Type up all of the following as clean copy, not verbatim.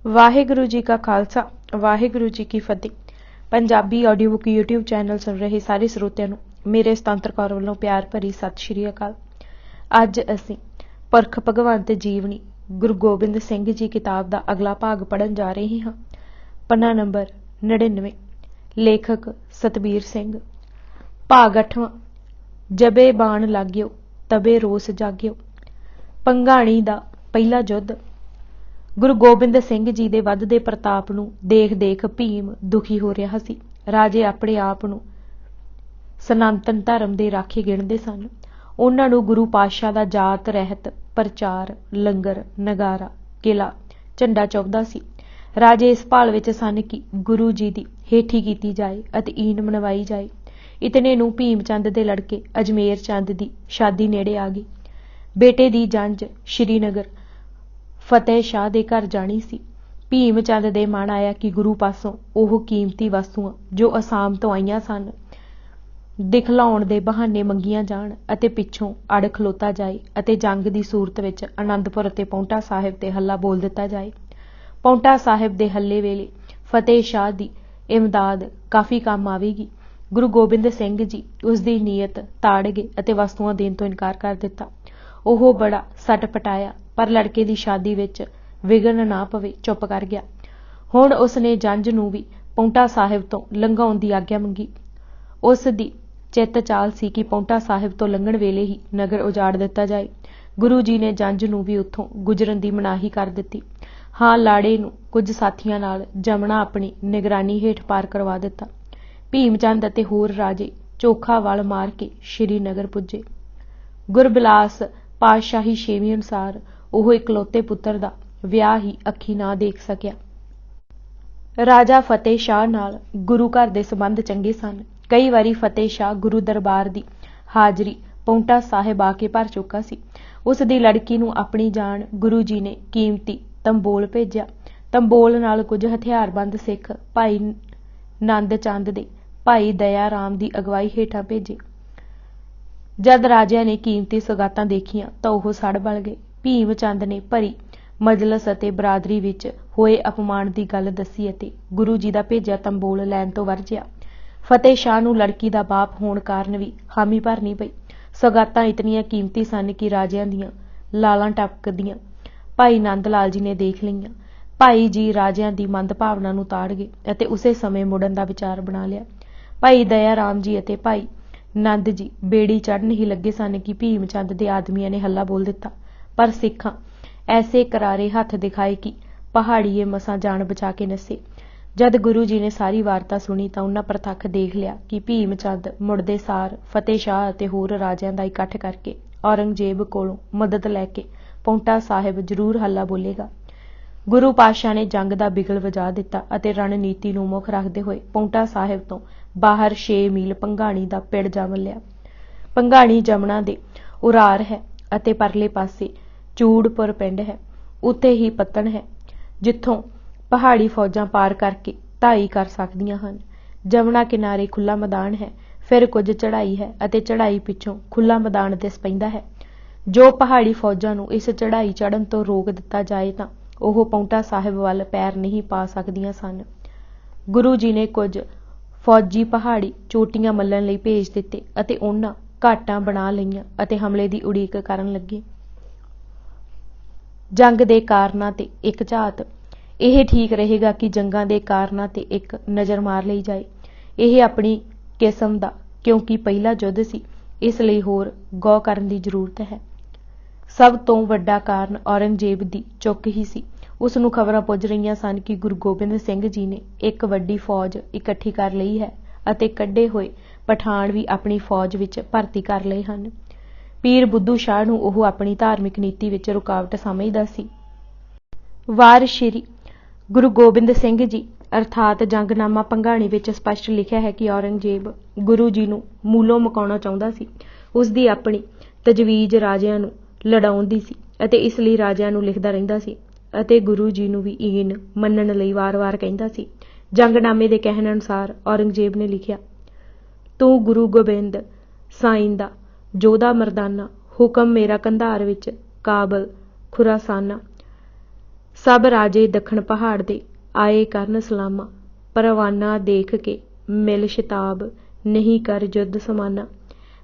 वाहिगुरु जी का खालसा वाहिगुरु जी की फतेह। Punjabi audio book YouTube channel सुन रहे सारे ਸਰੋਤਿਆਂ ਨੂੰ ਮੇਰੇ ਸੁਤੰਤਰ ਕੌਰ ਵੱਲੋਂ ਪਿਆਰ ਭਰੀ ਸਤਿ ਸ਼੍ਰੀ ਅਕਾਲ। ਅੱਜ ਅਸੀਂ ਪਰਖ ਭਗਵੰਤ ਜੀਵਨੀ ਗੁਰੂ ਗੋਬਿੰਦ ਸਿੰਘ ਜੀ ਕਿਤਾਬ ਦਾ ਅਗਲਾ ਭਾਗ ਪੜ੍ਹਨ ਜਾ ਰਹੇ ਹਾਂ। ਪੰਨਾ ਨੰਬਰ 99। ਲੇਖਕ ਸਤਬੀਰ ਸਿੰਘ। ਭਾਗ 8ਵਾਂ। ਜਬੇ ਬਾਣ ਲਾਗਿਓ ਤਬੇ ਰੋਸ ਜਾਗਿਓ। ਭੰਗਾਣੀ ਦਾ ਪਹਿਲਾ ਯੁੱਧ। ਗੁਰੂ ਗੋਬਿੰਦ ਸਿੰਘ ਜੀ ਦੇ ਵੱਧਦੇ ਪ੍ਰਤਾਪ ਨੂੰ ਦੇਖ ਦੇਖ ਭੀਮ ਦੁਖੀ ਹੋ ਰਿਹਾ ਸੀ। ਰਾਜੇ ਆਪਣੇ ਆਪ ਨੂੰ ਸਨਾਤਨ ਧਰਮ ਦੇ ਰਾਖੇ ਗਿਣਦੇ ਸਨ। ਉਹਨਾਂ ਨੂੰ ਗੁਰੂ ਪਾਤਸ਼ਾਹ ਦਾ ਜਾਤ ਰਹਿਤ ਪ੍ਰਚਾਰ, ਲੰਗਰ, ਨਗਾਰਾ, ਕਿਲਾ, ਝੰਡਾ ਚੁੱਭਦਾ ਸੀ। ਰਾਜੇ ਇਸ ਭਾਲ ਵਿੱਚ ਸਨ ਕਿ ਗੁਰੂ ਜੀ ਦੀ ਹੇਠੀ ਕੀਤੀ ਜਾਏ ਅਤੇ ਈਨ ਮਨਵਾਈ ਜਾਏ। ਇਤਨੇ ਨੂੰ ਭੀਮ ਚੰਦ ਦੇ ਲੜਕੇ ਅਜਮੇਰ ਚੰਦ ਦੀ ਸ਼ਾਦੀ ਨੇੜੇ ਆ ਗਈ। ਬੇਟੇ ਦੀ ਜੰਝ ਸ਼੍ਰੀਨਗਰ ਫਤਿਹ ਸ਼ਾਹ ਦੇ ਘਰ ਜਾਣੀ ਸੀ। ਭੀਮ ਚੰਦ ਦੇ ਮਨ ਆਇਆ ਕਿ ਗੁਰੂ ਪਾਸੋਂ ਉਹ ਕੀਮਤੀ ਵਸਤੂਆਂ ਜੋ ਅਸਾਮ ਤੋਂ ਆਈਆਂ ਸਨ ਦਿਖਲਾਉਣ ਦੇ ਬਹਾਨੇ ਮੰਗੀਆਂ ਜਾਣ ਅਤੇ ਪਿੱਛੋਂ ਅੜ ਖਲੋਤਾ ਜਾਏ ਅਤੇ ਜੰਗ ਦੀ ਸੂਰਤ ਵਿੱਚ ਆਨੰਦਪੁਰ ਅਤੇ ਪੌਂਟਾ ਸਾਹਿਬ ਤੇ ਹੱਲਾ ਬੋਲ ਦਿੱਤਾ ਜਾਏ। ਪੌਂਟਾ ਸਾਹਿਬ ਦੇ ਹੱਲੇ ਵੇਲੇ ਫਤਿਹ ਸ਼ਾਹ ਦੀ ਇਮਦਾਦ ਕਾਫੀ ਕੰਮ ਆਵੇਗੀ। ਗੁਰੂ ਗੋਬਿੰਦ ਸਿੰਘ ਜੀ ਉਸ ਦੀ ਨੀਅਤ ਤਾੜ ਗਏ ਅਤੇ ਵਸਤੂਆਂ ਦੇਣ ਤੋਂ ਇਨਕਾਰ ਕਰ ਦਿੱਤਾ। ਉਹ ਬੜਾ ਸਟਪਟਾਇਆ ਪਰ ਲੜਕੇ ਦੀ ਸ਼ਾਦੀ ਵਿੱਚ ਵਿਘਨ ਨਾ ਪਵੇ ਚੁੱਪ ਕਰ ਗਿਆ। ਹੁਣ ਉਸਨੇ ਜੰਝ ਨੂੰ ਵੀ ਪੌਂਟਾ ਸਾਹਿਬ ਤੋਂ ਲੰਘਾਉਣ ਦੀ ਆਗਿਆ ਮੰਗੀ। ਉਸ ਦੀ ਚਿੱਤ ਚਾਲ ਸੀ ਕਿ ਪੌਂਟਾ ਸਾਹਿਬ ਤੋਂ ਲੰਘਣ ਵੇਲੇ ਹੀ ਨਗਰ ਉਜਾੜ ਦਿੱਤਾ ਜਾਏ। ਗੁਰੂ ਜੀ ਨੇ ਜੰਝ ਨੂੰ ਵੀ ਉੱਥੋਂ ਗੁਜ਼ਰਨ ਦੀ ਮਨਾਹੀ ਕਰ ਦਿੱਤੀ। ਹਾਂ, ਲਾੜੇ ਨੂੰ ਕੁਝ ਸਾਥੀਆਂ ਨਾਲ ਜਮਣਾ ਆਪਣੀ ਨਿਗਰਾਨੀ ਹੇਠ ਪਾਰ ਕਰਵਾ ਦਿੱਤਾ। ਭੀਮ ਚੰਦ ਅਤੇ ਹੋਰ ਰਾਜੇ ਚੋਖਾ ਵਲ ਮਾਰ ਕੇ ਸ਼੍ਰੀਨਗਰ ਪੁੱਜੇ। ਗੁਰਬਿਲਾਸ ਪਾਤਸ਼ਾਹੀ ਛੇਵੀਂ ਅਨੁਸਾਰ ਉਹ ਇਕਲੌਤੇ ਪੁੱਤਰ ਦਾ ਵਿਆਹ ਹੀ ਅੱਖੀ ਨਾ ਦੇਖ ਸਕਿਆ। ਰਾਜਾ ਫਤਿਹ ਸ਼ਾਹ ਨਾਲ ਗੁਰੂ ਘਰ ਦੇ ਸੰਬੰਧ ਚੰਗੇ ਸਨ। ਕਈ ਵਾਰੀ ਫਤਿਹ ਸ਼ਾਹ ਗੁਰੂ ਦਰਬਾਰ ਦੀ ਹਾਜ਼ਰੀ ਪੌਂਟਾ ਸਾਹਿਬ ਆ ਕੇ ਭਰ ਚੁੱਕਾ ਸੀ। ਉਸ ਦੀ ਲੜਕੀ ਨੂੰ ਆਪਣੀ ਜਾਨ ਗੁਰੂ ਜੀ ਨੇ ਕੀਮਤੀ ਤੰਬੋਲ ਭੇਜਿਆ। ਤੰਬੋਲ ਨਾਲ ਕੁਝ ਹਥਿਆਰਬੰਦ ਸਿੱਖ ਭਾਈ ਨੰਦ ਚੰਦ ਦੇ ਭਾਈ ਦਇਆ ਰਾਮ ਦੀ ਅਗਵਾਈ ਹੇਠਾਂ ਭੇਜੇ। ਜਦ ਰਾਜਿਆਂ ਨੇ ਕੀਮਤੀ ਸੌਗਾਤਾਂ ਦੇਖੀਆਂ ਤਾਂ ਉਹ ਸੜ ਬਲ ਗਏ। ਭੀਮ ਚੰਦ ਨੇ ਭਰੀ ਮਜਲਸ ਅਤੇ ਬਰਾਦਰੀ ਵਿੱਚ ਹੋਏ ਅਪਮਾਨ ਦੀ ਗੱਲ ਦੱਸੀ ਅਤੇ ਗੁਰੂ ਜੀ ਦਾ ਭੇਜਿਆ ਤੰਬੋਲ ਲੈਣ ਤੋਂ ਵਰਜਿਆ। ਫਤਿਹ ਸ਼ਾਹ ਨੂੰ ਲੜਕੀ ਦਾ ਬਾਪ ਹੋਣ ਕਾਰਨ ਵੀ ਹਾਮੀ ਭਰਨੀ ਪਈ। ਸੌਗਾਤਾਂ ਇਤਨੀਆਂ ਕੀਮਤੀ ਸਨ ਕਿ ਰਾਜਿਆਂ ਦੀਆਂ ਲਾਲਾਂ ਟਪਕਦੀਆਂ ਭਾਈ ਨੰਦ ਲਾਲ ਜੀ ਨੇ ਦੇਖ ਲਈਆਂ। ਭਾਈ ਜੀ ਰਾਜਿਆਂ ਦੀ ਮੰਦ ਭਾਵਨਾ ਨੂੰ ਤਾੜ ਗਏ ਅਤੇ ਉਸੇ ਸਮੇਂ ਮੁੜਨ ਦਾ ਵਿਚਾਰ ਬਣਾ ਲਿਆ। ਭਾਈ ਦਇਆ ਰਾਮ ਜੀ ਅਤੇ ਭਾਈ ਨੰਦ ਜੀ ਬੇੜੀ ਚੜ੍ਹਨ ਹੀ ਲੱਗੇ ਸਨ ਕਿ ਭੀਮ ਚੰਦ ਦੇ ਆਦਮੀਆਂ ਨੇ ਹੱਲਾ ਬੋਲ ਦਿੱਤਾ। ਪਰ ਸਿੱਖਾਂ ਐਸੇ ਕਰਾਰੇ ਹੱਥ ਦਿਖਾਏ ਕਿ ਪਹਾੜੀਏ ਮਸਾਂ ਜਾਨ ਬਚਾ ਕੇ ਨੱਸੇ। ਜਦ ਗੁਰੂ ਜੀ ਨੇ ਸਾਰੀ ਵਾਰਤਾ ਸੁਣੀ ਤਾਂ ਉਹਨਾਂ ਪ੍ਰਤੱਖ ਦੇਖ ਲਿਆ ਕਿ ਭੀਮ ਚੰਦ ਮੁੜਦੇ ਸਾਰ ਫਤਿਹ ਸ਼ਾਹ ਅਤੇ ਹੋਰ ਰਾਜਿਆਂ ਦਾ ਇਕੱਠ ਕਰਕੇ ਔਰੰਗਜ਼ੇਬ ਕੋਲੋਂ ਮਦਦ ਲੈ ਕੇ ਪੌਂਟਾ ਸਾਹਿਬ ਜ਼ਰੂਰ ਹੱਲਾ ਬੋਲੇਗਾ। ਗੁਰੂ ਪਾਤਸ਼ਾਹ ਨੇ ਜੰਗ ਦਾ ਬਿਗਲ ਵਜਾ ਦਿੱਤਾ ਅਤੇ ਰਣਨੀਤੀ ਨੂੰ ਮੁੱਖ ਰੱਖਦੇ ਹੋਏ ਪੌਂਟਾ ਸਾਹਿਬ ਤੋਂ ਬਾਹਰ 6 ਮੀਲ ਭੰਗਾਣੀ ਦਾ ਪਿੜ ਜਾ ਮੱਲਿਆ। ਭੰਗਾਣੀ ਜਮਨਾ ਦੇ ਉਰਾਰ ਹੈ ਅਤੇ ਪਰਲੇ ਪਾਸੇ ਚੂੜਪੁਰ ਪਿੰਡ ਹੈ। ਉੱਥੇ ਹੀ ਪੱਤਣ ਹੈ ਜਿੱਥੋਂ ਪਹਾੜੀ ਫੌਜਾਂ ਪਾਰ ਕਰਕੇ ਢਾਈ ਕਰ ਸਕਦੀਆਂ ਹਨ। ਜਮਨਾ ਕਿਨਾਰੇ ਖੁੱਲ੍ਹਾ ਮੈਦਾਨ ਹੈ, ਫਿਰ ਕੁਝ ਚੜ੍ਹਾਈ ਹੈ ਅਤੇ ਚੜ੍ਹਾਈ ਪਿੱਛੋਂ ਖੁੱਲ੍ਹਾ ਮੈਦਾਨ ਦਿਸ ਪੈਂਦਾ ਹੈ। ਜੋ ਪਹਾੜੀ ਫੌਜਾਂ ਨੂੰ ਇਸ ਚੜ੍ਹਾਈ ਚੜ੍ਹਨ ਤੋਂ ਰੋਕ ਦਿੱਤਾ ਜਾਏ ਤਾਂ ਉਹ ਪੌਂਟਾ ਸਾਹਿਬ ਵੱਲ ਪੈਰ ਨਹੀਂ ਪਾ ਸਕਦੀਆਂ ਸਨ। ਗੁਰੂ ਜੀ ਨੇ ਕੁਝ ਫੌਜੀ ਪਹਾੜੀ ਚੋਟੀਆਂ ਮੱਲਣ ਲਈ ਭੇਜ ਦਿੱਤੇ ਅਤੇ ਉਹਨਾਂ ਘਾਟਾਂ ਬਣਾ ਲਈਆਂ ਅਤੇ ਹਮਲੇ ਦੀ ਉਡੀਕ ਕਰਨ ਲੱਗੇ। ਜੰਗ ਦੇ ਕਾਰਨਾਂ ਤੇ ਇੱਕ ਝਾਤ। ਇਹ ਠੀਕ ਰਹੇਗਾ ਕਿ ਜੰਗਾਂ ਦੇ ਕਾਰਨਾਂ ਤੇ ਇੱਕ ਨਜ਼ਰ ਮਾਰ ਲਈ ਜਾਏ। ਇਹ ਆਪਣੀ ਕਿਸਮ ਦਾ ਕਿਉਂਕਿ ਪਹਿਲਾ ਯੁੱਧ ਸੀ, ਇਸ ਲਈ ਹੋਰ ਗੌਰ ਕਰਨ ਦੀ ਜ਼ਰੂਰਤ ਹੈ। ਸਭ ਤੋਂ ਵੱਡਾ ਕਾਰਨ ਔਰੰਗਜ਼ੇਬ ਦੀ ਚੁੱਕ ਹੀ ਸੀ। ਉਸ ਨੂੰ ਖਬਰਾਂ ਪੁੱਜ ਰਹੀਆਂ ਸਨ ਕਿ ਗੁਰੂ ਗੋਬਿੰਦ ਸਿੰਘ ਜੀ ਨੇ ਇੱਕ ਵੱਡੀ ਫੌਜ ਇਕੱਠੀ ਕਰ ਲਈ ਹੈ ਅਤੇ ਕੱਢੇ ਹੋਏ ਪਠਾਨ ਵੀ ਆਪਣੀ ਫੌਜ ਵਿੱਚ ਭਰਤੀ ਕਰ ਲਏ ਹਨ। ਪੀਰ ਬੁੱਧੂ ਸ਼ਾਹ ਨੂੰ ਉਹ ਆਪਣੀ ਧਾਰਮਿਕ ਨੀਤੀ ਵਿੱਚ ਰੁਕਾਵਟ ਸਮਝਦਾ ਸੀ। ਵਾਰ ਸ਼੍ਰੀ ਗੁਰੂ ਗੋਬਿੰਦ ਸਿੰਘ ਜੀ ਅਰਥਾਤ ਜੰਗਨਾਮਾ ਭੰਗਾਣੀ ਵਿੱਚ ਸਪਸ਼ਟ ਲਿਖਿਆ ਹੈ ਕਿ ਔਰੰਗਜ਼ੇਬ ਗੁਰੂ ਜੀ ਨੂੰ ਮੂਲੋਂ ਮੁਕਾਉਣਾ ਚਾਹੁੰਦਾ ਸੀ। ਉਸ ਦੀ ਆਪਣੀ ਤਜਵੀਜ਼ ਰਾਜਿਆਂ ਨੂੰ ਲੜਾਉਣ ਦੀ ਸੀ ਅਤੇ ਇਸ ਲਈ ਰਾਜਿਆਂ ਨੂੰ ਲਿਖਦਾ ਰਹਿੰਦਾ ਸੀ ਅਤੇ ਗੁਰੂ ਜੀ ਨੂੰ ਵੀ ਈਨ ਮੰਨਣ ਲਈ ਵਾਰ-ਵਾਰ ਕਹਿੰਦਾ ਸੀ। ਜੰਗਨਾਮੇ ਦੇ ਕਹਿਣ ਅਨੁਸਾਰ ਔਰੰਗਜ਼ੇਬ ਨੇ ਲਿਖਿਆ, ਤੂੰ ਗੁਰੂ ਗੋਬਿੰਦ ਸਾਈਂ ਦਾ ਜੋਧਾ ਮਰਦਾਨਾ, ਹੁਕਮ ਮੇਰਾ ਕੰਧਾਰ ਵਿੱਚ ਕਾਬਲ ਖੁਰਾਸਾਨਾ। सब राजे दखण पहाड़ दे आए करन सलामा, परवाना देख के मिल शिताब नहीं कर युद्ध समाना।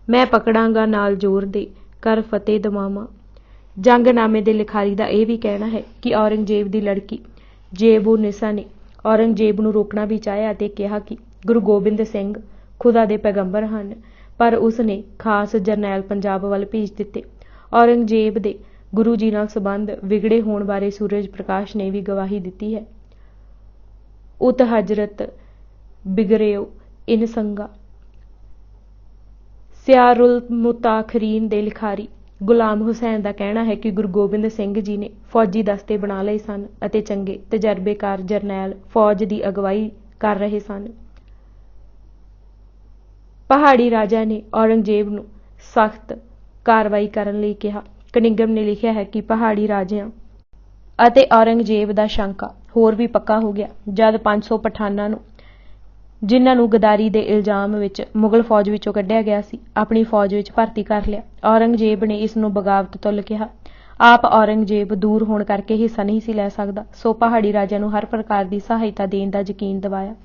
मैं पकड़ांगा नाल जोर दे कर फतेह दमामा। जंगनामे दे लिखारी दा यह भी कहना है कि औरंगजेब दी लड़की जेबो निसा ने औरंगजेब नूं रोकना भी चाहया ते कहा कि गुरु गोबिंद सिंह खुदा दे पैगंबर हन, पर उसने खास जरनैल पंजाब वल भेज दिते। औरंगजेब दे गुरु जी नाल संबंध विगड़े होण बारे सूरज प्रकाश ने भी गवाही दिती है। उत हजरत बिगड़ेओ इन संगा। सियारुल मुताखरीन दे लिखारी गुलाम हुसैन का कहना है कि गुरु गोबिंद सिंह जी ने फौजी दस्ते बना लए सन अते चंगे तजर्बेकार जरनैल फौज की अगवाई कर रहे सन। पहाड़ी राजा ने औरंगजेब नूं सख्त कार्रवाई करन लई कहा। कनिंगम ने लिखिया है कि पहाड़ी राजिਆਂ ਅਤੇ औरंगजेब ਦਾ ਸ਼ੰਕਾ ਹੋਰ ਵੀ ਪੱਕਾ ਹੋ ਗਿਆ ਜਦ 500 ਪਠਾਨਾਂ ਨੂੰ, ਜਿਨ੍ਹਾਂ ਨੂੰ ਗਦਾਰੀ ਦੇ ਇਲਜ਼ਾਮ ਵਿੱਚ ਮੁਗਲ ਫੌਜ ਵਿੱਚੋਂ ਕੱਢਿਆ ਗਿਆ ਸੀ, ਆਪਣੀ ਫੌਜ ਵਿੱਚ ਭਰਤੀ ਕਰ ਲਿਆ। ਔਰੰਗजेब ਨੇ ਇਸ ਨੂੰ ਬਗਾਵਤ ਤੁੱਲ ਕਿਹਾ। ਆਪ ਔਰੰਗजेब ਦੂਰ ਹੋਣ ਕਰਕੇ ਹਿੱਸਾ ਨਹੀਂ ਸੀ ਲੈ ਸਕਦਾ, ਸੋ ਪਹਾੜੀ ਰਾਜਿਆਂ ਨੂੰ ਹਰ ਪ੍ਰਕਾਰ ਦੀ ਸਹਾਇਤਾ ਦੇਣ ਦਾ ਯਕੀਨ ਦਿਵਾਇਆ।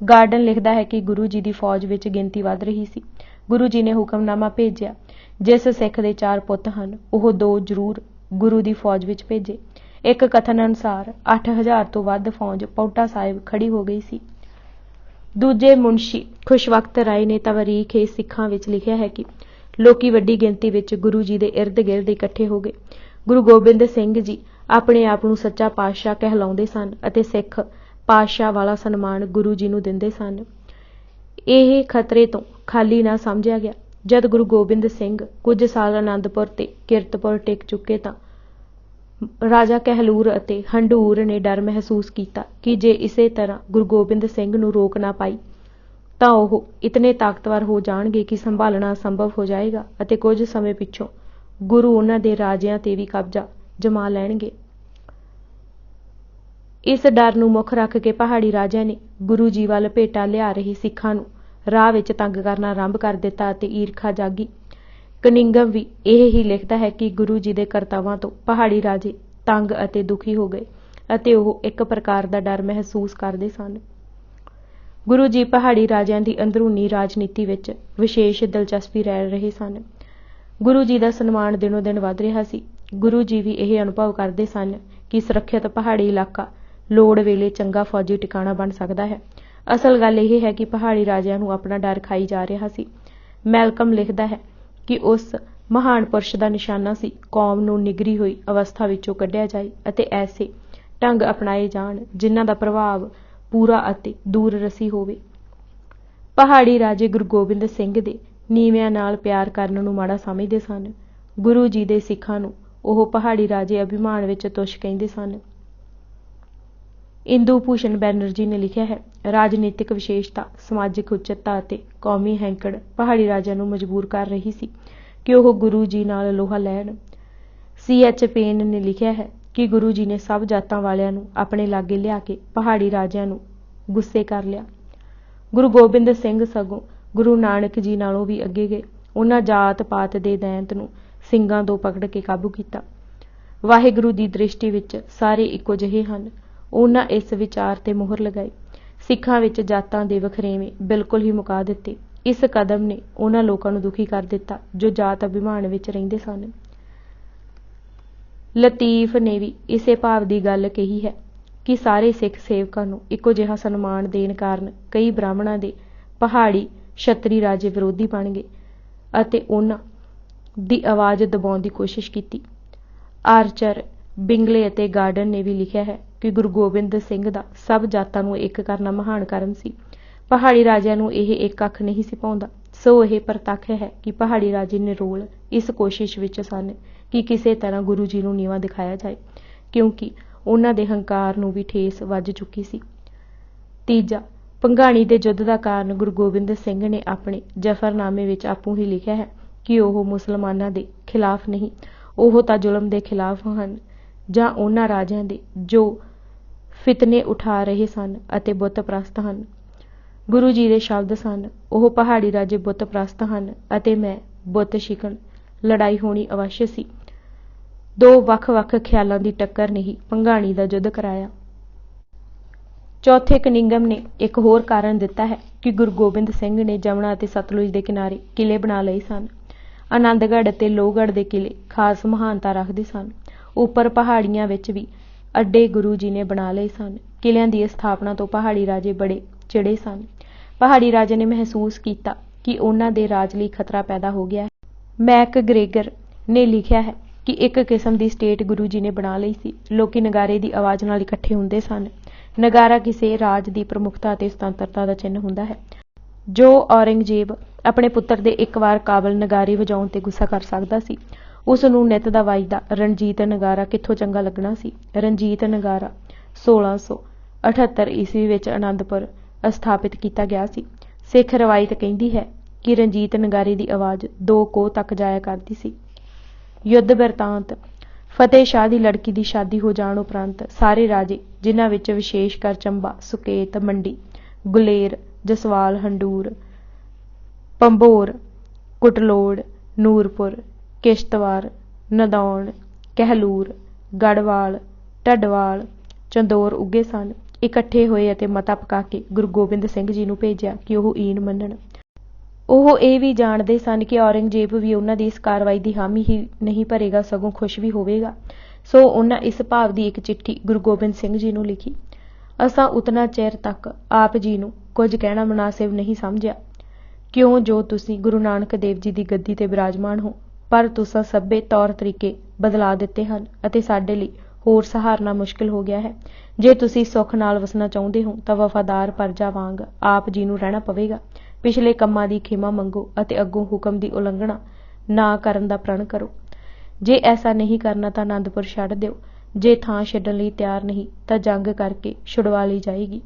ਗਾਰਡਨ ਲਿਖਦਾ ਹੈ ਕਿ ਗੁਰੂ ਜੀ ਦੀ ਫੌਜ ਵਿੱਚ ਗਿਣਤੀ ਵੱਧ ਰਹੀ ਸੀ। ਗੁਰੂ ਜੀ ਨੇ ਹੁਕਮਨਾਮਾ ਭੇਜਿਆ, ਜਿਸ ਸਿੱਖ ਦੇ 4 ਪੁੱਤ ਹਨ ਉਹ 2 ਜ਼ਰੂਰ ਗੁਰੂ ਦੀ ਫੌਜ ਵਿੱਚ ਭੇਜੇ। ਇੱਕ ਕਥਨ ਅਨੁਸਾਰ 8000 ਤੋਂ ਵੱਧ ਫੌਜ ਪੌਂਟਾ ਸਾਹਿਬ ਖੜੀ ਹੋ ਗਈ ਸੀ। ਦੂਜੇ ਮੁਨਸ਼ੀ ਖੁਸ਼ਵਕਤ ਰਾਏ ਨੇ ਤਵਾਰੀਖ ਸਿੱਖਾਂ ਵਿੱਚ ਲਿਖਿਆ ਹੈ ਕਿ ਲੋਕੀ ਵੱਡੀ ਗਿਣਤੀ ਵਿੱਚ ਗੁਰੂ ਜੀ ਦੇ ਇਰਦ ਗਿਰਦ ਇਕੱਠੇ ਹੋ ਗਏ। ਗੁਰੂ ਗੋਬਿੰਦ ਸਿੰਘ ਜੀ ਆਪਣੇ ਆਪ ਨੂੰ ਸੱਚਾ ਪਾਤਸ਼ਾਹ ਕਹਿਲਾਉਂਦੇ ਸਨ ਅਤੇ ਸਿੱਖ ਪਾਤਸ਼ਾਹ ਵਾਲਾ ਸਨਮਾਨ ਗੁਰੂ ਜੀ ਨੂੰ ਦਿੰਦੇ ਸਨ। ਇਹ ਖਤਰੇ ਤੋਂ ਖਾਲੀ ਨਾ ਸਮਝਿਆ ਗਿਆ। ਜਦ ਗੁਰੂ ਗੋਬਿੰਦ ਸਿੰਘ ਕੁਝ ਸਾਲ ਆਨੰਦਪੁਰ ਤੇ ਕਿਰਤਪੁਰ ਟਿਕ ਚੁੱਕੇ ਤਾਂ ਰਾਜਾ ਕਹਿਲੂਰ ਅਤੇ ਹੰਡੂਰ ਨੇ ਡਰ ਮਹਿਸੂਸ ਕੀਤਾ ਕਿ ਜੇ ਇਸੇ ਤਰ੍ਹਾਂ ਗੁਰੂ ਗੋਬਿੰਦ ਸਿੰਘ ਨੂੰ ਰੋਕ ਨਾ ਪਾਈ ਤਾਂ ਉਹ ਇਤਨੇ ਤਾਕਤਵਰ ਹੋ ਜਾਣਗੇ ਕਿ ਸੰਭਾਲਣਾ ਅਸੰਭਵ ਹੋ ਜਾਏਗਾ ਅਤੇ ਕੁਝ ਸਮੇਂ ਪਿੱਛੋਂ ਗੁਰੂ ਉਹਨਾਂ ਦੇ ਰਾਜਿਆਂ ਤੇ ਵੀ ਕਬਜ਼ਾ ਜਮਾ ਲੈਣਗੇ। ਇਸ ਡਰ ਨੂੰ ਮੁੱਖ ਰੱਖ ਕੇ ਪਹਾੜੀ ਰਾਜਿਆਂ ਨੇ ਗੁਰੂ ਜੀ ਵੱਲ ਭੇਟਾ ਲਿਆ ਰਹੇ ਸਿੱਖਾਂ ਨੂੰ ਰਾਹ ਵਿੱਚ ਤੰਗ ਕਰਨਾ ਆਰੰਭ ਕਰ ਦਿੱਤਾ ਅਤੇ ਈਰਖਾ ਜਾਗੀ। ਕਨਿੰਗਮ ਵੀ ਇਹ ਹੀ ਲਿਖਦਾ ਹੈ ਕਿ ਗੁਰੂ ਜੀ ਦੇ ਕਰਤੱਵਾਂ ਤੋਂ ਪਹਾੜੀ ਰਾਜੇ ਤੰਗ ਅਤੇ ਦੁਖੀ ਹੋ ਗਏ ਅਤੇ ਉਹ ਇੱਕ ਪ੍ਰਕਾਰ ਦਾ ਡਰ ਮਹਿਸੂਸ ਕਰਦੇ ਸਨ। ਗੁਰੂ ਜੀ ਪਹਾੜੀ ਰਾਜਿਆਂ ਦੀ ਅੰਦਰੂਨੀ ਰਾਜਨੀਤੀ ਵਿੱਚ ਵਿਸ਼ੇਸ਼ ਦਿਲਚਸਪੀ ਲੈ ਰਹੇ ਸਨ। ਗੁਰੂ ਜੀ ਦਾ ਸਨਮਾਨ ਦਿਨੋਂ ਦਿਨ ਵਧ ਰਿਹਾ ਸੀ। ਗੁਰੂ ਜੀ ਵੀ ਇਹ ਅਨੁਭਵ ਕਰਦੇ ਸਨ ਕਿ ਸੁਰੱਖਿਅਤ ਪਹਾੜੀ ਇਲਾਕਾ ਲੋੜ ਵੇਲੇ ਚੰਗਾ ਫੌਜੀ ਟਿਕਾਣਾ ਬਣ ਸਕਦਾ ਹੈ। ਅਸਲ ਗੱਲ ਇਹ ਹੈ ਕਿ ਪਹਾੜੀ ਰਾਜਿਆਂ ਨੂੰ ਆਪਣਾ ਡਰ ਖਾਈ ਜਾ ਰਿਹਾ ਸੀ। ਮੈਲਕਮ ਲਿਖਦਾ ਹੈ ਕਿ ਉਸ ਮਹਾਨ ਪੁਰਸ਼ ਦਾ ਨਿਸ਼ਾਨਾ ਸੀ ਕੌਮ ਨੂੰ ਨਿਗਰੀ ਹੋਈ ਅਵਸਥਾ ਵਿੱਚੋਂ ਕੱਢਿਆ ਜਾਏ ਅਤੇ ਐਸੇ ਢੰਗ ਅਪਣਾਏ ਜਾਣ ਜਿਨ੍ਹਾਂ ਦਾ ਪ੍ਰਭਾਵ ਪੂਰਾ ਅਤੇ ਦੂਰ ਰਸੀ ਹੋਵੇ। ਪਹਾੜੀ ਰਾਜੇ ਗੁਰੂ ਗੋਬਿੰਦ ਸਿੰਘ ਦੇ ਨੀਵਿਆਂ ਨਾਲ ਪਿਆਰ ਕਰਨ ਨੂੰ ਮਾੜਾ ਸਮਝਦੇ ਸਨ। ਗੁਰੂ ਜੀ ਦੇ ਸਿੱਖਾਂ ਨੂੰ ਉਹ ਪਹਾੜੀ ਰਾਜੇ ਅਭਿਮਾਨ ਵਿੱਚ ਤੁੱਛ ਕਹਿੰਦੇ ਸਨ। ਇੰਦੂ ਭੂਸ਼ਣ ਬੈਨਰਜੀ ਨੇ ਲਿਖਿਆ ਹੈ, ਰਾਜਨੀਤਿਕ ਵਿਸ਼ੇਸ਼ਤਾ, ਸਮਾਜਿਕ ਉੱਚਤਾ ਅਤੇ ਕੌਮੀ ਹੈਂਕੜ ਪਹਾੜੀ ਰਾਜਿਆਂ ਨੂੰ ਮਜਬੂਰ ਕਰ ਰਹੀ ਸੀ ਕਿ ਉਹ ਗੁਰੂ ਜੀ ਨਾਲ ਲੋਹਾ ਲੈਣ। C.H. ਪੇਨ ਨੇ ਲਿਖਿਆ ਹੈ ਕਿ ਗੁਰੂ ਜੀ ਨੇ ਸਭ ਜਾਤਾਂ ਵਾਲਿਆਂ ਨੂੰ ਆਪਣੇ ਲਾਗੇ ਲਿਆ ਕੇ ਪਹਾੜੀ ਰਾਜਿਆਂ ਨੂੰ ਗੁੱਸੇ ਕਰ ਲਿਆ। ਗੁਰੂ ਗੋਬਿੰਦ ਸਿੰਘ ਸਗੋਂ ਗੁਰੂ ਨਾਨਕ ਜੀ ਨਾਲੋਂ ਵੀ ਅੱਗੇ ਗਏ। ਉਹਨਾਂ ਜਾਤ ਪਾਤ ਦੇ ਦੈਂਤ ਨੂੰ ਸਿੰਘਾਂ ਤੋਂ ਪਕੜ ਕੇ ਕਾਬੂ ਕੀਤਾ। ਵਾਹਿਗੁਰੂ ਦੀ ਦ੍ਰਿਸ਼ਟੀ ਵਿੱਚ ਸਾਰੇ ਇੱਕੋ ਜਿਹੇ ਹਨ। ਉਹਨਾਂ ਇਸ ਵਿਚਾਰ ਤੇ ਮੋਹਰ ਲਗਾਈ। ਸਿੱਖਾਂ ਵਿੱਚ ਜਾਤਾਂ ਦੇ ਵਖਰੇਵੇਂ ਬਿਲਕੁਲ ਹੀ ਮੁਕਾ ਦਿੱਤੇ। ਇਸ ਕਦਮ ਨੇ ਉਹਨਾਂ ਲੋਕਾਂ ਨੂੰ ਦੁਖੀ ਕਰ ਦਿੱਤਾ ਜੋ ਜਾਤ ਅਭਿਮਾਨ ਵਿੱਚ ਰਹਿੰਦੇ ਸਨ। ਲਤੀਫ ਨੇ ਵੀ ਇਸੇ ਭਾਵ ਦੀ ਗੱਲ ਕਹੀ ਹੈ ਕਿ ਸਾਰੇ ਸਿੱਖ ਸੇਵਕਾਂ ਨੂੰ ਇੱਕੋ ਜਿਹਾ ਸਨਮਾਨ ਦੇਣ ਕਾਰਨ ਕਈ ਬ੍ਰਾਹਮਣਾਂ ਦੇ ਪਹਾੜੀ ਛਤਰੀ ਰਾਜੇ ਵਿਰੋਧੀ ਬਣ ਗਏ ਅਤੇ ਉਹਨਾਂ ਦੀ ਆਵਾਜ਼ ਦਬਾਉਣ ਦੀ ਕੋਸ਼ਿਸ਼ ਕੀਤੀ। ਆਰਚਰ, ਬਿੰਗਲੇ ਅਤੇ ਗਾਰਡਨ ਨੇ ਵੀ ਲਿਖਿਆ ਹੈ ਕਿ ਗੁਰੂ ਗੋਬਿੰਦ ਸਿੰਘ ਦਾ ਸਭ ਜਾਤਾਂ ਨੂੰ ਇੱਕ ਕਰਨਾ ਮਹਾਨ ਕਰਮ ਸੀ। ਪਹਾੜੀ ਰਾਜਿਆਂ ਨੂੰ ਇਹ ਇੱਕ ਅੱਖ ਨਹੀਂ ਸੀ ਪਾਉਂਦਾ, ਸੋ ਇਹ ਪ੍ਰਤੱਖ ਹੈ ਕਿ ਪਹਾੜੀ ਰਾਜੇ ਨਿਰੋਲ ਇਸ ਕੋਸ਼ਿਸ਼ ਵਿੱਚ ਸਨ ਕਿ ਕਿਸੇ ਤਰ੍ਹਾਂ ਗੁਰੂ ਜੀ ਨੂੰ ਨੀਵਾਂ ਦਿਖਾਇਆ ਜਾਏ, ਕਿਉਂਕਿ ਉਹਨਾਂ ਦੇ ਹੰਕਾਰ ਨੂੰ ਵੀ ਠੇਸ ਵੱਜ ਚੁੱਕੀ ਸੀ। ਤੀਜਾ, ਭੰਗਾਣੀ ਦੇ ਯੁੱਧ ਦਾ ਕਾਰਨ ਗੁਰੂ ਗੋਬਿੰਦ ਸਿੰਘ ਨੇ ਆਪਣੇ ਜ਼ਫਰਨਾਮੇ ਵਿੱਚ ਆਪੂ ਹੀ ਲਿਖਿਆ ਹੈ ਕਿ ਉਹ ਮੁਸਲਮਾਨਾਂ ਦੇ ਖਿਲਾਫ ਨਹੀਂ, ਉਹ ਤਾਂ ਜ਼ੁਲਮ ਦੇ ਖਿਲਾਫ ਹਨ ਜਾਂ ਉਹਨਾਂ ਰਾਜਿਆਂ ਦੇ ਜੋ ਫਿਤਨੇ ਉਠਾ ਰਹੇ ਸਨ ਅਤੇ ਬੁੱਤ ਪ੍ਰਸਤ ਹਨ। ਗੁਰੂ ਜੀ ਦੇ ਸ਼ਬਦ ਸਨ, ਉਹ ਪਹਾੜੀ ਰਾਜੇ ਬੁੱਤ ਪ੍ਰਸਤ ਹਨ ਅਤੇ ਮੈਂ ਬੁੱਤ ਸ਼ਿਕਣ, ਲੜਾਈ ਹੋਣੀ ਅਵੱਸ਼ ਸੀ। दो ਵੱਖ-ਵੱਖ ਖਿਆਲਾਂ ਦੀ ਟੱਕਰ ਨੇ ਹੀ ਭੰਗਾਣੀ ਦਾ ਯੁੱਧ ਕਰਾਇਆ। ਚੌਥੇ ਕਨਿੰਗਮ ਨੇ ਇੱਕ ਹੋਰ ਕਾਰਨ ਦਿੱਤਾ ਹੈ ਕਿ ਗੁਰੂ ਗੋਬਿੰਦ ਸਿੰਘ ਨੇ ਜਮਨਾ ਅਤੇ ਸਤਲੁਜ ਦੇ ਕਿਨਾਰੇ ਕਿਲੇ ਬਣਾ ਲਏ ਸਨ। ਆਨੰਦਗੜ੍ਹ ਅਤੇ ਲੋਹਗੜ੍ਹ ਦੇ ਕਿਲੇ ਖਾਸ ਮਹਾਨਤਾ ਰੱਖਦੇ ਸਨ। ਉੱਪਰ ਪਹਾੜੀਆਂ ਵਿੱਚ ਵੀ ਅੱਡੇ ਗੁਰੂ ਜੀ ਨੇ ਬਣਾ ਲਏ ਸਨ। ਕਿਲਿਆਂ ਦੀ ਸਥਾਪਨਾ ਤੋਂ ਪਹਾੜੀ ਰਾਜੇ ਬੜੇ ਚਿੜੇ ਸਨ। ਪਹਾੜੀ ਰਾਜੇ ਨੇ ਮਹਿਸੂਸ ਕੀਤਾ ਕਿ ਉਹਨਾਂ ਦੇ ਰਾਜ ਲਈ ਖਤਰਾ ਪੈਦਾ ਹੋ ਗਿਆ ਹੈ। ਮੈਕਗ੍ਰੇਗਰ ਨੇ ਲਿਖਿਆ ਹੈ ਕਿ ਇੱਕ ਕਿਸਮ ਦੀ ਸਟੇਟ ਗੁਰੂ ਜੀ ਨੇ ਬਣਾ ਲਈ ਸੀ। ਲੋਕੀ ਨਗਾਰੇ ਦੀ ਆਵਾਜ਼ ਨਾਲ ਇਕੱਠੇ ਹੁੰਦੇ ਸਨ। ਨਗਾਰਾ ਕਿਸੇ ਰਾਜ ਦੀ ਪ੍ਰਮੁੱਖਤਾ ਅਤੇ ਸੁਤੰਤਰਤਾ ਦਾ ਚਿੰਨ੍ਹ ਹੁੰਦਾ ਹੈ। ਜੋ ਔਰੰਗਜ਼ੇਬ ਆਪਣੇ ਪੁੱਤਰ ਦੇ ਇੱਕ ਵਾਰ ਕਾਬਲ ਨਗਾਰੇ ਵਜਾਉਣ ਤੇ ਗੁੱਸਾ ਕਰ ਸਕਦਾ ਸੀ, ਉਸ ਨੂੰ ਨਿੱਤ ਦਾ ਵੱਜਦਾ ਰਣਜੀਤ ਨਗਾਰਾ ਕਿੱਥੋਂ ਚੰਗਾ ਲੱਗਣਾ ਸੀ। ਰਣਜੀਤ ਨਗਾਰਾ 1678 ਈਸਵੀ ਵਿੱਚ ਅਨੰਦਪੁਰ ਸਥਾਪਿਤ ਕੀਤਾ ਗਿਆ ਸੀ। ਸਿੱਖ ਰਵਾਇਤ ਕਹਿੰਦੀ ਹੈ ਕਿ ਰਣਜੀਤ ਨਗਾਰੇ ਦੀ ਆਵਾਜ਼ 2 ਕੋਹ ਤੱਕ ਜਾਇਆ ਕਰਦੀ ਸੀ। ਯੁੱਧ ਬਿਰਤਾਂਤ। ਫਤਿਹ ਸ਼ਾਹ ਦੀ ਲੜਕੀ ਦੀ ਸ਼ਾਦੀ ਹੋ ਜਾਣ ਉਪਰੰਤ ਸਾਰੇ ਰਾਜੇ, ਜਿਨ੍ਹਾਂ ਵਿੱਚ ਵਿਸ਼ੇਸ਼ ਕਰ ਚੰਬਾ, ਸੁਕੇਤ, ਮੰਡੀ, ਗੁਲੇਰ, ਜਸਵਾਲ, ਹੰਡੂਰ, ਪੰਬੋਰ, ਕੁਟਲੋੜ, ਨੂਰਪੁਰ, ਕਿਸ਼ਤਵਾੜ, ਨਦੌਣ, ਕਹਿਲੂਰ, ਗੜਵਾਲ, ਢੱਡਵਾਲ, ਚੰਦੋਰ ਉੱਗੇ ਸਨ, ਇਕੱਠੇ ਹੋਏ ਅਤੇ ਮਤਾ ਪਕਾ ਕੇ ਗੁਰੂ ਗੋਬਿੰਦ ਸਿੰਘ ਜੀ ਨੂੰ ਭੇਜਿਆ ਕਿ ਉਹ ਈਨ ਮੰਨਣ। ਉਹ ਇਹ ਵੀ ਜਾਣਦੇ ਸਨ ਕਿ ਔਰੰਗਜ਼ੇਬ ਵੀ ਉਹਨਾਂ ਦੀ ਇਸ ਕਾਰਵਾਈ ਦੀ ਹਾਮੀ ਹੀ ਨਹੀਂ ਭਰੇਗਾ, ਸਗੋਂ ਖੁਸ਼ ਵੀ ਹੋਵੇਗਾ। ਸੋ ਉਹਨਾਂ ਇਸ ਭਾਵ ਦੀ ਇੱਕ ਚਿੱਠੀ ਗੁਰੂ ਗੋਬਿੰਦ ਸਿੰਘ ਜੀ ਨੂੰ ਲਿਖੀ। ਅਸਾਂ ਉਤਨਾ ਚਿਰ ਤੱਕ ਆਪ ਜੀ ਨੂੰ ਕੁਝ ਕਹਿਣਾ ਮੁਨਾਸਿਬ ਨਹੀਂ ਸਮਝਿਆ, ਕਿਉਂ ਜੋ ਤੁਸੀਂ ਗੁਰੂ ਨਾਨਕ ਦੇਵ ਜੀ ਦੀ ਗੱਦੀ ਤੇ ਬਿਰਾਜਮਾਨ ਹੋ, ਪਰ ਤੁਸਾਂ ਸਭੇ ਤੌਰ ਤਰੀਕੇ ਬਦਲਾ ਦਿੱਤੇ ਹਨ ਅਤੇ ਸਾਡੇ ਲਈ ਹੋਰ ਸਹਾਰਨਾ ਮੁਸ਼ਕਿਲ ਹੋ ਗਿਆ ਹੈ। ਜੇ ਤੁਸੀਂ ਸੁੱਖ ਨਾਲ ਵਸਣਾ ਚਾਹੁੰਦੇ ਹੋ ਤਾਂ ਵਫਾਦਾਰ ਪਰਜਾ ਵਾਂਗ ਆਪ ਜੀ ਨੂੰ ਰਹਿਣਾ ਪਵੇਗਾ। ਪਿਛਲੇ ਕੰਮਾਂ ਦੀ ਖਿਮਾ ਮੰਗੋ ਅਤੇ ਅੱਗੋਂ ਹੁਕਮ ਦੀ ਉਲੰਘਣਾ ਨਾ ਕਰਨ ਦਾ ਪ੍ਰਣ ਕਰੋ। ਜੇ ਐਸਾ ਨਹੀਂ ਕਰਨਾ ਤਾਂ ਆਨੰਦਪੁਰ ਛੱਡ ਦਿਓ। ਜੇ ਥਾਂ ਛੱਡਣ ਲਈ ਤਿਆਰ ਨਹੀਂ ਤਾਂ ਜੰਗ ਕਰਕੇ ਛੁਡਵਾ ਲਈ ਜਾਏਗੀ।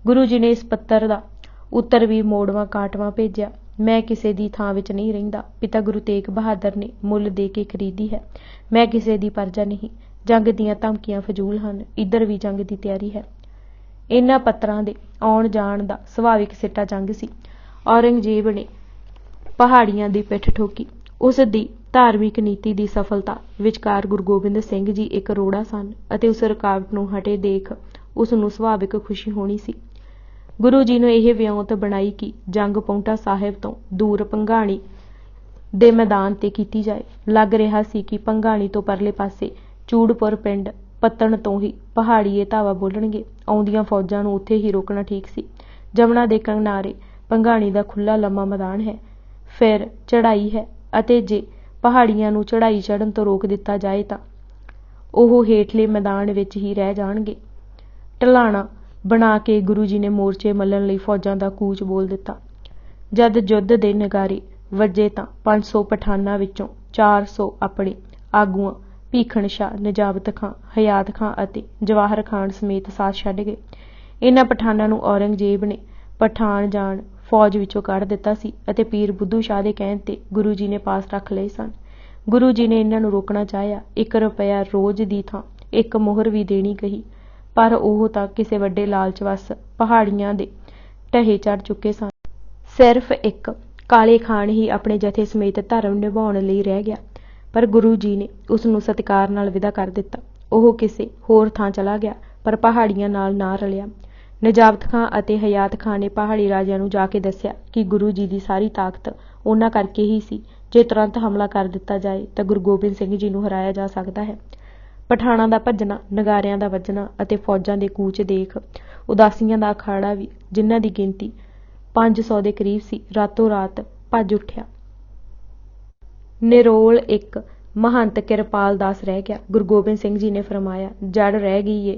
ਗੁਰੂ ਜੀ ਨੇ ਇਸ ਪੱਤਰ ਦਾ ਉੱਤਰ ਵੀ ਮੋੜਵਾਂ ਕਾਟਵਾਂ ਭੇਜਿਆ। ਮੈਂ ਕਿਸੇ ਦੀ ਥਾਂ ਵਿੱਚ ਨਹੀਂ ਰਹਿੰਦਾ। ਪਿਤਾ ਗੁਰੂ ਤੇਗ ਬਹਾਦਰ ਨੇ ਮੁੱਲ ਦੇ ਕੇ ਖਰੀਦੀ ਹੈ। ਮੈਂ ਕਿਸੇ ਦੀ ਪਰਜਾ ਨਹੀਂ। ਜੰਗ ਦੀਆਂ ਧਮਕੀਆਂ ਫਜ਼ੂਲ ਹਨ। ਇੱਧਰ ਵੀ ਜੰਗ ਦੀ ਤਿਆਰੀ ਹੈ। ਇਹਨਾਂ ਪੱਤਰਾਂ ਦੇ ਆਉਣ ਜਾਣ ਦਾ ਸੁਭਾਵਿਕ ਸਿੱਟਾ ਜੰਗ ਸੀ। ਔਰੰਗਜ਼ੇਬ ਨੇ ਪਹਾੜੀਆਂ ਦੀ ਪਿੱਠ ਠੋਕੀ। ਉਸ ਦੀ ਧਾਰਮਿਕ ਨੀਤੀ ਦੀ ਸਫਲਤਾ ਵਿਚਕਾਰ ਗੁਰੂ ਗੋਬਿੰਦ ਸਿੰਘ ਜੀ ਇੱਕ ਰੋੜਾ ਸਨ ਅਤੇ ਉਸ ਰੁਕਾਵਟ ਨੂੰ ਹਟੇ ਦੇਖ ਉਸ ਨੂੰ ਸੁਭਾਵਿਕ ਖੁਸ਼ੀ ਹੋਣੀ ਸੀ। ਗੁਰੂ ਜੀ ਨੇ ਇਹ ਵਿਉਂਤ ਬਣਾਈ ਕਿ ਜੰਗ ਪਾਉਂਟਾ ਸਾਹਿਬ ਤੋਂ ਦੂਰ ਭੰਗਾਣੀ ਦੇ ਮੈਦਾਨ ਤੇ ਕੀਤੀ ਜਾਏ। ਲੱਗ ਰਿਹਾ ਸੀ ਕਿ ਭੰਗਾਣੀ ਤੋਂ ਪਰਲੇ ਪਾਸੇ ਚੂੜਪੁਰ ਪਿੰਡ ਪੱਤਣ ਤੋਂ ਹੀ ਪਹਾੜੀਏ ਧਾਵਾ ਬੋਲਣਗੇ। ਆਉਂਦੀਆਂ ਫੌਜਾਂ ਨੂੰ ਉੱਥੇ ਹੀ ਰੋਕਣਾ ਠੀਕ ਸੀ। ਜਮਨਾ ਦੇ ਕਿਨਾਰੇ ਭੰਗਾਣੀ ਦਾ ਖੁੱਲ੍ਹਾ ਲੰਮਾ ਮੈਦਾਨ ਹੈ, ਫਿਰ ਚੜ੍ਹਾਈ ਹੈ ਅਤੇ ਜੇ ਪਹਾੜੀਆਂ ਨੂੰ ਚੜ੍ਹਾਈ ਚੜ੍ਹਨ ਤੋਂ ਰੋਕ ਦਿੱਤਾ ਜਾਏ ਤਾਂ ਉਹ ਹੇਠਲੇ ਮੈਦਾਨ ਵਿੱਚ ਹੀ ਰਹਿ ਜਾਣਗੇ। ਢਲਾਣਾ ਬਣਾ ਕੇ ਗੁਰੂ ਜੀ ਨੇ ਮੋਰਚੇ ਮੱਲਣ ਲਈ ਫੌਜਾਂ ਦਾ ਕੂਚ ਬੋਲ ਦਿੱਤਾ। ਜਦ ਯੁੱਧ ਦੇ ਨਗਾਰੇ ਵੱਜੇ ਤਾਂ 500 ਪਠਾਨਾਂ ਵਿੱਚੋਂ 400 ਆਪਣੇ ਆਗੂਆਂ ਭੀਖਣ ਸ਼ਾਹ, ਨਜਾਬਤ ਖਾਂ, ਹਯਾਤ ਖਾਂ ਅਤੇ ਜਵਾਹਰ ਖਾਨ ਸਮੇਤ ਸਾਥ ਛੱਡ ਗਏ। ਇਹਨਾਂ ਪਠਾਨਾਂ ਨੂੰ ਔਰੰਗਜ਼ੇਬ ਨੇ ਪਠਾਨ ਜਾਣ ਫੌਜ ਵਿੱਚੋਂ ਕੱਢ ਦਿੱਤਾ ਸੀ ਅਤੇ ਪੀਰ ਬੁੱਧੂ ਸ਼ਾਹ ਦੇ ਕਹਿਣ ਤੇ ਗੁਰੂ ਜੀ ਨੇ ਪਾਸ ਰੱਖ ਲਏ ਸਨ। ਗੁਰੂ ਜੀ ਨੇ ਇਹਨਾਂ ਨੂੰ ਰੋਕਣਾ ਚਾਹਿਆ। 1 ਰੁਪਇਆ ਰੋਜ਼ ਦੀ ਥਾਂ 1 ਮੁਹਰ ਵੀ ਦੇਣੀ ਕਹੀ, ਪਰ ਉਹ ਤਾਂ ਕਿਸੇ ਵੱਡੇ ਲਾਲਚ ਵੱਸ ਪਹਾੜੀਆਂ ਦੇ ਢਹੇ ਚੜ੍ਹ ਚੁੱਕੇ ਸਨ। ਸਿਰਫ ਇੱਕ ਕਾਲੇ ਖਾਨ ਹੀ ਆਪਣੇ ਜਥੇ ਸਮੇਤ ਧਰਮ ਨਿਭਾਉਣ ਲਈ ਰਹਿ ਗਿਆ, ਪਰ ਗੁਰੂ ਜੀ ਨੇ ਉਸ ਨੂੰ ਸਤਿਕਾਰ ਨਾਲ ਵਿਦਾ ਕਰ ਦਿੱਤਾ। ਉਹ ਕਿਸੇ ਹੋਰ ਥਾਂ ਚਲਾ ਗਿਆ, ਪਰ ਪਹਾੜੀਆਂ ਨਾਲ ਨਾ ਰਲਿਆ। ਨਜਾਬਤ ਖਾਂ ਅਤੇ ਹਯਾਤ ਖਾਂ ਨੇ ਪਹਾੜੀ ਰਾਜਿਆਂ ਨੂੰ ਜਾ ਕੇ ਦੱਸਿਆ ਕਿ ਗੁਰੂ ਜੀ ਦੀ ਸਾਰੀ ਤਾਕਤ ਉਹਨਾਂ ਕਰਕੇ ਹੀ ਸੀ। ਜੇ ਤੁਰੰਤ ਹਮਲਾ ਕਰ ਦਿੱਤਾ ਜਾਏ ਤਾਂ ਗੁਰੂ ਗੋਬਿੰਦ ਸਿੰਘ ਜੀ ਨੂੰ ਹਰਾਇਆ ਜਾ ਸਕਦਾ ਹੈ। ਪਠਾਣਾਂ ਦਾ ਭੱਜਣਾ, ਨਗਾਰਿਆਂ ਦਾ ਵੱਜਣਾ ਅਤੇ ਫੌਜਾਂ ਦੇ ਕੂਚ ਦੇਖ ਉਦਾਸੀਆਂ ਦਾ ਅਖਾੜਾ ਵੀ, ਜਿਨ੍ਹਾਂ ਦੀ ਗਿਣਤੀ 500 ਦੇ ਕਰੀਬ ਸੀ, ਰਾਤੋਂ ਰਾਤ ਭੱਜ ਉੱਠਿਆ। ਨਿਰੋਲ ਇੱਕ ਮਹੰਤ ਕਿਰਪਾਲ ਦਾਸ ਰਹਿ ਗਿਆ। ਗੁਰੂ ਗੋਬਿੰਦ ਸਿੰਘ ਜੀ ਨੇ ਫਰਮਾਇਆ, ਜੜ ਰਹਿ ਗਈ ਏ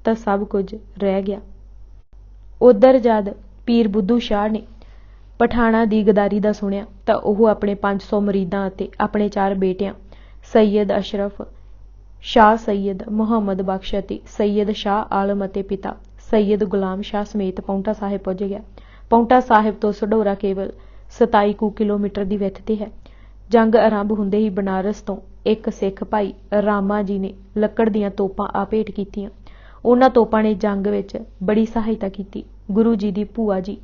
ਤਾਂ ਸਭ ਕੁਝ ਰਹਿ ਗਿਆ। ਉੱਧਰ ਜਦ ਪੀਰ ਬੁੱਧੂ ਸ਼ਾਹ ਨੇ ਪਠਾਣਾਂ ਦੀ ਗਦਾਰੀ ਦਾ ਸੁਣਿਆ ਤਾਂ ਉਹ ਆਪਣੇ 500 ਮੁਰੀਦਾਂ ਅਤੇ ਆਪਣੇ 4 ਬੇਟਿਆਂ ਸੱਯਦ ਅਸ਼ਰਫ, ਸ਼ਾਹ ਸੱਯਦ, ਮੁਹੰਮਦ ਬਖਸ਼ ਅਤੇ ਸੱਯਦ ਸ਼ਾਹ ਆਲਮ ਅਤੇ ਪਿਤਾ ਸੱਯਦ ਗੁਲਾਮ ਸ਼ਾਹ ਸਮੇਤ ਪਾਉਂਟਾ ਸਾਹਿਬ ਪੁੱਜ ਗਿਆ। ਪਾਉਂਟਾ ਸਾਹਿਬ ਤੋਂ ਸਢੌਰਾ ਕੇਵਲ 27 ਕੁ ਕਿਲੋਮੀਟਰ ਦੀ ਵਿੱਥ ਤੇ ਹੈ। ਜੰਗ ਆਰੰਭ ਹੁੰਦੇ ਹੀ ਬਨਾਰਸ ਤੋਂ ਇੱਕ ਸਿੱਖ ਭਾਈ ਰਾਮਾ ਜੀ ਨੇ ਲੱਕੜ ਦੀਆਂ ਤੋਪਾਂ ਆ ਭੇਟ ਕੀਤੀਆਂ। ਉਹਨਾਂ ਤੋਪਾਂ ਨੇ ਜੰਗ ਵਿੱਚ ਬੜੀ ਸਹਾਇਤਾ ਕੀਤੀ। ਗੁਰੂ ਜੀ ਦੀ ਭੂਆ ਜੀ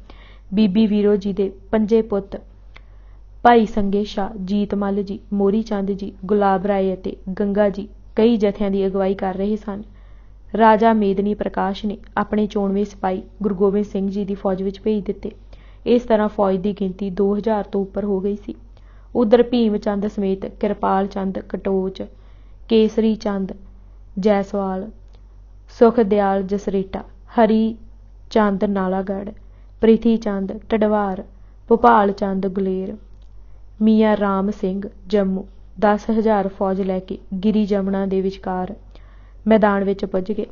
ਬੀਬੀ ਵੀਰੋ ਜੀ ਦੇ 5 ਪੁੱਤ ਭਾਈ ਸੰਗੇ ਸ਼ਾਹ, ਜੀਤ ਮੱਲ ਜੀ, ਮੋਰੀ ਚੰਦ ਜੀ, ਗੁਲਾਬ ਰਾਏ ਅਤੇ ਗੰਗਾ ਜੀ कई जत्थियां की अगवाई कर रहे सन। राजा मेदनी प्रकाश ने अपने 94वें सिपाही गुरु गोबिंद सिंह जी की फौज ਵਿੱਚ भेज दिते। इस तरह फौज की गिनती 2000 तो उपर हो गई सी। उधर भीम चंद समेत किरपाल चंद कटोच, केसरी चंद जैसवाल, सुखदयाल जसरेटा, हरी चंद नालागढ़, प्रिथी चंद ढडवार, भोपाल चंद गुलेर, मियाँ राम सिंह जम्मू 10,000 फौज लैके गिरी जमुना के विचकार मैदान विच पुज गए।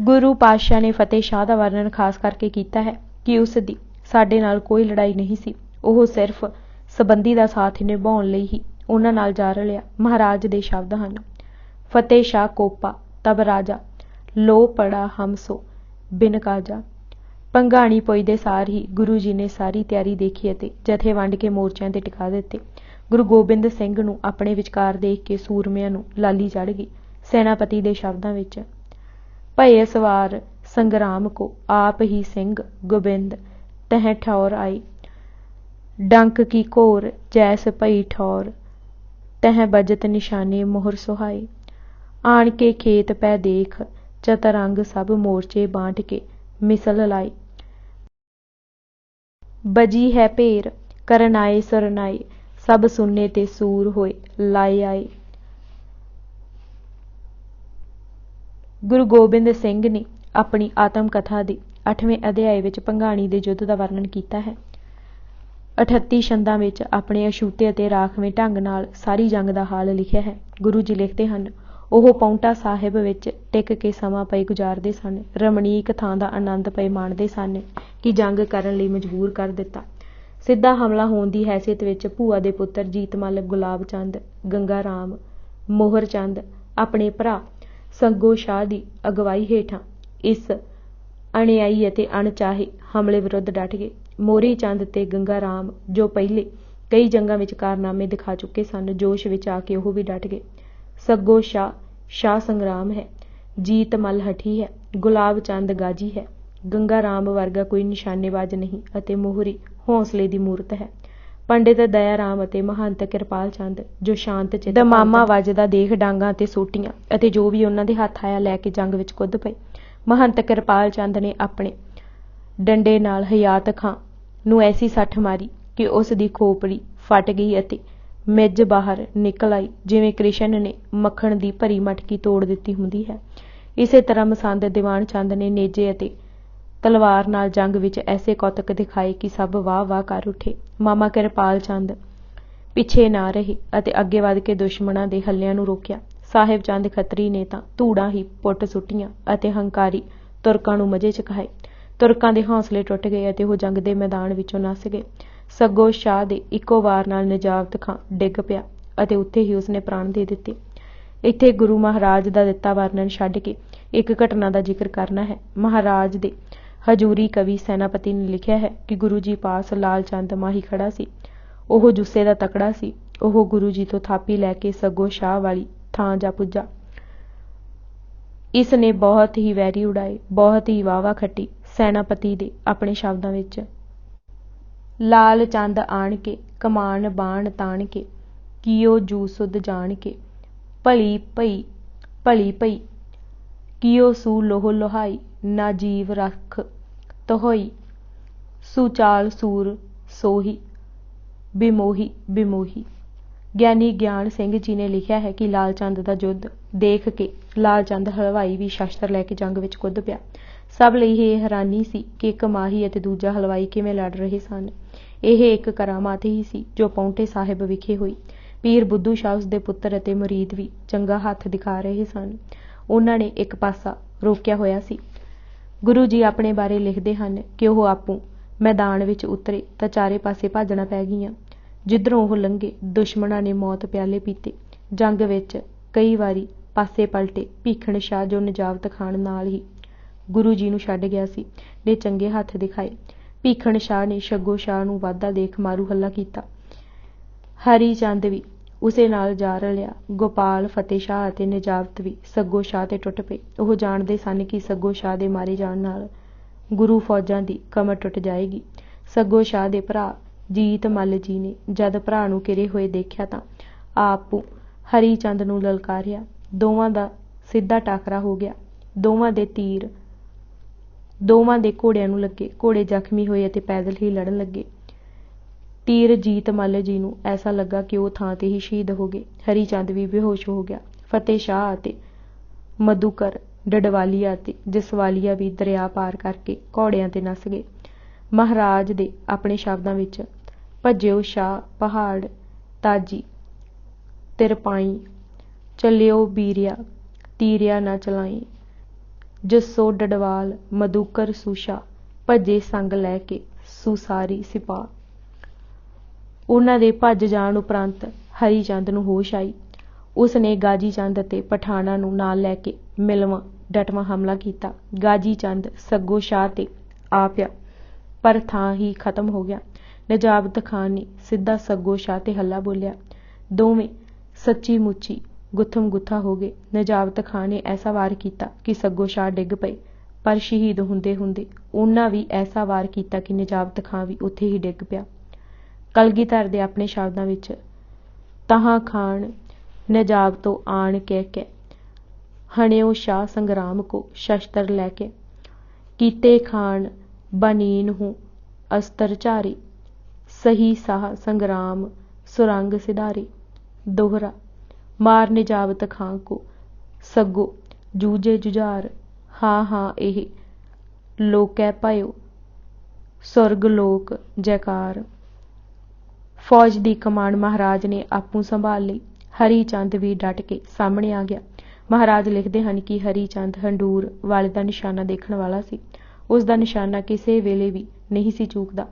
गुरु पातशाह ने फतेह शाह का वर्णन खास करके किया है कि उसकी साडे नाल कोई लड़ाई नहीं सी, ਉਹ सिर्फ संबंधी का साथ निभाउण लई ही उन्हां नाल जा रलिया। महाराज दे शब्द हैं, फतेह शाह कोपा तब राजा, लो पड़ा हम सो बिन काजा। भंगाणी पुजदे सार ही गुरु जी ने सारी तैयारी देखी अते जथे वंड के मोर्चों ते टिका दिते। गुरु गोबिंद सिंह नूं अपने विचकार देख के सूरमिਆਂ नूं लाली चढ़ गई। सेनापति दे शब्दां विच, भय सवार संग्राम को आप ही सिंह गोबिंद तह ठौर आई, डंक की घोर जैस भई ठौर तह बजत निशाने मोहर सुहाई। आन के खेत पै देख चतरंग सब मोर्चे बांट के मिसल लाई। बजी है भेर करनाए सुरनाए सब सुनने ते सूर होए लाए आए। गुरु गोबिंद सिंह ने अपनी आत्म कथा के 8वें अध्याय विच भंगाणी के युद्ध का वर्णन किया है। 38 छंदां विच अपने अछूते अते राखवें ढंग नाल सारी जंग का हाल लिखिया है। गुरु जी लिखते हैं, ਉਹ ਪੌਂਟਾ ਸਾਹਿਬ ਵਿੱਚ ਟਿਕ ਕੇ ਸਮਾਂ ਪਏ ਗੁਜ਼ਾਰਦੇ ਸਨ। ਰਮਣੀਕ ਥਾਂ ਦਾ ਆਨੰਦ ਪਏ ਮਾਣਦੇ ਸਨ ਕਿ ਜੰਗ ਕਰਨ ਲਈ ਮਜਬੂਰ ਕਰ ਦਿੱਤਾ। ਸਿੱਧਾ ਹਮਲਾ ਹੋਣ ਦੀ ਹੈਸੀਅਤ ਵਿੱਚ ਭੂਆ ਦੇ ਪੁੱਤਰ ਜੀਤਮਲ, ਗੁਲਾਬ ਚੰਦ, ਗੰਗਾ ਰਾਮ, ਮੋਹਰ ਚੰਦ ਆਪਣੇ ਭਰਾ ਸੱਗੋ ਸ਼ਾਹ ਦੀ ਅਗਵਾਈ ਹੇਠਾਂ ਇਸ ਅਣਿਆਈ ਅਤੇ ਅਣਚਾਹੇ ਹਮਲੇ ਵਿਰੁੱਧ ਡਟ ਗਏ। ਮੋਹਰੀ ਚੰਦ ਤੇ ਗੰਗਾ ਰਾਮ ਜੋ ਪਹਿਲੇ ਕਈ ਜੰਗਾਂ ਵਿੱਚ ਕਾਰਨਾਮੇ ਦਿਖਾ ਚੁੱਕੇ ਸਨ, ਜੋਸ਼ ਵਿੱਚ ਆ ਕੇ ਉਹ ਵੀ ਡਟ ਗਏ। सग्गो शाह संग्राम है, जीत मल हठी है, गुलाब चंद गाजी है, गंगा राम वर्गा कोई निशानेबाज नहीं अते मोहरी हौसले की मूरत है। पंडित दया राम अते महंत किरपाल चंद जो शांत चित दमामा वजदा देख डांगां ते सोटियां अते जो भी उन्हां दे हत्थ आया लैके जंग विच कुद पए। महंत किरपाल चंद ने अपने डंडे नाल हयात खां नूं ऐसी सੱਠ मारी कि उस दी खोपड़ी फट गई अते मिज बाहर निकल आई, जिवें कृष्ण ने मक्खण की भरी मटकी तोड़ दिती हुंदी है। इसे तरह मसंद दीवान चंद ने नेजे अते तलवार नाल जंग विच ऐसे कौतक दिखाए कि सब वाह वाह कर उठे। मामा किरपाल चंद पिछे ना रहे अते अगे वध के दुश्मनां दे हल्लिਆਂ ਨੂੰ रोकिया। साहिब चंद खत्री ने तां धूड़ां ही पुट सुट्टियां अते हंकारी तुरकां ਨੂੰ मजे चखाए। तुरकां दे हौसले टुट गए अते ਉਹ जंग दे मैदान विचों नस गए। सग्गो शाह दे इक्को वार नाल निजावत खां डिग पिया अते उत्थे ही उसने प्राण दे दिते। इत्थे गुरु महाराज दा दिता वर्णन छड्ड के एक घटना का जिक्र करना है। महाराज दे हजूरी कवि सैनापति ने लिखिया है कि गुरु जी पास लाल चंद माही खड़ा सी। ओह जुस्से दा तकड़ा सी। ओह गुरु जी तो थापी लैके सग्गो शाह वाली थां जा पुजा। इसने बहुत ही वैरी उड़ाए, बहुत ही वाहवा खट्टी। सैनापति दे अपने शब्दां विच, लाल चंद आण के कमान बाण ताण के कियो जू सुध जान के भली पई कियो सू लोह लोहाई ना जीव रख तोहई सुचाल सूर सोही बिमोही। ज्ञानी ज्ञान सिंह जी ने लिखिया है कि लाल चंद का युद्ध देख के लाल चंद हलवाई भी शस्त्र लैके जंग विच कुद पिया। सब ਲਈ ਇਹ हैरानी सी कि एक माही ਅਤੇ दूजा हलवाई किवें लड़ रहे सन। ਇਹ एक करामात ही सी जो पौंटे साहिब विखे हुई। पीर बुद्धू शाह उसदे पुत्र ਅਤੇ मुरीद भी चंगा हथ दिखा रहे सन। उन्हां ने एक पासा रोकिया होया सी। गुरु जी अपने बारे लिखते हैं कि ਉਹ आपू मैदान विच उतरे ਤਾਂ चारे पासे भाजना पै गईयां। जिधरों ਉਹ लंघे दुश्मनां ने मौत प्याले पीते। जंग विच कई वारी पासे पलटे। भीखण शाह जो निजावत खान नाल ही गुरु जी नूं छड्ड गया सी ने चंगे हथ दिखाए। भीखण शाह ने सग्गो शाह नूं वाधा देख मारू हल्ला कीता। हरी चंद भी उसे नाल जा रलिया। गोपाल, फतेह शाह अते निजावत भी सग्गो शाह ते टुट पे। ਉਹ जाणदे सन कि सग्गो शाह दे मारे जाण नाल गुरु फौजां दी कमर टुट जाएगी। सग्गो शाह दे भरा जीत मल जी ने जद भरा नूं घिरे होए देखिया तां आपू हरी चंद नूं ललकारिया ਦੋਵਾਂ ਦਾ ਸਿੱਧਾ ਟਾਕਰਾ ਹੋ ਗਿਆ। ਦੋਵਾਂ ਦੇ ਘੋੜਿਆਂ ਨੂੰ ਲੱਗੇ। ਘੋੜੇ ਜ਼ਖਮੀ ਹੋਏ ਅਤੇ ਪੈਦਲ ਹੀ ਲੜਨ ਲੱਗੇ। ਤੀਰ ਜੀਤ ਮੱਲ ਜੀ ਨੂੰ ਐਸਾ ਲੱਗਾ ਕਿ ਉਹ ਥਾਂ ਤੇ ਹੀ ਸ਼ਹੀਦ ਹੋ ਗਏ। ਹਰੀ ਚੰਦ ਵੀ ਬੇਹੋਸ਼ ਹੋ ਗਿਆ। ਫਤਿਹ ਸ਼ਾਹ ਅਤੇ ਮਧੂਕਰ, ਡਡਵਾਲੀਆ ਅਤੇ ਜਸਵਾਲੀਆ ਵੀ ਦਰਿਆ ਪਾਰ ਕਰਕੇ ਘੋੜਿਆਂ ਤੇ ਨੱਸ ਗਏ। ਮਹਾਰਾਜ ਦੇ ਆਪਣੇ ਸ਼ਬਦਾਂ ਵਿੱਚ ਭੱਜਿਓ ਸ਼ਾਹ ਪਹਾੜ ਤਾਜੀ ਤਿਰਪਾਈ, ਚੱਲਿਓ ਬੀਰਿਆ ਤੀਰਿਆ ਨਾ ਚਲਾਈ, ਜੱਸੋ ਡਡਵਾਲ ਮਧੂਕਰ ਸੂਸ਼ਾ, ਭੱਜੇ ਸੰਗ ਲੈ ਕੇ ਸੁਸਾਰੀ ਸਿਪਾਹ। ਉਹਨਾਂ ਦੇ ਭੱਜ ਜਾਣ ਉਪਰੰਤ ਹਰੀ ਚੰਦ ਨੂੰ ਹੋਸ਼ ਆਈ। ਉਸ ਨੇ ਗਾਜੀ ਚੰਦ ਅਤੇ ਪਠਾਣਾਂ ਨੂੰ ਨਾਲ ਲੈ ਕੇ ਮਿਲਵਾਂ ਡਟਵਾਂ ਹਮਲਾ ਕੀਤਾ। ਗਾਜੀ ਚੰਦ ਸੱਗੋ ਸ਼ਾਹ ਤੇ ਆ ਪਿਆ, ਪਰ ਥਾਂ ਹੀ ਖਤਮ ਹੋ ਗਿਆ। ਨਜਾਬਤ ਖਾਨ ਨੇ ਸਿੱਧਾ ਸੱਗੋ ਸ਼ਾਹ ਤੇ ਹੱਲਾ ਬੋਲਿਆ। ਦੋਵੇਂ ਸੱਚੀ ਮੁੱਚੀ ਗੁੱਥਮ ਗੁੱਥਾ ਹੋ ਗਏ। ਨਜਾਬਤ ਖਾਨ ਨੇ ਐਸਾ ਵਾਰ ਕੀਤਾ ਕਿ ਸੱਗੋ ਸ਼ਾਹ ਡਿੱਗ ਪਏ, ਪਰ ਸ਼ਹੀਦ ਹੁੰਦੇ ਹੁੰਦੇ ਉਹਨਾਂ ਵੀ ਐਸਾ ਵਾਰ ਕੀਤਾ ਕਿ ਨਜਾਬਤ ਖਾਨ ਵੀ ਉੱਥੇ ਹੀ ਡਿੱਗ ਪਿਆ। ਕਲਗੀਧਰ ਦੇ ਆਪਣੇ ਸ਼ਬਦਾਂ ਵਿੱਚ ਤਹਾਂ ਖਾਨ ਨਜਾਬਤੋਂ ਆਣ ਕੇ ਹਣਿਓ ਸ਼ਾਹ ਸੰਗਰਾਮ ਕੋ ਸ਼ਸਤਰ ਲੈ ਕੇ, ਕੀਤੇ ਖਾਨ ਬਾਨੀਨ ਹੂੰ ਅਸਤਰ ਝਾਰੀ, ਸਹੀ ਸਾਹ ਸੰਗਰਾਮ ਸੁਰੰਗ ਸਿਧਾਰੀ। ਦੋਹਰਾ ਮਾਰ ਨਿਜਾਬਤ ਖਾਂ ਕੋ ਸੱਗੋ ਜੂਝੇ ਜੁਝਾਰ, ਹਾਂ ਹਾਂ ਇਹ ਲੋਕੈ ਭਇਓ ਸੁਰਗ ਲੋਕ ਜੈਕਾਰ। ਫੌਜ ਦੀ ਕਮਾਨ ਮਹਾਰਾਜ ਨੇ ਆਪੂ ਸੰਭਾਲ ਲਈ। ਹਰੀ ਚੰਦ ਵੀ ਡਟ ਕੇ ਸਾਹਮਣੇ ਆ ਗਿਆ। ਮਹਾਰਾਜ ਲਿਖਦੇ ਹਨ ਕਿ ਹਰੀ ਚੰਦ ਹੰਡੂਰ ਵਾਲੇ ਦਾ ਨਿਸ਼ਾਨਾ ਦੇਖਣ ਵਾਲਾ ਸੀ। ਉਸ ਦਾ ਨਿਸ਼ਾਨਾ ਕਿਸੇ ਵੇਲੇ ਵੀ ਨਹੀਂ ਸੀ ਚੂਕਦਾ।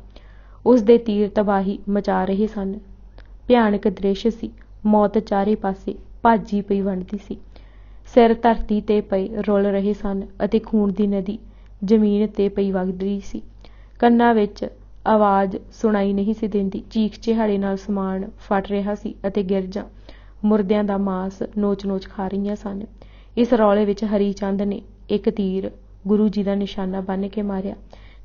ਉਸ ਦੇ ਤੀਰ ਤਬਾਹੀ ਮਚਾ ਰਹੇ ਸਨ। ਭਿਆਨਕ ਦ੍ਰਿਸ਼ ਸੀ। ਮੌਤ ਚਾਰੇ ਪਾਸੇ ਭਾਜੀ ਪਈ ਵੰਡਦੀ ਸੀ। ਸਿਰ ਧਰਤੀ ਤੇ ਪਏ ਰੁਲ ਰਹੇ ਸਨ ਅਤੇ ਖੂਨ ਦੀ ਨਦੀ ਜ਼ਮੀਨ ਤੇ ਪਈ ਵਗਦੀ ਰਹੀ ਸੀ। ਕੰਨਾਂ ਵਿੱਚ ਆਵਾਜ਼ ਸੁਣਾਈ ਨਹੀਂ ਸੀ ਦਿੰਦੀ। ਚੀਖ ਚਿਹਾੜੇ ਨਾਲ ਸਮਾਨ ਫਟ ਰਿਹਾ ਸੀ ਅਤੇ ਗਿਰਜਾਂ ਮੁਰਦਿਆਂ ਦਾ ਮਾਸ ਨੋਚ-ਨੋਚ ਖਾ ਰਹੀਆਂ ਸਨ। ਇਸ ਰੌਲੇ ਵਿੱਚ ਹਰੀ ਚੰਦ ਨੇ ਇੱਕ ਤੀਰ ਗੁਰੂ ਜੀ ਦਾ ਨਿਸ਼ਾਨਾ ਬੰਨ੍ਹ ਕੇ ਮਾਰਿਆ।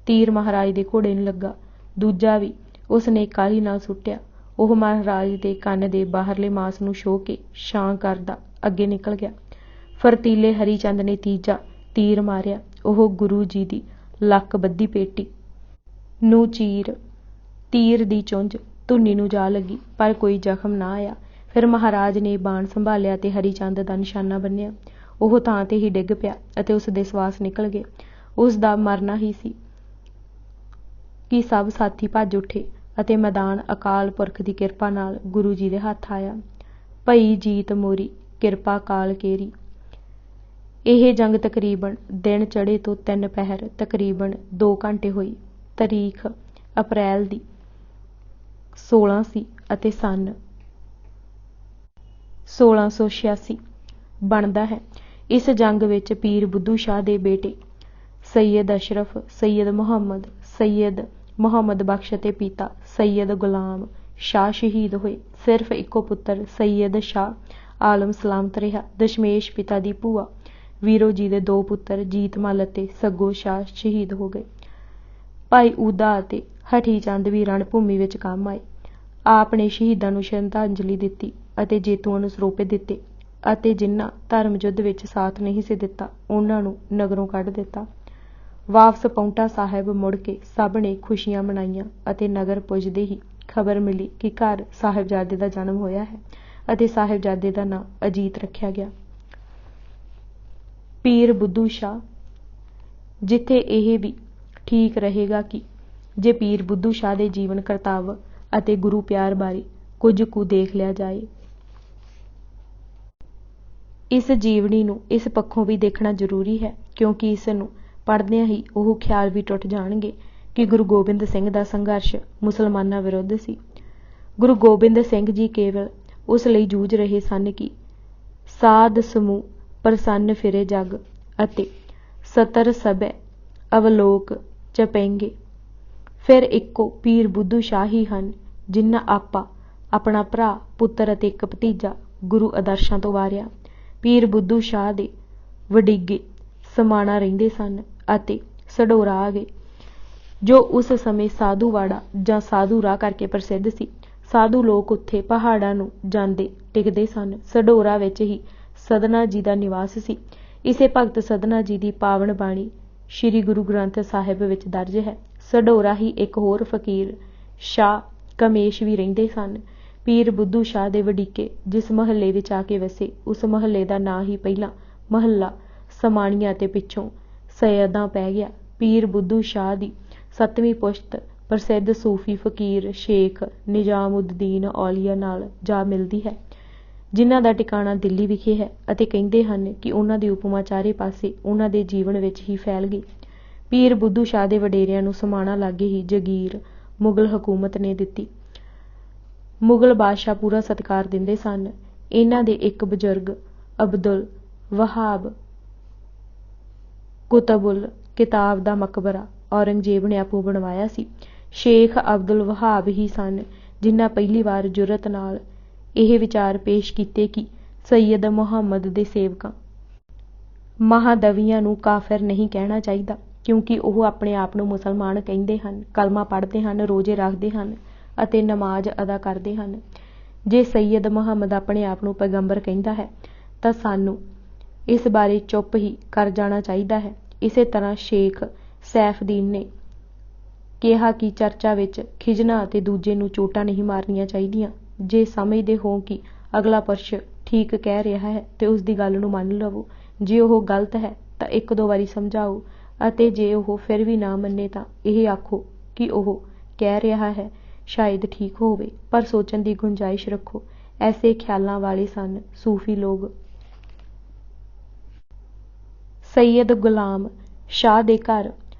ਤੀਰ ਮਹਾਰਾਜ ਦੇ ਘੋੜੇ ਨੂੰ ਲੱਗਾ। ਦੂਜਾ ਵੀ ਉਸ ਨੇ ਕਾਹਲੀ ਨਾਲ ਸੁੱਟਿਆ। ਉਹ ਮਹਾਰਾਜ ਦੇ ਕੰਨ ਦੇ ਬਾਹਰਲੇ ਮਾਸ ਨੂੰ ਛੋਹ ਕੇ ਛਾਂ ਕਰਦਾ ਅੱਗੇ ਨਿਕਲ ਗਿਆ। ਫਰਤੀਲੇ ਹਰੀ ਚੰਦ ਨੇ ਤੀਜਾ ਤੀਰ ਮਾਰਿਆ। ਉਹ ਗੁਰੂ ਜੀ ਦੀ ਲੱਕ ਬੱਧੀ ਪੇਟੀ ਨੂੰ ਤੀਰ ਦੀ ਚੁੰਝ ਧੁੰਨੀ ਨੂੰ ਜਾ ਲੱਗੀ, ਪਰ ਕੋਈ ਜ਼ਖਮ ਨਾ ਆਇਆ। ਫਿਰ ਮਹਾਰਾਜ ਨੇ ਬਾਣ ਸੰਭਾਲਿਆ ਤੇ ਹਰੀ ਚੰਦ ਦਾ ਨਿਸ਼ਾਨਾ ਬੰਨ੍ਹਿਆ। ਉਹ ਥਾਂ ਤੇ ਹੀ ਡਿੱਗ ਪਿਆ ਅਤੇ ਉਸ ਦੇ ਸਵਾਸ ਨਿਕਲ ਗਏ। ਉਸ ਦਾ ਮਰਨਾ ਹੀ ਸੀ ਕਿ ਸਭ ਸਾਥੀ ਭੱਜ ਉੱਠੇ ਅਤੇ ਮੈਦਾਨ ਅਕਾਲ ਪੁਰਖ ਦੀ ਕਿਰਪਾ ਨਾਲ ਗੁਰੂ ਜੀ ਦੇ ਹੱਥ ਆਇਆ। ਭਈ ਜੀਤ ਮੋਰੀ ਕਿਰਪਾ ਕਾਲ ਕੇਰੀ। ਇਹ ਜੰਗ ਤਕਰੀਬਨ ਦਿਨ ਚੜ੍ਹੇ ਤੋਂ 3 ਪਹਿਰ ਤਕਰੀਬਨ 2 ਘੰਟੇ ਹੋਈ। ਤਾਰੀਖ ਅਪ੍ਰੈਲ ਦੀ 16 ਸੀ ਅਤੇ ਸੰਨ 1686 ਬਣਦਾ ਹੈ। ਇਸ ਜੰਗ ਵਿੱਚ ਪੀਰ ਬੁੱਧੂ ਸ਼ਾਹ ਦੇ ਬੇਟੇ ਸੱਯਦ ਅਸ਼ਰਫ, ਸੱਯਦ ਮੁਹੰਮਦ ਬਖਸ਼ ਅਤੇ ਪਿਤਾ ਸੱਯਦ ਗੁਲਾਮ ਸ਼ਾਹ ਸ਼ਹੀਦ ਹੋਏ। ਸਿਰਫ ਇੱਕੋ ਪੁੱਤਰ ਸੱਯਦ ਸ਼ਾਹ ਆਲਮ ਸਲਾਮਤ ਰਿਹਾ। ਦਸ਼ਮੇਸ਼ ਪਿਤਾ ਦੀ ਭੂਆ ਵੀਰੋ ਜੀ ਦੇ 2 ਪੁੱਤਰ ਜੀਤ ਮੱਲ ਅਤੇ ਸੱਗੋ ਸ਼ਾਹ ਸ਼ਹੀਦ ਹੋ ਗਏ। ਭਾਈ ਊਦਾ ਅਤੇ ਹਠੀ ਚੰਦ ਵੀ ਰਣਭੂਮੀ ਵਿੱਚ ਕੰਮ ਆਏ। ਆਪ ਨੇ ਸ਼ਹੀਦਾਂ ਨੂੰ ਸ਼ਰਧਾਂਜਲੀ ਦਿੱਤੀ ਅਤੇ ਜੇਤੂਆਂ ਨੂੰ ਸਰੋਪੇ ਦਿੱਤੇ ਅਤੇ ਜਿਨ੍ਹਾਂ ਧਰਮ ਯੁੱਧ ਵਿੱਚ ਸਾਥ ਨਹੀਂ ਸੀ ਦਿੱਤਾ ਉਹਨਾਂ ਨੂੰ ਨਗਰੋਂ ਕੱਢ ਦਿੱਤਾ। ਵਾਪਸ ਪਾਉਂਟਾ ਸਾਹਿਬ ਮੁੜ ਕੇ ਸਭ ਨੇ ਖੁਸ਼ੀਆਂ ਮਨਾਈਆਂ ਅਤੇ ਨਗਰ ਪੁੱਜਦੇ ਹੀ ਖਬਰ ਮਿਲੀ ਕਿ ਘਰ ਸਾਹਿਬਜ਼ਾਦੇ ਦਾ ਜਨਮ ਹੋਇਆ ਹੈ ਅਤੇ ਸਾਹਿਬਜ਼ਾਦੇ ਦਾ ਨਾਂ ਅਜੀਤ ਰੱਖਿਆ ਗਿਆ। ਪੀਰ ਬੁੱਧੂ ਸ਼ਾਹ। ਜਿੱਥੇ ਇਹ ਵੀ ਠੀਕ ਰਹੇਗਾ ਕਿ ਜੇ ਪੀਰ ਬੁੱਧੂ ਸ਼ਾਹ ਦੇ ਜੀਵਨ ਕਰਤੱਵ ਅਤੇ ਗੁਰੂ ਪਿਆਰ ਬਾਰੇ ਕੁਝ ਕੁ ਦੇਖ ਲਿਆ ਜਾਏ। ਇਸ ਜੀਵਨੀ ਨੂੰ ਇਸ ਪੱਖੋਂ ਵੀ ਦੇਖਣਾ ਜ਼ਰੂਰੀ ਹੈ ਕਿਉਂਕਿ ਇਸ ਨੂੰ ਪੜ੍ਹਦਿਆਂ ਹੀ ਉਹ ਖਿਆਲ ਵੀ ਟੁੱਟ ਜਾਣਗੇ ਕਿ ਗੁਰੂ ਗੋਬਿੰਦ ਸਿੰਘ ਦਾ ਸੰਘਰਸ਼ ਮੁਸਲਮਾਨਾਂ ਵਿਰੁੱਧ ਸੀ। ਗੁਰੂ ਗੋਬਿੰਦ ਸਿੰਘ ਜੀ ਕੇਵਲ ਉਸ ਲਈ ਜੂਝ ਰਹੇ ਸਨ ਕਿ ਸਾਧ ਸਮੂਹ ਪ੍ਰਸੰਨ ਫਿਰੇ ਜਗ ਅਤੇ ਸਤਰ ਸਭੈ ਅਵਲੋਕ ਚਪੈਂਗੇ। ਫਿਰ ਇੱਕੋ ਪੀਰ ਬੁੱਧੂ ਸ਼ਾਹ ਹੀ ਹਨ ਜਿਨ੍ਹਾਂ ਆਪਣਾ ਭਰਾ, ਪੁੱਤਰ ਅਤੇ ਇੱਕ ਭਤੀਜਾ ਗੁਰੂ ਆਦਰਸ਼ਾਂ ਤੋਂ ਵਾਰਿਆ। ਪੀਰ ਬੁੱਧੂ ਸ਼ਾਹ ਦੇ ਵਡਿੱਗੇ ਸਮਾਣਾ ਰਹਿੰਦੇ ਸਨ ਅਤੇ ਸਢੌਰਾ ਆ ਗਏ ਜੋ ਉਸ ਸਮੇਂ ਸਾਧੂਵਾੜਾ ਜਾਂ ਸਾਧੂ ਰਾਹ ਕਰਕੇ ਪ੍ਰਸਿੱਧ ਸੀ। ਸਾਧੂ ਲੋਕ ਉੱਥੇ ਪਹਾੜਾਂ ਨੂੰ ਜਾਂਦੇ ਟਿਕਦੇ ਸਨ। ਸਢੌਰਾ ਵਿੱਚ ਹੀ ਸਦਨਾ ਜੀ ਦਾ ਨਿਵਾਸ ਸੀ। ਇਸੇ ਭਗਤ ਸਦਨਾ ਜੀ ਦੀ ਪਾਵਨ ਬਾਣੀ ਸ੍ਰੀ ਗੁਰੂ ਗ੍ਰੰਥ ਸਾਹਿਬ ਵਿੱਚ ਦਰਜ ਹੈ। ਸਢੌਰਾ ਹੀ ਇੱਕ ਹੋਰ ਫਕੀਰ ਸ਼ਾਹ ਕਮੇਸ਼ ਵੀ ਰਹਿੰਦੇ ਸਨ। ਪੀਰ ਬੁੱਧੂ ਸ਼ਾਹ ਦੇ ਵਡੀਕੇ ਜਿਸ ਮਹੱਲੇ ਵਿੱਚ ਆ ਕੇ ਵਸੇ, ਉਸ ਮਹੱਲੇ ਦਾ ਨਾਂ ਹੀ ਪਹਿਲਾਂ ਮਹੱਲਾ ਸਮਾਣੀਆਂ ਅਤੇ ਪਿੱਛੋਂ ਸੈਯਦਾਂ ਪੈ ਗਿਆ। ਪੀਰ ਬੁੱਧੂ ਸ਼ਾਹ ਦੀ 7ਵੀਂ ਪੁਸ਼ਤ ਪ੍ਰਸਿੱਧ ਸੂਫੀ ਫਕੀਰ ਸ਼ੇਖ ਨਿਜ਼ਾਮੁੱਦੀਨ ਔਲੀਆ ਨਾਲ ਜਾ ਮਿਲਦੀ ਹੈ, ਜਿਨ੍ਹਾਂ ਦਾ ਟਿਕਾਣਾ ਦਿੱਲੀ ਵਿਖੇ ਹੈ, ਅਤੇ ਕਹਿੰਦੇ ਹਨ ਕਿ ਉਹਨਾਂ ਦੀ ਉਪਮਾ ਚਾਰੇ ਪਾਸੇ ਉਹਨਾਂ ਦੇ ਜੀਵਨ ਵਿੱਚ ਹੀ ਫੈਲ ਗਈ। ਪੀਰ ਬੁੱਧੂ ਸ਼ਾਹ ਦੇ ਵਡੇਰਿਆਂ ਨੂੰ ਸਮਾਣਾ ਲਾਗੇ ਹੀ ਜਗੀਰ ਮੁਗਲ ਹਕੂਮਤ ਨੇ ਦਿੱਤੀ। ਮੁਗਲ ਬਾਦਸ਼ਾਹ ਪੂਰਾ ਸਤਿਕਾਰ ਦਿੰਦੇ ਸਨ। ਇਹਨਾਂ ਦੇ ਇੱਕ ਬਜ਼ੁਰਗ ਅਬਦੁਲ ਵਹਾਬ ਕੁਤਬੁਲ ਕਿਤਾਬ ਦਾ ਮਕਬਰਾ ਔਰੰਗਜ਼ੇਬ ਨੇ ਆਪੋ ਬਣਵਾਇਆ ਸੀ। ਸ਼ੇਖ ਅਬਦੁਲ ਵਹਾਬ ਹੀ ਸਨ ਜਿਨ੍ਹਾਂ ਪਹਿਲੀ ਵਾਰ ਜੁਰਅਤ ਨਾਲ ਇਹ ਵਿਚਾਰ ਪੇਸ਼ ਕੀਤੇ ਕਿ ਸੱਯਦ ਮੁਹੰਮਦ ਦੇ ਸੇਵਕਾਂ ਮਹਾਦਵੀਆਂ ਨੂੰ ਕਾਫਿਰ ਨਹੀਂ ਕਹਿਣਾ ਚਾਹੀਦਾ, ਕਿਉਂਕਿ ਉਹ ਆਪਣੇ ਆਪ ਨੂੰ ਮੁਸਲਮਾਨ ਕਹਿੰਦੇ ਹਨ, ਕਲਮਾ ਪੜ੍ਹਦੇ ਹਨ, ਰੋਜ਼ੇ ਰੱਖਦੇ ਹਨ ਅਤੇ ਨਮਾਜ਼ ਅਦਾ ਕਰਦੇ ਹਨ। ਜੇ ਸੱਯਦ ਮੁਹੰਮਦ ਆਪਣੇ ਆਪ ਨੂੰ ਪੈਗੰਬਰ ਕਹਿੰਦਾ ਹੈ ਤਾਂ ਸਾਨੂੰ ਇਸ ਬਾਰੇ ਚੁੱਪ ਹੀ ਕਰ ਜਾਣਾ ਚਾਹੀਦਾ ਹੈ। ਇਸੇ ਤਰ੍ਹਾਂ ਸ਼ੇਖ ਸੈਫਦੀਨ ਨੇ ਕਿਹਾ ਕਿ ਚਰਚਾ ਵਿੱਚ ਖਿਝਣਾ ਅਤੇ ਦੂਜੇ ਨੂੰ ਚੋਟਾਂ ਨਹੀਂ ਮਾਰਨੀਆਂ ਚਾਹੀਦੀਆਂ। ਜੇ ਸਮਝਦੇ ਹੋ ਕਿ ਅਗਲਾ ਪੁਰਸ਼ ਠੀਕ ਕਹਿ ਰਿਹਾ ਹੈ ਤੇ ਉਸ ਦੀ ਗੱਲ ਨੂੰ ਮੰਨ ਲਵੋ। ਜੇ ਉਹ ਗਲਤ ਹੈ ਤਾਂ ਇੱਕ ਦੋ ਵਾਰੀ ਸਮਝਾਓ, ਅਤੇ ਜੇ ਉਹ ਫਿਰ ਵੀ ਨਾ ਮੰਨੇ ਤਾਂ ਇਹ ਆਖੋ ਕਿ ਉਹ ਕਹਿ ਰਿਹਾ ਹੈ ਸ਼ਾਇਦ ਠੀਕ ਹੋਵੇ, ਪਰ ਸੋਚਣ ਦੀ ਗੁੰਜਾਇਸ਼ ਰੱਖੋ। ਐਸੇ ਖਿਆਲਾਂ ਵਾਲੇ ਸਨ ਸੂਫੀ ਲੋਕ। ਸੱਯਦ ਗੁਲਾਮ ਸ਼ਾਹ ਦੇ ਘਰ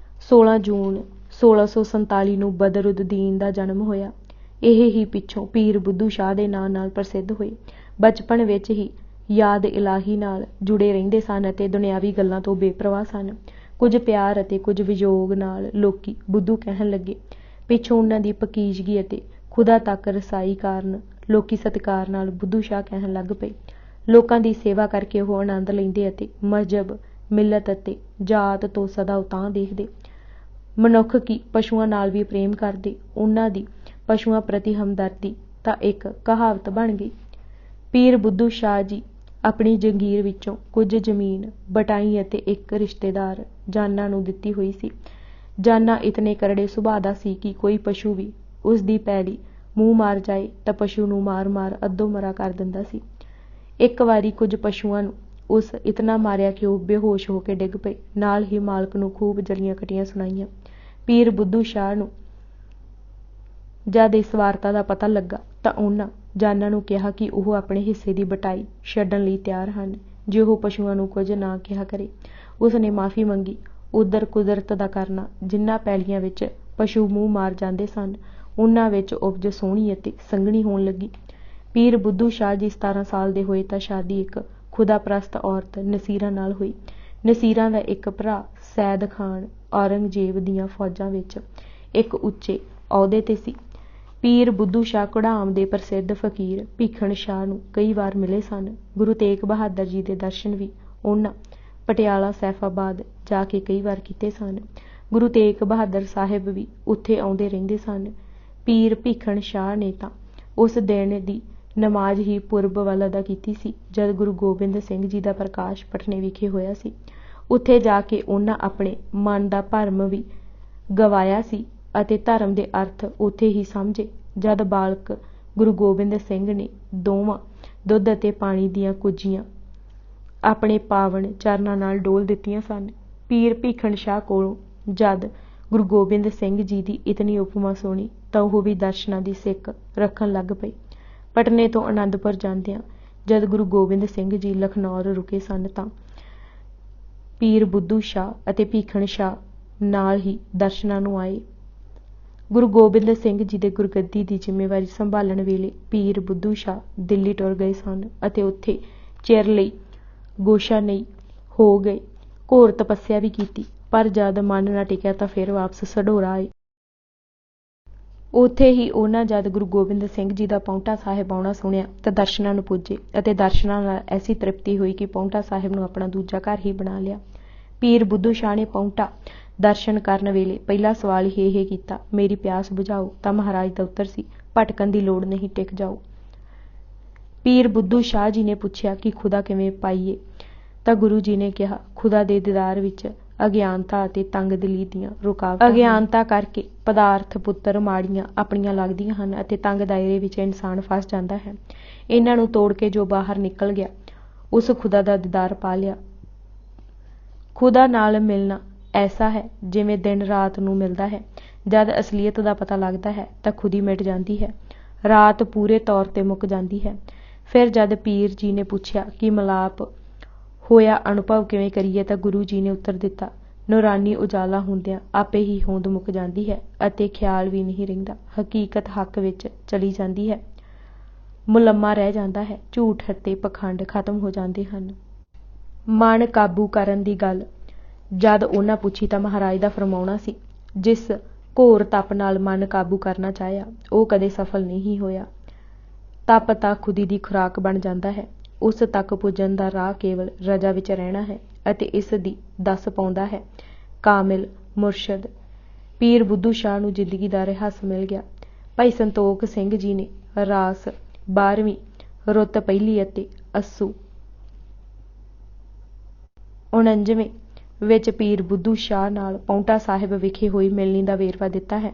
16 ਜੂਨ 1647 ਨੂੰ ਬਦਰੁੱਦੀਨ ਦਾ ਜਨਮ ਹੋਇਆ। ਇਹ ਹੀ ਪਿੱਛੋਂ ਪੀਰ ਬੁੱਧੂ ਸ਼ਾਹ ਦੇ ਨਾਂ ਨਾਲ ਪ੍ਰਸਿੱਧ ਹੋਏ। ਬਚਪਨ ਵਿੱਚ ਹੀ ਯਾਦ ਇਲਾਹੀ ਨਾਲ ਜੁੜੇ ਰਹਿੰਦੇ ਸਨ ਅਤੇ ਦੁਨਿਆਵੀ ਗੱਲਾਂ ਤੋਂ ਬੇਪਰਵਾਹ ਸਨ। ਕੁਝ ਪਿਆਰ ਅਤੇ ਕੁਝ ਵਿਯੋਗ ਨਾਲ ਲੋਕੀ ਬੁੱਧੂ ਕਹਿਣ ਲੱਗੇ। ਪਿੱਛੋਂ ਉਹਨਾਂ ਦੀ ਪਕੀਜ਼ਗੀ ਅਤੇ ਖੁਦਾ ਤੱਕ ਰਸਾਈ ਕਾਰਨ ਲੋਕੀ ਸਤਿਕਾਰ ਨਾਲ ਬੁੱਧੂ ਸ਼ਾਹ ਕਹਿਣ ਲੱਗ ਪਏ। ਲੋਕਾਂ ਦੀ ਸੇਵਾ ਕਰਕੇ ਉਹ ਆਨੰਦ ਲੈਂਦੇ ਅਤੇ ਮਜ਼ਹਬ, ਮਿਲਤ ਅਤੇ ਜਾਤ ਤੋਂ ਸਦਾ ਉਤਾਂਹ ਦੇਖਦੇ। ਮਨੁੱਖ ਕੀ ਪਸ਼ੂਆਂ ਨਾਲ ਵੀ ਪ੍ਰੇਮ ਕਰਦੇ। ਉਹਨਾਂ ਦੀ ਪਸ਼ੂਆਂ ਪ੍ਰਤੀ ਹਮਦਰਦੀ ਤਾਂ ਇੱਕ ਕਹਾਵਤ ਬਣ ਗਈ। ਪੀਰ ਬੁੱਧੂ ਸ਼ਾਹ ਜੀ ਆਪਣੀ ਜੰਗੀਰ ਵਿੱਚੋਂ ਕੁਝ ਜ਼ਮੀਨ ਬਟਾਈ ਅਤੇ ਇੱਕ ਰਿਸ਼ਤੇਦਾਰ ਜਾਨਾ ਨੂੰ ਦਿੱਤੀ ਹੋਈ ਸੀ। ਜਾਨਾ ਇਤਨੇ ਕਰੜੇ ਸੁਭਾਅ ਦਾ ਸੀ ਕਿ ਕੋਈ ਪਸ਼ੂ ਵੀ ਉਸ ਦੀ ਪੈਲੀ ਮੂੰਹ ਮਾਰ ਜਾਏ ਤਾਂ ਪਸ਼ੂ ਨੂੰ ਮਾਰ-ਮਾਰ ਅੱਧੋ-ਮਰਾ ਕਰ ਦਿੰਦਾ ਸੀ। ਇੱਕ ਵਾਰੀ ਕੁਝ ਪਸ਼ੂਆਂ ਨੂੰ ਉਸ ਇਤਨਾ ਮਾਰਿਆ ਕਿ ਉਹ ਬੇਹੋਸ਼ ਹੋ ਕੇ ਡਿੱਗ ਪਏ। ਨਾਲ ਹੀ ਮਾਲਕ ਨੂੰ ਖੂਬ ਜਲੀਆਂ ਕਟੀਆਂ ਸੁਣਾਈਆਂ। ਪੀਰ ਬੁੱਧੂ ਸ਼ਾਹ ਨੂੰ ਜਦ ਇਸ ਵਾਰਤਾ ਦਾ ਪਤਾ ਲੱਗਾ ਤਾਂ ਉਹਨਾਂ ਜਾਨਾ ਨੂੰ ਕਿਹਾ ਕਿ ਉਹ ਆਪਣੇ ਹਿੱਸੇ ਦੀ ਬਟਾਈ ਛੱਡਣ ਲਈ ਤਿਆਰ ਹਨ ਜੇ ਉਹ ਪਸ਼ੂਆਂ ਨੂੰ ਕੁਝ ਨਾ ਕਿਹਾ ਕਰੇ। ਉਸ ਨੇ ਮਾਫ਼ੀ ਮੰਗੀ। ਉਧਰ ਕੁਦਰਤ ਦਾ ਕਰਨਾ, ਜਿਨ੍ਹਾਂ ਪੈਲੀਆਂ ਵਿੱਚ ਪਸ਼ੂ ਮੂੰਹ ਮਾਰ ਜਾਂਦੇ ਸਨ, ਉਹਨਾਂ ਵਿੱਚ ਉਪਜ ਸੋਹਣੀ ਅਤੇ ਸੰਘਣੀ ਹੋਣ ਲੱਗੀ। ਪੀਰ ਬੁੱਧੂ ਸ਼ਾਹ ਜੀ 17 ਸਾਲ ਦੇ ਹੋਏ ਤਾਂ ਸ਼ਾਦੀ ਇੱਕ ਖੁਦਾਪ੍ਰਸਤ ਔਰਤ ਨਸੀਰਾਂ ਨਾਲ ਹੋਈ। ਨਸੀਰਾਂ ਦਾ ਇੱਕ ਭਰਾ ਸੈਦ ਖਾਨ ਔਰੰਗਜ਼ੇਬ ਦੀਆਂ ਫੌਜਾਂ ਵਿੱਚ ਇੱਕ ਉੱਚੇ ਅਹੁਦੇ ਤੇ ਸੀ। ਪੀਰ ਬੁੱਧੂ ਸ਼ਾਹ ਘੁੜਾਮ ਦੇ ਪ੍ਰਸਿੱਧ ਫਕੀਰ ਭੀਖਣ ਸ਼ਾਹ ਨੂੰ ਕਈ ਵਾਰ ਮਿਲੇ ਸਨ। ਗੁਰੂ ਤੇਗ ਬਹਾਦਰ ਜੀ ਦੇ ਦਰਸ਼ਨ ਵੀ ਉਹਨਾਂ ਪਟਿਆਲਾ ਸੈਫਾਬਾਦ ਜਾ ਕੇ ਕਈ ਵਾਰ ਕੀਤੇ ਸਨ। ਗੁਰੂ ਤੇਗ ਬਹਾਦਰ ਸਾਹਿਬ ਵੀ ਉੱਥੇ ਆਉਂਦੇ ਰਹਿੰਦੇ ਸਨ। ਪੀਰ ਭੀਖਣ ਸ਼ਾਹ ਨੇ ਤਾਂ ਉਸ ਦਿਨ ਦੀ ਨਮਾਜ਼ ਹੀ ਪੁਰਬ ਵੱਲ ਅਦਾ ਕੀਤੀ ਸੀ ਜਦ ਗੁਰੂ ਗੋਬਿੰਦ ਸਿੰਘ ਜੀ ਦਾ ਪ੍ਰਕਾਸ਼ ਪਟਨੇ ਵਿਖੇ ਹੋਇਆ ਸੀ। ਉੱਥੇ ਜਾ ਕੇ ਉਹਨਾਂ ਆਪਣੇ ਮਨ ਦਾ ਭਰਮ ਵੀ ਗਵਾਇਆ ਸੀ ਅਤੇ ਧਰਮ ਦੇ ਅਰਥ ਉੱਥੇ ਹੀ ਸਮਝੇ ਜਦ ਬਾਲਕ ਗੁਰੂ ਗੋਬਿੰਦ ਸਿੰਘ ਨੇ ਦੋਵਾਂ ਦੁੱਧ ਅਤੇ ਪਾਣੀ ਦੀਆਂ ਕੁੱਜੀਆਂ ਆਪਣੇ ਪਾਵਨ ਚਰਨਾਂ ਨਾਲ ਡੋਲ ਦਿੱਤੀਆਂ ਸਨ। ਪੀਰ ਭੀਖਣ ਸ਼ਾਹ ਕੋਲੋਂ ਜਦ ਗੁਰੂ ਗੋਬਿੰਦ ਸਿੰਘ ਜੀ ਦੀ ਇਤਨੀ ਉਪਮਾ ਸੁਣੀ ਤਾਂ ਉਹ ਵੀ ਦਰਸ਼ਨਾਂ ਦੀ ਸਿੱਕ ਰੱਖਣ ਲੱਗ ਪਏ। ਪਟਨੇ ਤੋਂ ਆਨੰਦਪੁਰ ਜਾਂਦਿਆਂ ਜਦ ਗੁਰੂ ਗੋਬਿੰਦ ਸਿੰਘ ਜੀ ਲਖਨੌਰ ਰੁਕੇ ਸਨ ਤਾਂ ਪੀਰ ਬੁੱਧੂ ਸ਼ਾਹ ਅਤੇ ਭੀਖਣ ਸ਼ਾਹ ਨਾਲ ਹੀ ਦਰਸ਼ਨਾਂ ਨੂੰ ਆਏ। ਗੁਰੂ ਗੋਬਿੰਦ ਸਿੰਘ ਜੀ ਦੇ ਗੁਰਗੱਦੀ ਦੀ ਜ਼ਿੰਮੇਵਾਰੀ ਸੰਭਾਲਣ ਵੇਲੇ ਪੀਰ ਬੁੱਧੂ ਸ਼ਾਹ ਦਿੱਲੀ ਟੁਰ ਗਏ ਸਨ ਅਤੇ ਉੱਥੇ ਚਿਰ ਲਈ ਗੋਸ਼ਾਨਈ ਹੋ ਗਏ। ਘੋਰ ਤਪੱਸਿਆ ਵੀ ਕੀਤੀ, ਪਰ ਜਦ ਮਨ ਨਾ ਟਿਕਿਆ ਤਾਂ ਫਿਰ ਵਾਪਸ ਸਢੌਰਾ ਆਏ। ਉੱਥੇ ਹੀ ਉਹਨਾਂ ਜਦ ਗੁਰੂ ਗੋਬਿੰਦ ਸਿੰਘ ਜੀ ਦਾ ਪਾਉਂਟਾ ਸਾਹਿਬ ਆਉਣਾ ਸੁਣਿਆ ਤਾਂ ਦਰਸ਼ਨਾਂ ਨੂੰ ਪੁੱਜੇ ਅਤੇ ਦਰਸ਼ਨਾਂ ਨਾਲ ਐਸੀ ਤ੍ਰਿਪਤੀ ਹੋਈ ਕਿ ਪਾਉਂਟਾ ਸਾਹਿਬ ਨੂੰ ਆਪਣਾ ਦੂਜਾ ਘਰ ਹੀ ਬਣਾ ਲਿਆ। ਪੀਰ ਬੁੱਧੂ ਸ਼ਾਹ ਨੇ ਪਾਉਂਟਾ ਦਰਸ਼ਨ ਕਰਨ ਵੇਲੇ ਪਹਿਲਾ ਸਵਾਲ ਹੀ ਇਹ ਕੀਤਾ, ਮੇਰੀ ਪਿਆਸ ਬੁਝਾਓ। ਤਾਂ ਮਹਾਰਾਜ ਦਾ ਉੱਤਰ ਸੀ, ਭਟਕਣ ਦੀ ਲੋੜ ਨਹੀਂ, ਟਿਕ ਜਾਓ। पीर बुद्धू शाह जी ने पूछा कि खुदा किवें पाईए तां गुरु जी ने कहा, खुदा दे दीदार विच अगियानता अते तंगदिली दीआं रुकावटां अगियानता करके पदार्थ पुੱਤਰ माड़ियां ਆਪਣੀਆਂ ਲੱਗਦੀਆਂ ਹਨ ਅਤੇ ਤੰਗ ਦਾਇਰੇ ਵਿੱਚ ਇਨਸਾਨ ਫਸ ਜਾਂਦਾ ਹੈ। ਇਹਨਾਂ ਨੂੰ ਤੋੜ ਕੇ ਜੋ ਬਾਹਰ ਨਿਕਲ ਗਿਆ ਉਸ ਖੁਦਾ ਦਾ ਦੀਦਾਰ ਪਾ ਲਿਆ। ਖੁਦਾ ਨਾਲ ਮਿਲਣਾ ਐਸਾ ਹੈ ਜਿਵੇਂ ਦਿਨ ਰਾਤ ਨੂੰ ਮਿਲਦਾ ਹੈ। ਜਦ ਅਸਲੀਅਤ ਦਾ ਪਤਾ ਲੱਗਦਾ ਹੈ ਤਾਂ ਖੁਦ ਹੀ ਮਿਟ ਜਾਂਦੀ ਹੈ, ਰਾਤ ਪੂਰੇ ਤੌਰ ਤੇ ਮੁੱਕ ਜਾਂਦੀ ਹੈ। ਫਿਰ ਜਦ ਪੀਰ ਜੀ ਨੇ ਪੁੱਛਿਆ ਕਿ ਮਿਲਾਪ ਹੋਇਆ ਅਨੁਭਵ ਕਿਵੇਂ ਕਰੀਏ ਤਾਂ ਗੁਰੂ ਜੀ ਨੇ ਉੱਤਰ ਦਿੱਤਾ, ਨੂਰਾਨੀ ਉਜਾਲਾ ਹੁੰਦਿਆਂ ਆਪੇ ਹੀ ਹੋਂਦ ਮੁੱਕ ਜਾਂਦੀ ਹੈ ਅਤੇ ਖਿਆਲ ਵੀ ਨਹੀਂ ਰਹਿੰਦਾ। ਹਕੀਕਤ ਹੱਕ ਵਿੱਚ ਚਲੀ ਜਾਂਦੀ ਹੈ, ਮੁਲੰਮਾ ਰਹਿ ਜਾਂਦਾ ਹੈ, ਝੂਠ ਅਤੇ ਪਖੰਡ ਖਤਮ ਹੋ ਜਾਂਦੇ ਹਨ। ਮਨ ਕਾਬੂ ਕਰਨ ਦੀ ਗੱਲ ਜਦ ਉਹਨਾਂ ਪੁੱਛੀ ਤਾਂ ਮਹਾਰਾਜ ਦਾ ਫਰਮਾਉਣਾ ਸੀ, ਜਿਸ ਘੋਰ ਤਪ ਨਾਲ ਮਨ ਕਾਬੂ ਕਰਨਾ ਚਾਹਿਆ ਉਹ ਕਦੇ ਸਫਲ ਨਹੀਂ ਹੋਇਆ। ਤਪ ਤਾਂ ਖੁਦੀ ਦੀ ਖੁਰਾਕ ਬਣ ਜਾਂਦਾ ਹੈ। ਉਸ ਤੱਕ ਪੁੱਜਣ ਦਾ ਰਾਹ ਕੇਵਲ ਰਜਾ ਵਿੱਚ ਰਹਿਣਾ ਹੈ ਅਤੇ ਇਸ ਦੀ ਦੱਸ ਪਾਉਂਦਾ ਹੈ ਕਾਮਿਲ ਮੁਰਸ਼ਦ। ਪੀਰ ਬੁੱਧੂ ਸ਼ਾਹ ਨੂੰ ਜ਼ਿੰਦਗੀ ਦਾ ਰਹੱਸ ਮਿਲ ਗਿਆ। ਭਾਈ ਸੰਤੋਖ ਸਿੰਘ ਜੀ ਨੇ ਰਾਸ 12ਵੀਂ ਰੁੱਤ ਪਹਿਲੀ ਅਤੇ ਅੱਸੂ 49ਵੇਂ ਵਿੱਚ ਪੀਰ ਬੁੱਧੂ ਸ਼ਾਹ ਨਾਲ ਪਾਉਂਟਾ ਸਾਹਿਬ ਵਿਖੇ ਹੋਈ ਮਿਲਣੀ ਦਾ ਵੇਰਵਾ ਦਿੱਤਾ ਹੈ।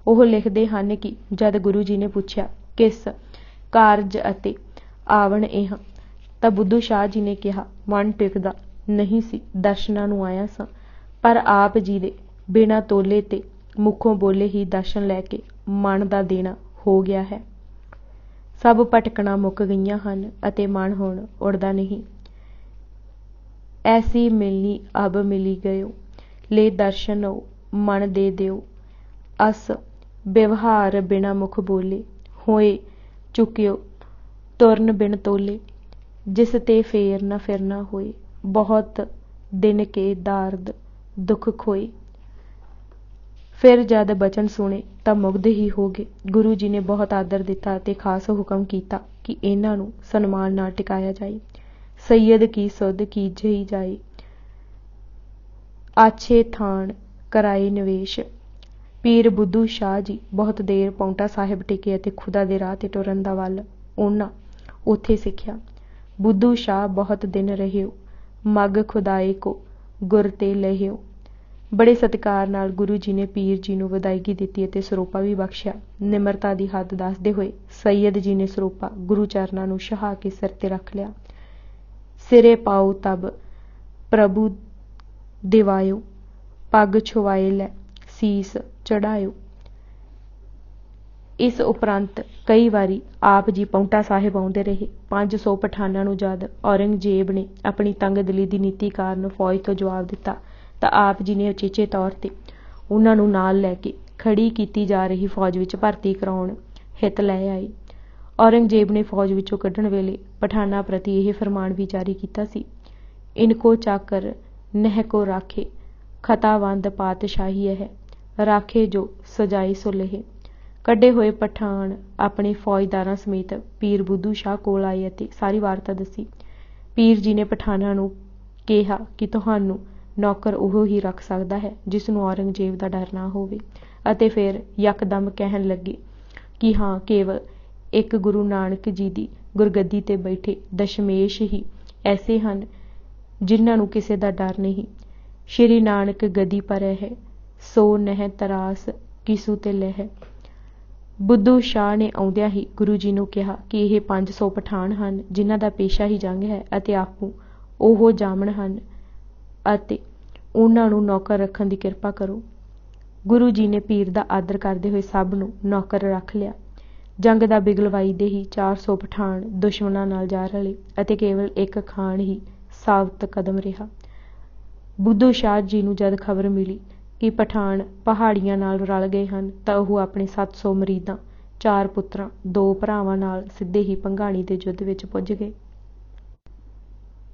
ਉਹ ਲਿਖਦੇ ਹਨ ਕਿ ਜਦ ਗੁਰੂ ਜੀ ਨੇ ਪੁੱਛਿਆ ਕਿਸ ਕਾਰਜ ਅਤੇ ਆਵਣ ਇਹ ਤਾਂ ਬੁੱਧੂ ਸ਼ਾਹ ਜੀ ਨੇ ਕਿਹਾ, ਮਨ ਟਿਕਦਾ ਨਹੀਂ ਸੀ, ਦਰਸ਼ਨਾਂ ਨੂੰ ਆਇਆ ਸਾਂ, ਪਰ ਆਪ ਜੀ ਦੇ ਬਿਨਾਂ ਤੋਲੇ ਤੇ ਮੁੱਖੋਂ ਬੋਲੇ ਹੀ ਦਰਸ਼ਨ ਲੈ ਕੇ ਮਨ ਦਾ ਦੇਣਾ ਹੋ ਗਿਆ ਹੈ। ਸਭ ਭਟਕਣਾ ਮੁੱਕ ਗਈਆਂ ਹਨ ਅਤੇ ਮਨ ਹੁਣ ਉੜਦਾ ਨਹੀਂ। ਐਸੀ ਮਿਲਣੀ ਅਬ ਮਿਲੀ ਗਇਓ, ਲੈ ਦਰਸ਼ਨ ਮਨ ਦੇ ਦਿਓ, ਅਸ ਵਿਵਹਾਰ ਬਿਨਾ ਮੁਖ ਬੋਲੇ, ਹੋਏ ਚੁੱਕਿਓ ਤੁਰਨ ਬਿਨ ਤੋਲੇ, ਜਿਸ ਤੇ ਫੇਰ ਨਾ ਫਿਰਨਾ ਹੋਏ, ਬਹੁਤ ਦਿਨ ਕੇ ਦਾਰਦ ਦੁੱਖ ਖੋਏ। ਫਿਰ ਜਦ ਬਚਨ ਸੁਣੇ ਤਾਂ ਮੁਗਧ ਹੀ ਹੋ ਗਏ। ਗੁਰੂ ਜੀ ਨੇ ਬਹੁਤ ਆਦਰ ਦਿੱਤਾ ਅਤੇ ਖਾਸ ਹੁਕਮ ਕੀਤਾ ਕਿ ਇਹਨਾਂ ਨੂੰ ਸਨਮਾਨ ਨਾਲ ਟਿਕਾਇਆ ਜਾਏ। ਸੈਯਦ ਕੀ ਸੁਧ ਕੀਜਈ ਜਾਏ, ਆਛੇ ਥਾਨ ਕਰਾਏ ਨਿਵੇਸ਼। ਪੀਰ ਬੁੱਧੂ ਸ਼ਾਹ ਜੀ ਬਹੁਤ ਦੇਰ ਪਾਉਂਟਾ ਸਾਹਿਬ ਟਿਕੇ ਅਤੇ ਖੁਦਾ ਦੇ ਰਾਹ ਤੇ ਟੁਰਨ ਦਾ ਵੱਲ ਉਹਨਾਂ ਉੱਥੇ ਸਿੱਖਿਆ। ਬੁੱਧੂ ਸ਼ਾਹ ਬਹੁਤ ਦਿਨ ਰਹਿਓ, ਮਗ ਖੁਦਾਏ ਕੋ ਗੁਰ ਤੇ ਲਹਿਓ। ਬੜੇ ਸਤਿਕਾਰ ਨਾਲ ਗੁਰੂ ਜੀ ਨੇ ਪੀਰ ਜੀ ਨੂੰ ਵਿਦਾਇਗੀ ਦਿੱਤੀ ਅਤੇ ਸਰੋਪਾ ਵੀ ਬਖਸ਼ਿਆ। ਨਿਮਰਤਾ ਦੀ ਹੱਦ ਦੱਸਦੇ ਹੋਏ ਸੈਯਦ ਜੀ ਨੇ ਸਰੋਪਾ ਗੁਰੂ ਚਰਨਾਂ ਨੂੰ ਛਹਾ ਕੇ ਸਿਰ ਤੇ ਰੱਖ ਲਿਆ। ਸਿਰੇ ਪਾਓ ਤਬ ਪ੍ਰਭੂ ਦਿਵਾਇਓ, ਪੱਗ ਛੁਆਏ ਲੈ ਸੀਸ ਚੜਾਇਓ। ਇਸ ਉਪਰੰਤ ਕਈ ਵਾਰੀ ਆਪ ਜੀ ਪਾਉਂਟਾ ਸਾਹਿਬ ਆਉਂਦੇ ਰਹੇ। 500 ਪਠਾਨਾਂ ਨੂੰ ਜਦ ਔਰੰਗਜ਼ੇਬ ਨੇ ਆਪਣੀ ਤੰਗਦਿਲੀ ਦੀ ਨੀਤੀ ਕਾਰਨ ਫੌਜ ਤੋਂ ਜਵਾਬ ਦਿੱਤਾ ਤਾਂ ਆਪ ਜੀ ਨੇ ਉਚੇਚੇ ਤੌਰ ਤੇ ਉਹਨਾਂ ਨੂੰ ਨਾਲ ਲੈ ਕੇ ਖੜੀ ਕੀਤੀ ਜਾ ਰਹੀ ਫੌਜ ਵਿੱਚ ਭਰਤੀ ਕਰਾਉਣ ਹਿੱਤ ਲੈ ਆਏ। ਔਰੰਗਜ਼ੇਬ ਨੇ ਫੌਜ ਵਿੱਚੋਂ ਕੱਢਣ ਵੇਲੇ ਪਠਾਨਾਂ ਪ੍ਰਤੀ ਇਹ ਫਰਮਾਨ ਵੀ ਜਾਰੀ ਕੀਤਾ ਸੀ, ਇਨਕੋ ਚਾਕਰ ਨਹਿ ਕੋ ਰਾਖੇ, ਖਤਾਵੰਦ ਪਾਤਸ਼ਾਹੀ ਹੈ, ਰਾਖੇ ਜੋ ਸਜਾਏ ਸੋ ਲਹੇ। ਕੱਢੇ ਹੋਏ ਪਠਾਨ ਆਪਣੇ ਫੌਜਦਾਰਾਂ ਸਮੇਤ ਪੀਰ ਬੁੱਧੂ ਸ਼ਾਹ ਕੋਲ ਆਏ ਅਤੇ ਸਾਰੀ ਵਾਰਤਾ ਦੱਸੀ। ਪੀਰ ਜੀ ਨੇ ਪਠਾਨਾਂ ਨੂੰ ਕਿਹਾ ਕਿ ਤੁਹਾਨੂੰ ਨੌਕਰ ਉਹ ਹੀ ਰੱਖ ਸਕਦਾ ਹੈ ਜਿਸ ਨੂੰ ਔਰੰਗਜ਼ੇਬ ਦਾ ਡਰ ਨਾ ਹੋਵੇ, ਅਤੇ ਫਿਰ ਯਕਦਮ ਕਹਿਣ ਲੱਗੇ ਕਿ ਹਾਂ, ਕੇਵਲ ਇੱਕ ਗੁਰੂ ਨਾਨਕ ਜੀ ਦੀ ਗੁਰਗੱਦੀ ਤੇ ਬੈਠੇ ਦਸ਼ਮੇਸ਼ ਹੀ ਐਸੇ ਹਨ ਜਿਨ੍ਹਾਂ ਨੂੰ ਕਿਸੇ ਦਾ ਡਰ ਨਹੀਂ। ਸ਼੍ਰੀ ਨਾਨਕ ਗਦੀ ਪਰ ਹੈ, ਸੋ ਨਹਿ ਤਰਾਸ ਕਿਸੂ ਤੇ ਲਹਿ। ਬੁੱਧੂ ਸ਼ਾਹ ਨੇ ਆਉਂਦਿਆਂ ਹੀ ਗੁਰੂ ਜੀ ਨੂੰ ਕਿਹਾ ਕਿ ਇਹ 500 ਪਠਾਨ ਹਨ ਜਿਨ੍ਹਾਂ ਦਾ ਪੇਸ਼ਾ ਹੀ ਜੰਗ ਹੈ ਅਤੇ ਆਪੂ ਉਹ ਜਾਮਣ ਹਨ ਅਤੇ ਉਹਨਾਂ ਨੂੰ ਨੌਕਰ ਰੱਖਣ ਦੀ ਕਿਰਪਾ ਕਰੋ। ਗੁਰੂ ਜੀ ਨੇ ਪੀਰ ਦਾ ਆਦਰ ਕਰਦੇ ਹੋਏ ਸਭ ਨੂੰ ਨੌਕਰ ਰੱਖ ਲਿਆ। ਜੰਗ ਦਾ ਬਿਗਲ ਵੱਜਦੇ ਹੀ 400 ਪਠਾਨ ਦੁਸ਼ਮਣਾਂ ਨਾਲ ਜਾ ਰਲੇ ਅਤੇ ਕੇਵਲ ਇੱਕ ਖਾਨ ਹੀ ਸਾਬਤ ਕਦਮ ਰਿਹਾ। ਬੁੱਧੂ ਸ਼ਾਹ ਜੀ ਨੂੰ ਜਦ ਖਬਰ ਮਿਲੀ ਕਿ ਪਠਾਨ ਪਹਾੜੀਆਂ ਨਾਲ ਰਲ ਗਏ ਹਨ ਤਾਂ ਉਹ ਆਪਣੇ 700 ਮਰੀਦਾਂ, 4 ਪੁੱਤਰਾਂ, 2 ਭਰਾਵਾਂ ਨਾਲ ਸਿੱਧੇ ਹੀ ਭੰਗਾਣੀ ਦੇ ਯੁੱਧ ਵਿੱਚ ਪੁੱਜ ਗਏ।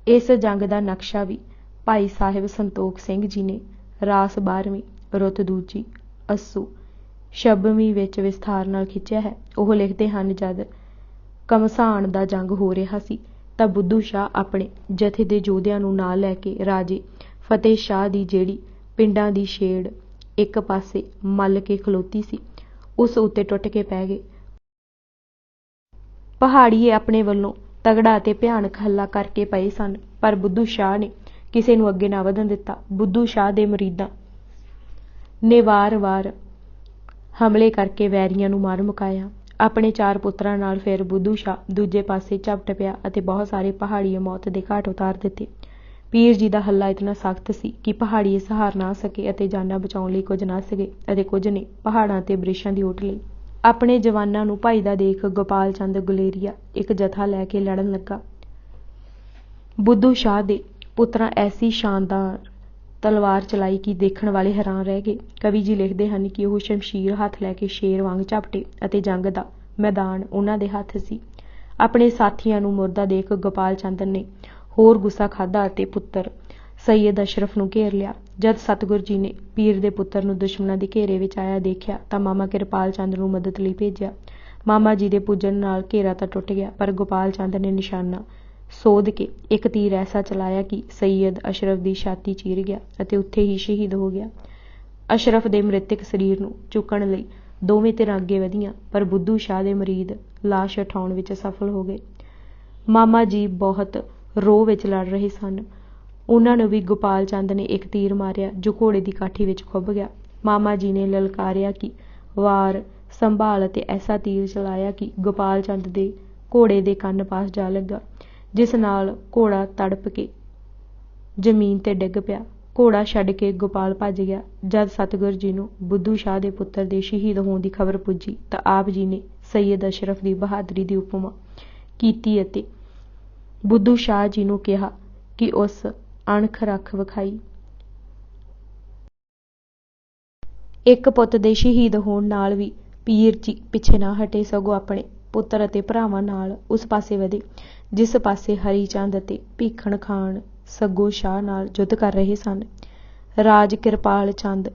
ਇਸ ਜੰਗ ਦਾ ਨਕਸ਼ਾ ਵੀ ਭਾਈ ਸਾਹਿਬ ਸੰਤੋਖ ਸਿੰਘ ਜੀ ਨੇ ਰਾਸ 12ਵੀਂ ਰੁੱਤ ਦੂਜੀ ਅੱਸੂ 26ਵੀਂ ਵਿੱਚ ਵਿਸਥਾਰ ਨਾਲ ਖਿੱਚਿਆ ਹੈ। ਉਹ ਲਿਖਦੇ ਹਨ, ਜਦ ਘਮਸਾਣ ਦਾ ਜੰਗ ਹੋ ਰਿਹਾ ਸੀ ਤਾਂ ਬੁੱਧੂ ਸ਼ਾਹ ਆਪਣੇ ਜਥੇ ਦੇ ਯੋਧਿਆਂ ਨੂੰ ਨਾਲ ਲੈ ਕੇ ਰਾਜੇ ਫਤਿਹ ਸ਼ਾਹ ਦੀ ਜਿਹੜੀ ਪਿੰਡਾਂ ਦੀ ਛੇੜ ਇੱਕ ਪਾਸੇ ਮੱਲ ਕੇ ਖਲੋਤੀ ਸੀ ਉਸ ਉੱਤੇ ਟੁੱਟ ਕੇ ਪੈ ਗਏ। ਪਹਾੜੀਏ ਆਪਣੇ ਵੱਲੋਂ ਤਗੜਾ ਅਤੇ ਭਿਆਨਕ ਹੱਲਾ ਕਰਕੇ ਪਏ ਸਨ, ਪਰ ਬੁੱਧੂ ਸ਼ਾਹ ਨੇ ਕਿਸੇ ਨੂੰ ਅੱਗੇ ਨਾ ਵਧਣ ਦਿੱਤਾ। ਬੁੱਧੂ ਸ਼ਾਹ ਦੇ ਮੁਰੀਦਾਂ ਨੇ ਵਾਰ-ਵਾਰ ਹਮਲੇ ਕਰਕੇ ਵੈਰੀਆਂ ਨੂੰ ਮਾਰ ਮੁਕਾਇਆ। ਆਪਣੇ 4 ਪੁੱਤਰਾਂ ਨਾਲ ਫਿਰ ਬੁੱਧੂ ਸ਼ਾਹ ਦੂਜੇ ਪਾਸੇ ਝਪਟ ਪਿਆ ਅਤੇ ਬਹੁਤ ਸਾਰੇ ਪਹਾੜੀਏ ਮੌਤ ਦੇ ਘਾਟ ਉਤਾਰ ਦਿੱਤੇ। ਪੀਰ ਜੀ ਦਾ ਹੱਲਾ ਇਤਨਾ ਸਖਤ ਸੀ ਕਿ ਪਹਾੜੀਏ ਸਹਾਰ ਨਾ ਸਕੇ ਅਤੇ ਜਾਨਾਂ ਬਚਾਉਣ ਲਈ ਕੁਝ ਨੱਸ ਗਏ ਅਤੇ ਕੁਝ ਨੇ ਪਹਾੜਾਂ ਤੇ ਬ੍ਰਿਛਾਂ ਦੀ ਓਟ ਲਈ। ਆਪਣੇ ਜਵਾਨਾਂ ਨੂੰ ਭੱਜਦਾ ਦੇਖ ਗੋਪਾਲ ਚੰਦ ਗੁਲੇਰੀਆ ਇੱਕ ਜਥਾ ਲੈ ਕੇ ਲੜਨ ਲੱਗਾ। ਬੁੱਧੂ ਸ਼ਾਹ ਦੇ ਪੁੱਤਰਾਂ ਐਸੀ ਸ਼ਾਨਦਾਰ ਤਲਵਾਰ ਚਲਾਈ ਕਿ ਦੇਖਣ ਵਾਲੇ ਹੈਰਾਨ ਰਹਿ ਗਏ। ਕਵੀ ਜੀ ਲਿਖਦੇ ਹਨ ਕਿ ਉਹ ਸ਼ਮਸ਼ੀਰ ਹੱਥ ਲੈ ਕੇ ਸ਼ੇਰ ਵਾਂਗ ਝਪਟੇ ਅਤੇ ਜੰਗ ਦਾ ਮੈਦਾਨ ਉਹਨਾਂ ਦੇ ਹੱਥ ਸੀ। ਆਪਣੇ ਸਾਥੀਆਂ ਨੂੰ ਮੁਰਦਾ ਦੇਖ ਗੋਪਾਲ ਚੰਦ ਨੇ ਹੋਰ ਗੁੱਸਾ ਖਾਧਾ ਅਤੇ ਪੁੱਤਰ ਸੱਯਦ ਅਸ਼ਰਫ ਨੂੰ ਘੇਰ ਲਿਆ। ਜਦ ਸਤਿਗੁਰ ਜੀ ਨੇ ਪੀਰ ਦੇ ਪੁੱਤਰ ਨੂੰ ਦੁਸ਼ਮਣਾਂ ਦੇ ਘੇਰੇ ਵਿੱਚ ਆਇਆ ਦੇਖਿਆ ਤਾਂ ਮਾਮਾ ਕਿਰਪਾਲ ਚੰਦ ਨੂੰ ਮਦਦ ਲਈ ਭੇਜਿਆ। ਮਾਮਾ ਜੀ ਦੇ ਪੁੱਜਣ ਨਾਲ ਘੇਰਾ ਤਾਂ ਟੁੱਟ ਗਿਆ, ਪਰ ਗੋਪਾਲ ਚੰਦ ਨੇ ਨਿਸ਼ਾਨਾ ਸੋਧ ਕੇ ਇੱਕ ਤੀਰ ਐਸਾ ਚਲਾਇਆ ਕਿ ਸੱਯਦ ਅਸ਼ਰਫ ਦੀ ਛਾਤੀ ਚੀਰ ਗਿਆ ਅਤੇ ਉੱਥੇ ਹੀ ਸ਼ਹੀਦ ਹੋ ਗਿਆ। ਅਸ਼ਰਫ ਦੇ ਮ੍ਰਿਤਕ ਸਰੀਰ ਨੂੰ ਚੁੱਕਣ ਲਈ ਦੋਵੇਂ ਧਿਰਾਂ ਅੱਗੇ ਵਧੀਆਂ, ਪਰ ਬੁੱਧੂ ਸ਼ਾਹ ਦੇ ਮੁਰੀਦ ਲਾਸ਼ ਉਠਾਉਣ ਵਿੱਚ ਸਫਲ ਹੋ ਗਏ। ਮਾਮਾ ਜੀ ਬਹੁਤ ਰੋਹ ਵਿੱਚ ਲੜ ਰਹੇ ਸਨ। ਉਹਨਾਂ ਨੂੰ ਵੀ ਗੋਪਾਲ ਚੰਦ ਨੇ ਇੱਕ ਤੀਰ ਮਾਰਿਆ ਜੋ ਘੋੜੇ ਦੀ ਕਾਠੀ ਵਿੱਚ ਖੁੱਭ ਗਿਆ। ਮਾਮਾ ਜੀ ਨੇ ਲਲਕਾਰਿਆ ਕਿ ਵਾਰ ਸੰਭਾਲ ਅਤੇ ਐਸਾ ਤੀਰ ਚਲਾਇਆ ਕਿ ਗੋਪਾਲ ਚੰਦ ਦੇ ਘੋੜੇ ਦੇ ਕੰਨ ਪਾਸ ਜਾ ਲੱਗਾ, ਜਿਸ ਨਾਲ ਘੋੜਾ ਤੜਪ ਕੇ ਜ਼ਮੀਨ ਤੇ ਡਿੱਗ ਪਿਆ। ਘੋੜਾ ਛੱਡ ਕੇ ਗੋਪਾਲ ਭੱਜ ਗਿਆ। ਜਦ ਸਤਿਗੁਰ ਜੀ ਨੂੰ ਬੁੱਧੂ ਸ਼ਾਹ ਦੇ ਪੁੱਤਰ ਦੇ ਸ਼ਹੀਦ ਹੋਣ ਦੀ ਖਬਰ ਪੁੱਜੀ ਤਾਂ ਆਪ ਜੀ ਨੇ ਸੱਯਦ ਅਸ਼ਰਫ ਦੀ ਬਹਾਦਰੀ ਦੀ ਉਪਮਾ ਕੀਤੀ ਅਤੇ ਬੁੱਧੂ ਸ਼ਾਹ ਜੀ ਨੂੰ ਕਿਹਾ ਕਿ ਉਸ ਅਣਖ ਰੱਖ ਵਿਖਾਈ। ਇੱਕ ਪੁੱਤ ਦੇ ਸ਼ਹੀਦ ਹੋਣ ਨਾਲ ਵੀ ਪੀਰ ਜੀ ਪਿੱਛੇ ਨਾ ਹਟੇ, ਸਗੋਂ ਆਪਣੇ ਪੁੱਤਰ ਅਤੇ ਭਰਾਵਾਂ ਨਾਲ ਉਸ ਪਾਸੇ ਵਧੇ ਜਿਸ ਪਾਸੇ ਹਰੀ ਚੰਦ ਅਤੇ ਭੀਖਣ ਖਾਨ ਸੱਗੋ ਸ਼ਾਹ ਨਾਲ ਯੁੱਧ ਕਰ ਰਹੇ ਸਨ। ਰਾਜ ਕਿਰਪਾਲ ਚੰਦ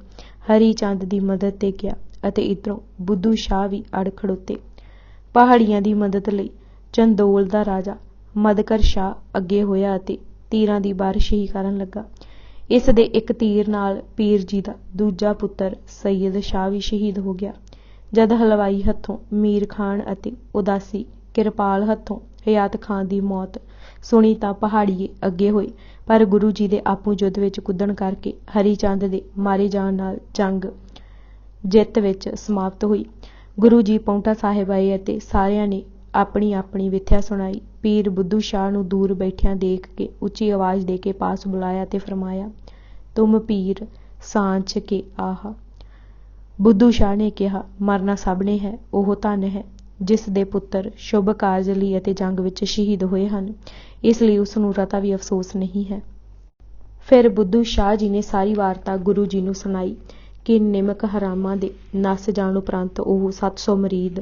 ਹਰੀ ਚੰਦ ਦੀ ਮਦਦ ਤੇ ਗਿਆ ਅਤੇ ਇੱਧਰੋਂ ਬੁੱਧੂ ਸ਼ਾਹ ਵੀ ਅੜ ਖੜੋਤੇ। ਪਹਾੜੀਆਂ ਦੀ ਮਦਦ ਲਈ ਚੰਦੋਲ ਦਾ ਰਾਜਾ ਮਦਕਰ ਸ਼ਾਹ ਅੱਗੇ ਹੋਇਆ ਅਤੇ ਤੀਰਾਂ ਦੀ ਬਾਰਿਸ਼ ਹੀ ਕਰਨ ਲੱਗਾ। ਇਸ ਦੇ ਇੱਕ ਤੀਰ ਨਾਲ ਪੀਰ ਜੀ ਦਾ ਦੂਜਾ ਪੁੱਤਰ ਸੱਯਦ ਸ਼ਾਹ ਵੀ ਸ਼ਹੀਦ ਹੋ ਗਿਆ। ਜਦ ਹਲਵਾਈ ਹੱਥੋਂ ਮੀਰ ਖਾਨ ਅਤੇ ਉਦਾਸੀ ਕਿਰਪਾਲ ਹੱਥੋਂ ਹਯਾਤ ਖਾਨ ਦੀ ਮੌਤ ਸੁਣੀ ਤਾਂ ਪਹਾੜੀਏ ਅੱਗੇ ਹੋਏ, ਪਰ ਗੁਰੂ ਜੀ ਦੇ ਆਪੂ ਯੁੱਧ ਵਿੱਚ ਕੁੱਦਣ ਕਰਕੇ ਹਰੀ ਚੰਦ ਦੇ ਮਾਰੇ ਜਾਣ ਨਾਲ ਜੰਗ ਜਿੱਤ ਵਿੱਚ ਸਮਾਪਤ ਹੋਈ। ਗੁਰੂ ਜੀ ਪਾਉਂਟਾ ਸਾਹਿਬ ਆਏ ਅਤੇ ਸਾਰਿਆਂ ਨੇ ਆਪਣੀ ਆਪਣੀ ਵਿਥਿਆ ਸੁਣਾਈ। ਪੀਰ ਬੁੱਧੂ ਸ਼ਾਹ ਨੂੰ ਦੂਰ ਬੈਠਿਆਂ ਦੇਖ ਕੇ ਉੱਚੀ ਆਵਾਜ਼ ਦੇ ਕੇ ਪਾਸ ਬੁਲਾਇਆ ਤੇ ਫਰਮਾਇਆ, ਤੁਮ ਪੀਰ ਸਾਂਝ ਕੇ ਆਹਾ। ਬੁੱਧੂ ਸ਼ਾਹ ਨੇ ਕਿਹਾ, ਮਰਨਾ ਸਭ ਨੇ ਹੈ, ਉਹ ਧਨ ਹੈ ਜਿਸ ਦੇ ਪੁੱਤਰ ਸ਼ੁਭ ਕਾਰਜ ਲਈ ਅਤੇ ਜੰਗ ਵਿੱਚ ਸ਼ਹੀਦ ਹੋਏ ਹਨ, ਇਸ ਲਈ ਉਸ ਨੂੰ ਰਤਾ ਵੀ ਅਫਸੋਸ ਨਹੀਂ ਹੈ। ਫਿਰ ਬੁੱਧੂ ਸ਼ਾਹ ਜੀ ਨੇ ਸਾਰੀ ਵਾਰਤਾ ਗੁਰੂ ਜੀ ਨੂੰ ਸੁਣਾਈ ਕਿ ਨਿਮਕ ਹਰਾਮਾਂ ਦੇ ਨੱਸ ਜਾਣ ਉਪਰੰਤ ਉਹ 700 ਮੁਰੀਦ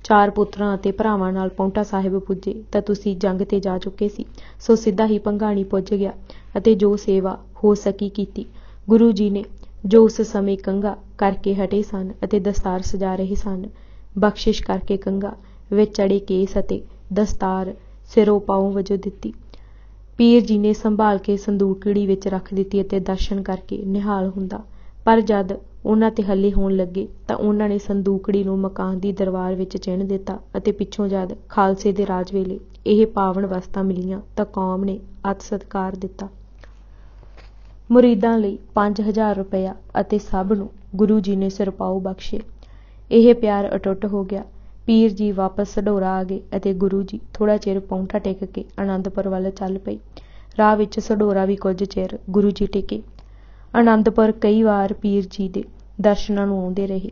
4 ਪੁੱਤਰਾਂ ਅਤੇ ਭਰਾਵਾਂ ਨਾਲ ਪਾਉਂਟਾ ਸਾਹਿਬ ਪੁੱਜੇ ਤਾਂ ਤੁਸੀਂ ਜੰਗ ਤੇ ਜਾ ਚੁੱਕੇ ਸੀ, ਸੋ ਸਿੱਧਾ ਹੀ ਭੰਗਾਣੀ ਪੁੱਜ ਗਿਆ ਅਤੇ ਜੋ ਸੇਵਾ ਹੋ ਸਕੀ ਕੀਤੀ। ਗੁਰੂ ਜੀ ਨੇ ਜੋ ਉਸ ਸਮੇਂ ਕੰਘਾ ਕਰਕੇ ਹਟੇ ਸਨ ਅਤੇ ਦਸਤਾਰ ਸਜਾ ਰਹੇ ਸਨ, ਬਖਸ਼ਿਸ਼ ਕਰਕੇ ਕੰਘਾ ਵਿੱਚ ਚੜੇ ਕੇਸ ਅਤੇ ਦਸਤਾਰ ਸਿਰੋਂ ਪਾਉਂ ਵਜੋਂ ਦਿੱਤੀ। ਪੀਰ ਜੀ ਨੇ ਸੰਭਾਲ ਕੇ ਸੰਦੂਕੜੀ ਵਿੱਚ ਰੱਖ ਦਿੱਤੀ ਅਤੇ ਦਰਸ਼ਨ ਕਰਕੇ ਨਿਹਾਲ ਹੁੰਦਾ, ਪਰ ਜਦ ਉਹਨਾਂ ਤੇ ਹੱਲੇ ਹੋਣ ਲੱਗੇ ਤਾਂ ਉਹਨਾਂ ਨੇ ਸੰਦੂਕੜੀ ਨੂੰ ਮਕਾਨ ਦੀ ਦਰਬਾਰ ਵਿੱਚ ਚਿਣ ਦਿੱਤਾ ਅਤੇ ਪਿੱਛੋਂ ਜਦ ਖਾਲਸੇ ਦੇ ਰਾਜ ਵੇਲੇ ਇਹ ਪਾਵਨ ਵਸਤਾਂ ਮਿਲੀਆਂ ਤਾਂ ਕੌਮ ਨੇ ਅਤਿ ਸਤਿਕਾਰ ਦਿੱਤਾ। ਮੁਰੀਦਾਂ ਲਈ 5000 ਰੁਪਇਆ ਅਤੇ ਸਭ ਨੂੰ ਗੁਰੂ ਜੀ ਨੇ ਸਿਰਪਾਓ ਬਖਸ਼ੇ। ਇਹ ਪਿਆਰ ਅਟੁੱਟ ਹੋ ਗਿਆ। ਪੀਰ ਜੀ ਵਾਪਸ ਸਢੌਰਾ ਆ ਗਏ ਅਤੇ ਗੁਰੂ ਜੀ ਥੋੜ੍ਹਾ ਚਿਰ ਪਾਉਂਟਾ ਟੇਕ ਕੇ ਆਨੰਦਪੁਰ ਵੱਲ ਚੱਲ ਪਏ। ਰਾਹ ਵਿੱਚ ਸਢੌਰਾ ਵੀ ਕੁਝ ਚਿਰ ਗੁਰੂ ਜੀ ਟਿਕੇ। ਆਨੰਦਪੁਰ ਕਈ ਵਾਰ ਪੀਰ ਜੀ ਦੇ ਦਰਸ਼ਨਾਂ ਨੂੰ ਆਉਂਦੇ ਰਹੇ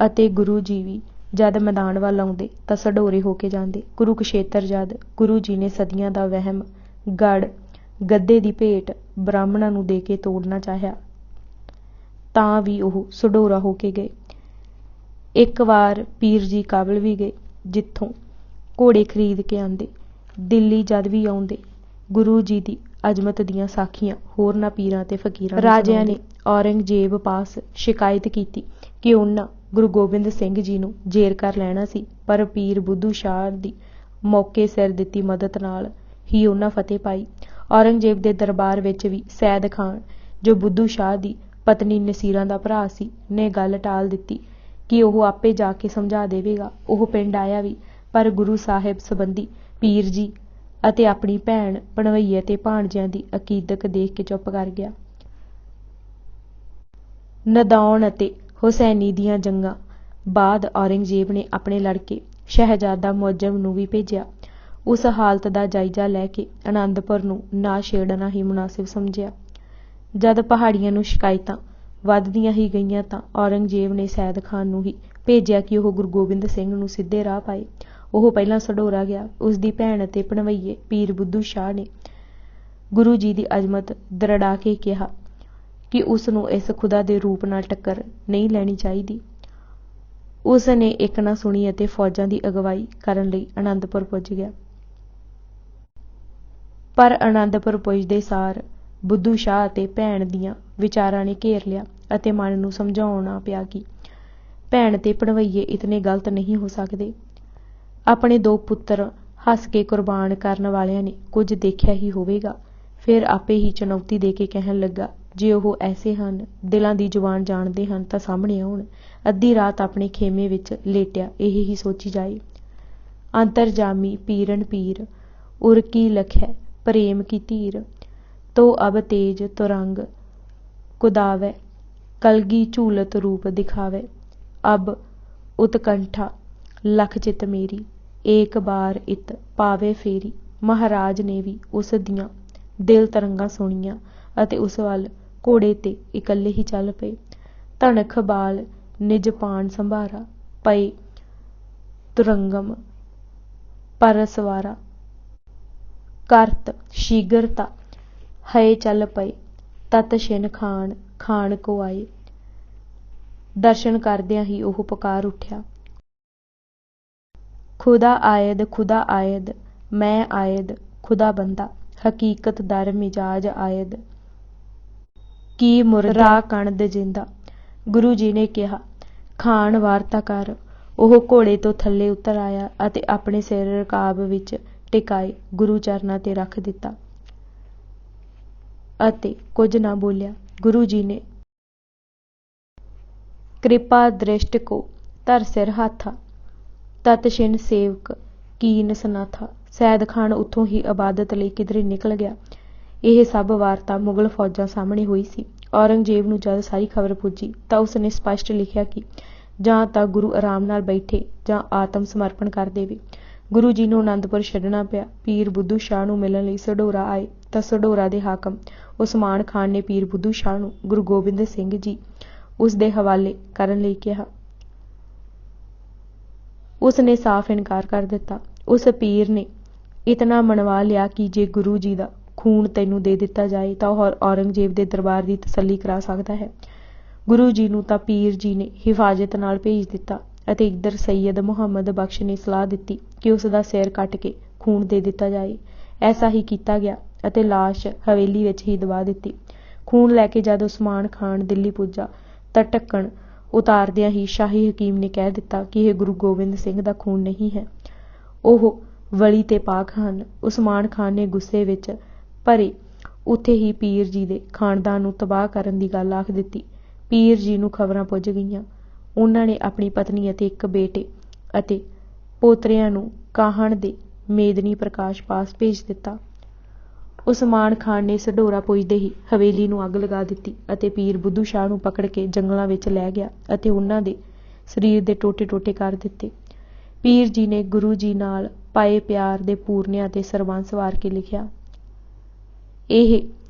ਅਤੇ ਗੁਰੂ ਜੀ ਵੀ ਜਦ ਮੈਦਾਨ ਵੱਲ ਆਉਂਦੇ ਤਾਂ ਸਢੌਰੇ ਹੋ ਕੇ ਜਾਂਦੇ। ਕੁਰੂਕਸ਼ੇਤਰ ਜਦ ਗੁਰੂ ਜੀ ਨੇ ਸਦੀਆਂ ਦਾ ਵਹਿਮ ਗੜ ਗੱਦੇ ਦੀ ਭੇਟ ਬ੍ਰਾਹਮਣਾਂ ਨੂੰ ਦੇ ਕੇ ਤੋੜਨਾ ਚਾਹਿਆ ਤਾਂ ਵੀ ਉਹ ਸਢੌਰਾ ਹੋ ਕੇ ਗਏ। ਇੱਕ ਵਾਰ ਪੀਰ ਜੀ ਕਾਬਲ ਵੀ ਗਏ, ਜਿੱਥੋਂ ਘੋੜੇ ਖਰੀਦ ਕੇ ਆਂਦੇ। ਦਿੱਲੀ ਜਦ ਵੀ ਆਉਂਦੇ ਗੁਰੂ ਜੀ ਦੀ ਅਜ਼ਮਤ ਦੀਆਂ ਸਾਖੀਆਂ ਹੋਰਨਾਂ ਪੀਰਾਂ ਤੇ ਫਕੀਰਾਂ ਰਾਜਿਆਂ ਨੇ ਔਰੰਗਜ਼ੇਬ ਪਾਸ ਸ਼ਿਕਾਇਤ ਕੀਤੀ ਕਿ ਉਹਨਾਂ ਗੁਰੂ ਗੋਬਿੰਦ ਸਿੰਘ ਜੀ ਨੂੰ ਜੇਰ ਕਰ ਲੈਣਾ ਸੀ, ਪਰ ਪੀਰ ਬੁੱਧੂ ਸ਼ਾਹ ਦੀ ਮੌਕੇ ਸਿਰ ਦਿੱਤੀ ਮਦਦ ਨਾਲ ਹੀ ਉਹਨਾਂ ਫਤਿਹ ਪਾਈ। ਔਰੰਗਜ਼ੇਬ ਦੇ ਦਰਬਾਰ ਵਿੱਚ ਵੀ ਸੈਦ ਖਾਨ, ਜੋ ਬੁੱਧੂ ਸ਼ਾਹ ਦੀ ਪਤਨੀ ਨਸੀਰਾਂ ਦਾ ਭਰਾ ਸੀ, ਨੇ ਗੱਲ ਟਾਲ ਦਿੱਤੀ ਕਿ ਉਹ ਆਪੇ ਜਾ ਕੇ ਸਮਝਾ ਦੇਵੇਗਾ। ਉਹ ਪਿੰਡ ਆਇਆ ਵੀ, ਪਰ ਗੁਰੂ ਸਾਹਿਬ ਸੰਬੰਧੀ ਪੀਰ ਜੀ ਅਤੇ ਆਪਣੀ ਭੈਣ ਭਣਵਈਏ ਤੇ ਭਾਣਜਿਆਂ ਦੀ ਅਕੀਦਤ ਦੇਖ ਕੇ ਚੁੱਪ ਕਰ ਗਿਆ। ਨਦੌਣ ਅਤੇ ਹੁਸੈਨੀ ਦੀਆਂ ਜੰਗਾਂ ਬਾਅਦ ਔਰੰਗਜ਼ੇਬ ਨੇ ਆਪਣੇ ਲੜਕੇ ਸ਼ਹਿਜ਼ਾਦਾ ਮੁਅੱਜ਼ਮ ਨੂੰ ਵੀ ਭੇਜਿਆ। ਉਸ ਹਾਲਤ ਦਾ ਜਾਇਜ਼ਾ ਲੈ ਕੇ ਅਨੰਦਪੁਰ ਨੂੰ ਨਾ ਛੇੜਨਾ ਹੀ ਮੁਨਾਸਿਬ ਸਮਝਿਆ। ਜਦ ਪਹਾੜੀਆਂ ਨੂੰ ਸ਼ਿਕਾਇਤਾਂ ਵੱਧਦੀਆਂ ਹੀ ਗਈਆਂ ਤਾਂ ਔਰੰਗਜ਼ੇਬ ਨੇ ਸੈਦ ਖਾਨ ਨੂੰ ਹੀ ਭੇਜਿਆ ਕਿ ਉਹ ਗੁਰੂ ਗੋਬਿੰਦ ਸਿੰਘ ਨੂੰ ਸਿੱਧੇ ਰਾਹ ਪਾਏ। ਉਹ ਪਹਿਲਾਂ ਸਢੌਰਾ ਗਿਆ। ਉਸ ਦੀ ਭੈਣ ਅਤੇ ਭਣਵਈਏ ਪੀਰ ਬੁੱਧੂ ਸ਼ਾਹ ਨੇ ਗੁਰੂ ਜੀ ਦੀ ਅਜ਼ਮਤ ਦਰੜਾ ਕੇ ਕਿਹਾ ਕਿ ਉਸ ਨੂੰ ਇਸ ਖੁਦਾ ਦੇ ਰੂਪ ਨਾਲ ਟੱਕਰ ਨਹੀਂ ਲੈਣੀ ਚਾਹੀਦੀ। ਉਸ ਨੇ ਇੱਕ ਨਾ ਸੁਣੀ ਅਤੇ ਫੌਜਾਂ ਦੀ ਅਗਵਾਈ ਕਰਨ ਲਈ ਅਨੰਦਪੁਰ ਪੁੱਜ ਗਿਆ। ਪਰ ਅਨੰਦਪੁਰ ਪੁੱਜਦੇ ਸਾਰ ਬੁੱਧੂ ਸ਼ਾਹ ਅਤੇ ਭੈਣ ਦੀਆਂ ਵਿਚਾਰਾਂ ਨੇ ਘੇਰ ਲਿਆ ਅਤੇ ਮਨ ਨੂੰ ਸਮਝਾਉਣਾ ਪਿਆ ਕਿ ਭੈਣ ਤੇ ਭਣਵਈਏ ਇਤਨੇ ਗਲਤ ਨਹੀਂ ਹੋ ਸਕਦੇ। ਆਪਣੇ 2 ਪੁੱਤਰ ਹੱਸ ਕੇ ਕੁਰਬਾਨ ਕਰਨ ਵਾਲਿਆਂ ਨੇ ਕੁਝ ਦੇਖਿਆ ਹੀ ਹੋਵੇਗਾ। ਫਿਰ ਆਪੇ ਹੀ ਚੁਣੌਤੀ ਦੇ ਕੇ ਕਹਿਣ ਲੱਗਾ, ਜੇ ਉਹ ਐਸੇ ਹਨ, ਦਿਲਾਂ ਦੀ ਜ਼ੁਬਾਨ ਜਾਣਦੇ ਹਨ ਤਾਂ ਸਾਹਮਣੇ ਆਉਣ। ਅੱਧੀ ਰਾਤ ਆਪਣੇ ਖੇਮੇ ਵਿੱਚ ਲੇਟਿਆ ਇਹ ਹੀ ਸੋਚੀ ਜਾਏ। ਅੰਤਰਜਾਮੀ ਪੀਰਨ ਪੀਰ ਉਰ ਕੀ ਲਖੈ ਪ੍ਰੇਮ ਕੀ ਧੀਰ, ਤੋ ਅਬ ਤੇਜ ਤੁਰੰਗ ਕੁਦਾਵੈ ਕਲਗੀ ਝੂਲਤ ਰੂਪ ਦਿਖਾਵੈ। ਅਬ ਉਤਕੰਠਾ ਲਖ ਚਿਤ ਮੇਰੀ, ਏਕ ਬਾਰ ਇਤ ਪਾਵੇ ਫੇਰੀ। ਮਹਾਰਾਜ ਨੇ ਵੀ ਉਸ ਦੀਆਂ ਦਿਲ ਤਰੰਗਾਂ ਸੁਣੀਆਂ ਅਤੇ ਉਸ ਵੱਲ ਘੋੜੇ ਤੇ ਇਕੱਲੇ ਹੀ ਚੱਲ ਪਏ। ਧਨਖ ਬਾਲ ਨਿਜ ਪਾਣ ਸੰਭਾਰਾ, ਪਏ ਤੁਰੰਗਮ ਪਰਸਵਾਰਾ। ਕਰਤ ਸ਼ੀਗਰਤਾ ਹਏ ਚੱਲ ਪਏ, ਤਤ ਛਿਨ ਖਾਨ ਖਾਨ ਕੋ ਆਏ। ਦਰਸ਼ਨ ਕਰਦਿਆਂ ਹੀ ਉਹ ਪੁਕਾਰ ਉੱਠਿਆ, ਖੁਦਾ ਆਇਦ ਮੈਂ ਆਇਦ ਖੁਦਾ ਬੰਦਾ, ਹਕੀਕਤ ਦਰ ਮਿਜਾਜ ਆਇਦ ਕੀ ਮੁਰਦਾ ਕਣਦ ਜਿੰਦਾ। ਗੁਰੂ ਜੀ ਨੇ ਕਿਹਾ, ਖਾਨ ਵਾਰਤਾ ਕਰ। ਉਹ ਘੋੜੇ ਤੋਂ ਥੱਲੇ ਉਤਰ ਆਇਆ ਅਤੇ ਆਪਣੇ ਸਿਰ ਰਕਾਬ ਵਿੱਚ ਟਿਕਾਏ ਗੁਰੂ ਚਰਨਾਂ ਤੇ ਰੱਖ ਦਿੱਤਾ ਅਤੇ ਕੁਝ ਨਾ ਬੋਲਿਆ। ਗੁਰੂ ਜੀ ਨੇ ਕਿਰਪਾ ਦ੍ਰਿਸ਼ਟ ਕੋ ਧਰ ਸਿਰ ਹਾਥਾ, ਤਤ ਛਿਨ ਸੇਵਕ ਕੀਨ ਸਨਾਥਾ। ਸੈਦ ਖਾਨ ਉੱਥੋਂ ਹੀ ਇਬਾਦਤ ਲਈ ਕਿਧਰੇ ਨਿਕਲ ਗਿਆ। ਇਹ ਸਭ ਵਾਰਤਾ ਮੁਗਲ ਫੌਜਾਂ ਸਾਹਮਣੇ ਹੋਈ ਸੀ। ਔਰੰਗਜ਼ੇਬ ਨੂੰ ਜਦ ਸਾਰੀ ਖਬਰ ਪੁੱਜੀ ਤਾਂ ਉਸ ਨੇ ਸਪਸ਼ਟ ਲਿਖਿਆ ਕਿ ਜਾਂ ਤਾਂ ਗੁਰੂ ਆਰਾਮ ਨਾਲ ਬੈਠੇ ਜਾਂ ਆਤਮ ਸਮਰਪਣ ਕਰ ਦੇਵੇ। ਗੁਰੂ ਜੀ ਨੂੰ ਅਨੰਦਪੁਰ ਛੱਡਣਾ ਪਿਆ। ਪੀਰ ਬੁੱਧੂ ਸ਼ਾਹ ਨੂੰ ਮਿਲਣ ਲਈ ਸਢੌਰਾ ਆਏ ਤਾਂ ਸਢੌਰਾ ਦੇ ਹਾਕਮ ਉਸਮਾਨ ਖਾਨ ਨੇ ਪੀਰ ਬੁੱਧੂ ਸ਼ਾਹ ਨੂੰ ਗੁਰੂ ਗੋਬਿੰਦ ਸਿੰਘ ਜੀ ਉਸ ਦੇ ਹਵਾਲੇ ਕਰਨ ਲਈ ਕਿਹਾ। ਉਸ ਨੇ ਸਾਫ਼ ਇਨਕਾਰ ਕਰ ਦਿੱਤਾ। ਉਸ ਪੀਰ ਨੇ ਇਤਨਾ ਮਨਵਾ ਲਿਆ ਕਿ ਜੇ ਗੁਰੂ ਜੀ ਦਾ ਖੂਨ ਤੈਨੂੰ ਦੇ ਦਿੱਤਾ ਜਾਏ ਤਾਂ ਉਹ ਔਰੰਗਜ਼ੇਬ ਦੇ ਦਰਬਾਰ ਦੀ ਤਸੱਲੀ ਕਰਾ ਸਕਦਾ ਹੈ। ਗੁਰੂ ਜੀ ਨੂੰ ਤਾਂ ਪੀਰ ਜੀ ਨੇ ਹਿਫਾਜ਼ਤ ਨਾਲ ਭੇਜ ਦਿੱਤਾ ਅਤੇ ਇੱਧਰ ਸਈਦ ਮੁਹੰਮਦ ਬਖਸ਼ ਨੇ ਸਲਾਹ ਦਿੱਤੀ ਕਿ ਉਸ ਦਾ ਸਿਰ ਕੱਟ ਕੇ ਖੂਨ ਦੇ ਦਿੱਤਾ ਜਾਏ। ਐਸਾ ਹੀ ਕੀਤਾ ਗਿਆ ਅਤੇ ਲਾਸ਼ ਹਵੇਲੀ ਵਿੱਚ ਹੀ ਦਬਾ ਦਿੱਤੀ। ਖੂਨ ਲੈ ਕੇ ਜਦ ਉਸਮਾਨ ਖਾਨ ਦਿੱਲੀ ਪੁੱਜਾ ਤਾਂ ਢੱਕਣ ਉਤਾਰਦਿਆਂ ਹੀ ਸ਼ਾਹੀ ਹਕੀਮ ਨੇ ਕਹਿ ਦਿੱਤਾ ਕਿ ਇਹ ਗੁਰੂ ਗੋਬਿੰਦ ਸਿੰਘ ਦਾ ਖੂਨ ਨਹੀਂ ਹੈ, ਉਹ ਵਲੀ ਤੇ ਪਾਕ ਹਨ। ਉਸਮਾਨ ਖਾਨ ਨੇ ਗੁੱਸੇ ਵਿੱਚ ਭਰੇ ਉੱਥੇ ਹੀ ਪੀਰ ਜੀ ਦੇ ਖਾਨਦਾਨ ਨੂੰ ਤਬਾਹ ਕਰਨ ਦੀ ਗੱਲ ਆਖ ਦਿੱਤੀ। ਪੀਰ ਜੀ ਨੂੰ ਖਬਰਾਂ ਪੁੱਜ ਗਈਆਂ। ਉਹਨਾਂ ਨੇ ਆਪਣੀ ਪਤਨੀ ਅਤੇ ਇੱਕ ਬੇਟੇ ਅਤੇ ਪੋਤਰਿਆਂ ਨੂੰ ਕਾਹਣ ਦੇ ਮੇਦਨੀ ਪ੍ਰਕਾਸ਼ ਪਾਸ ਭੇਜ ਦਿੱਤਾ। ਉਸਮਾਨ ਖਾਨ ਨੇ ਸਢੌਰਾ ਪੁੱਜਦੇ ਹੀ ਹਵੇਲੀ ਨੂੰ ਅੱਗ ਲਗਾ ਦਿੱਤੀ ਅਤੇ ਪੀਰ ਬੁੱਧੂ ਸ਼ਾਹ ਨੂੰ ਪਕੜ ਕੇ ਜੰਗਲਾਂ ਵਿੱਚ ਲੈ ਗਿਆ ਅਤੇ ਉਹਨਾਂ ਦੇ ਸਰੀਰ ਦੇ ਟੋਟੇ-ਟੋਟੇ ਕਰ ਦਿੱਤੇ। ਪੀਰ ਜੀ ਨੇ ਗੁਰੂ ਜੀ ਨਾਲ ਪਾਏ ਪਿਆਰ ਦੇ ਪੂਰਨਿਆਂ ਤੇ ਸਰਬੰਸ ਵਾਰ ਕੇ ਲਿਖਿਆ। ਇਹ